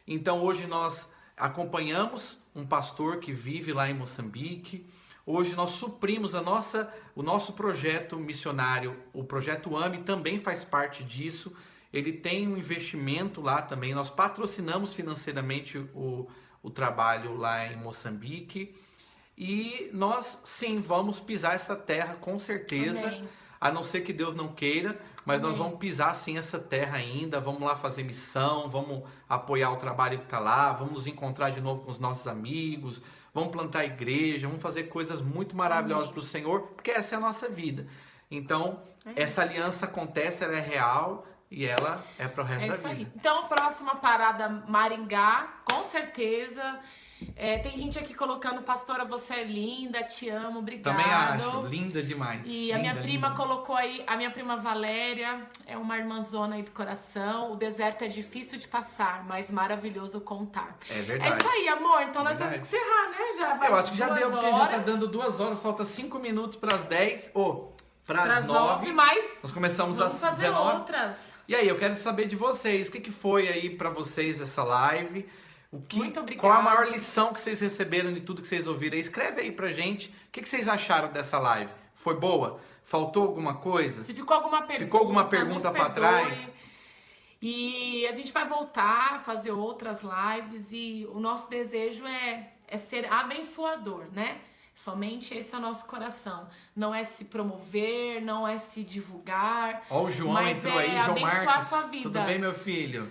Então hoje nós acompanhamos um pastor que vive lá em Moçambique, Hoje nós suprimos o nosso projeto missionário, o projeto AME também faz parte disso. Ele tem um investimento lá também, nós patrocinamos financeiramente o trabalho lá em Moçambique. E nós, sim, vamos pisar essa terra com certeza. Amém. A não ser que Deus não queira, mas Amém. nós vamos pisar sim essa terra ainda, vamos lá fazer missão, vamos apoiar o trabalho que está lá, vamos nos encontrar de novo com os nossos amigos, vamos plantar igreja, vamos fazer coisas muito maravilhosas para o Senhor, porque essa é a nossa vida. Então, essa aliança acontece, ela é real e ela é para o resto da vida. Aí. Então, próxima parada, Maringá, com certeza. Tem gente aqui colocando, pastora, você é linda, te amo, obrigado. Também acho, linda demais. E linda, a minha prima linda. colocou aí, a minha prima Valéria, é uma irmãzona aí do coração. O deserto é difícil de passar, mas maravilhoso contar. É verdade. É isso aí, amor. Então nós Verdade. temos que encerrar, né? Já vai Eu acho que já 2 deu, porque horas. já tá dando 2 horas, falta 5 minutos para as 10, ou para as 9. Mas Nós começamos vamos às fazer 19. outras. E aí, eu quero saber de vocês, o que foi aí para vocês essa live? Muito obrigada. Qual a maior lição que vocês receberam de tudo que vocês ouviram? Escreve aí pra gente. O que vocês acharam dessa live? Foi boa? Faltou alguma coisa? Se ficou alguma pergunta, Ficou alguma pergunta nos pra perdoe. trás? E a gente vai voltar a fazer outras lives e o nosso desejo é ser abençoador, né? Somente esse é o nosso coração. Não é se promover, não é se divulgar. Ó, o João mas entrou aí, João abençoar Marques. a sua vida. Tudo bem, meu filho?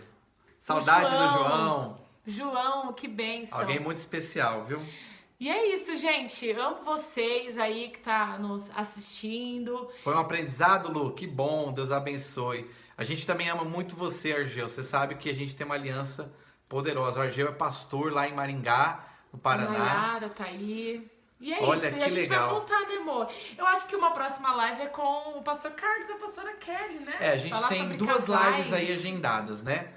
Saudade do João. João, que bênção. Alguém muito especial, viu? E é isso, gente. Amo vocês aí que tá nos assistindo. Foi um aprendizado, Lu. Que bom. Deus abençoe. A gente também ama muito você, Argel. Você sabe que a gente tem uma aliança poderosa. O Argel é pastor lá em Maringá, no Paraná. A Nayara tá aí. E é Olha, isso. E que a gente legal. vai voltar, né, amor? Eu acho que uma próxima live é com o pastor Carlos e a pastora Kelly, né? A gente Falar tem sobre 2 casais. lives aí agendadas, né?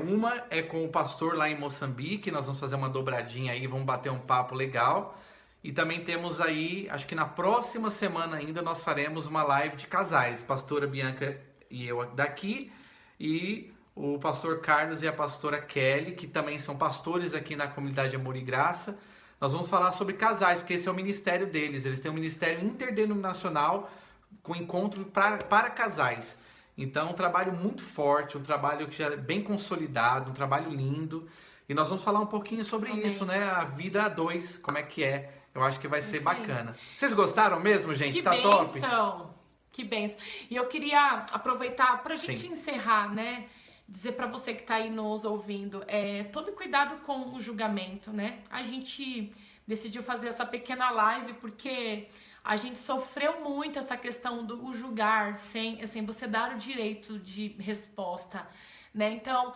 Uma é com o pastor lá em Moçambique, nós vamos fazer uma dobradinha aí, vamos bater um papo legal. E também temos aí, acho que na próxima semana ainda nós faremos uma live de casais, pastora Bianca e eu daqui, e o pastor Carlos e a pastora Kelly, que também são pastores aqui na comunidade Amor e Graça. Nós vamos falar sobre casais, porque esse é o ministério deles, eles têm um ministério interdenominacional com encontro para casais. Então, um trabalho muito forte, um trabalho que já é bem consolidado, um trabalho lindo. E nós vamos falar um pouquinho sobre isso, né? A vida a 2, como é que é. Eu acho que vai ser bacana. Vocês gostaram mesmo, gente? Que Tá bênção. top? Que bênção. E eu queria aproveitar pra gente encerrar, né? Dizer pra você que tá aí nos ouvindo, tome cuidado com o julgamento, né? A gente decidiu fazer essa pequena live porque a gente sofreu muito essa questão do julgar sem você dar o direito de resposta, né? Então,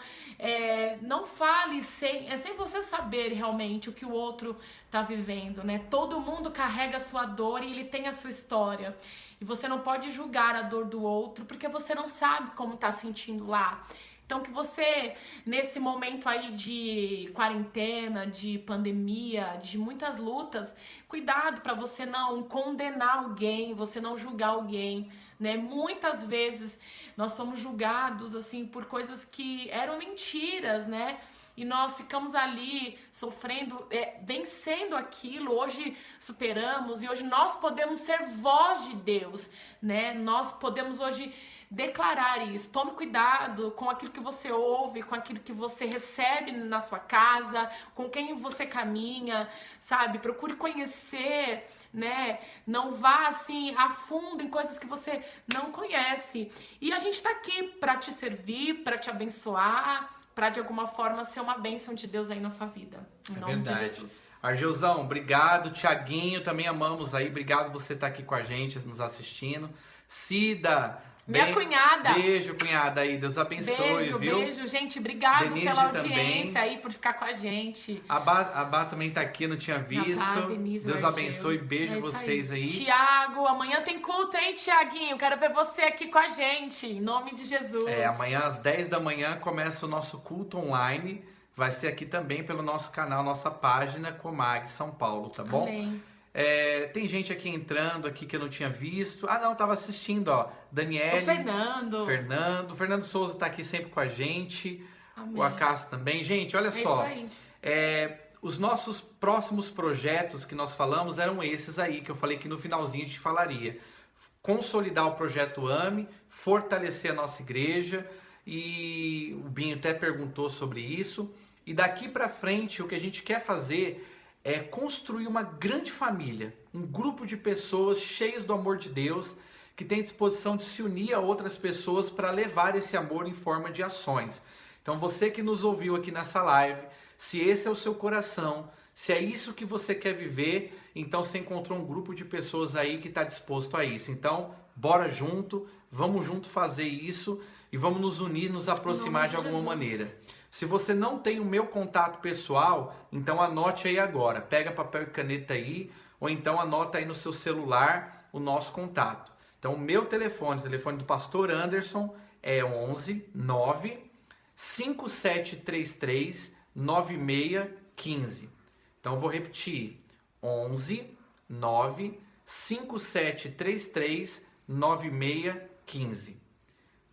não fale sem você saber realmente o que o outro tá vivendo, né? Todo mundo carrega a sua dor e ele tem a sua história. E você não pode julgar a dor do outro porque você não sabe como tá sentindo lá. Então, que você, nesse momento aí de quarentena, de pandemia, de muitas lutas, cuidado para você não condenar alguém, você não julgar alguém, né? Muitas vezes nós somos julgados, assim, por coisas que eram mentiras, né? E nós ficamos ali sofrendo, vencendo aquilo, hoje superamos e hoje nós podemos ser voz de Deus, né? Nós podemos hoje declarar isso. Tome cuidado com aquilo que você ouve, com aquilo que você recebe na sua casa, com quem você caminha, sabe? Procure conhecer, né? Não vá assim a fundo em coisas que você não conhece. E a gente tá aqui para te servir, para te abençoar, para de alguma forma ser uma bênção de Deus aí na sua vida. Em nome de Jesus. Argelzão, obrigado. Tiaguinho, também amamos aí. Obrigado você estar aqui com a gente, nos assistindo. Cida, minha cunhada. Beijo, cunhada aí. Deus abençoe, viu? Beijo, gente. Obrigado Denise pela audiência também. aí, por ficar com a gente. A Bá também tá aqui, não tinha visto. Denise, Deus abençoe. Beijo vocês aí. Tiago, amanhã tem culto, hein, Tiaguinho? Quero ver você aqui com a gente, em nome de Jesus. Amanhã às 10 da manhã começa o nosso culto online. Vai ser aqui também pelo nosso canal, nossa página Comag São Paulo, tá bom? Amém. Tem gente aqui entrando aqui que eu não tinha visto. Ah, não, tava assistindo, ó. Daniele. O Fernando Souza tá aqui sempre com a gente. Amém. O Acácio também. Gente, olha só. Isso aí. os nossos próximos projetos que nós falamos eram esses aí, que eu falei que no finalzinho a gente falaria. Consolidar o projeto AME, fortalecer a nossa igreja, e o Binho até perguntou sobre isso. E daqui para frente o que a gente quer fazer é construir uma grande família, um grupo de pessoas cheias do amor de Deus, que tem disposição de se unir a outras pessoas para levar esse amor em forma de ações. Então você que nos ouviu aqui nessa live, se esse é o seu coração, se é isso que você quer viver, então você encontrou um grupo de pessoas aí que está disposto a isso. Então, bora junto, vamos junto fazer isso e vamos nos unir, nos aproximar de alguma maneira. Se você não tem o meu contato pessoal, então anote aí agora. Pega papel e caneta aí, ou então anota aí no seu celular o nosso contato. Então, o meu telefone, o telefone do Pastor Anderson, é 11 9 5733 9615. Então, eu vou repetir. 11 9 5733 9615.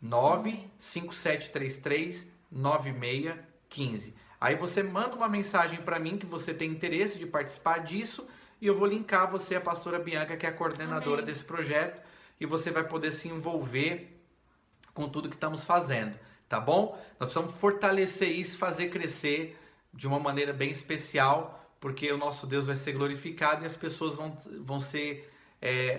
95733 9615. Aí você manda uma mensagem para mim que você tem interesse de participar disso e eu vou linkar você a pastora Bianca, que é a coordenadora desse projeto, e você vai poder se envolver com tudo que estamos fazendo, tá bom? Nós precisamos fortalecer isso, fazer crescer de uma maneira bem especial, porque o nosso Deus vai ser glorificado e as pessoas vão ser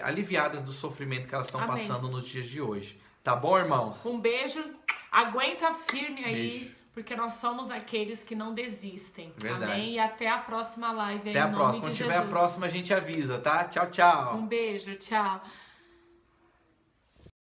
aliviadas do sofrimento que elas estão passando nos dias de hoje. Tá bom, irmãos? Um beijo, aguenta firme aí, Beijo. porque nós somos aqueles que não desistem. Verdade. Amém? E até a próxima live aí, Até a em nome próxima. de Quando tiver Jesus. a próxima, a gente avisa, tá? Tchau, tchau. Um beijo, tchau.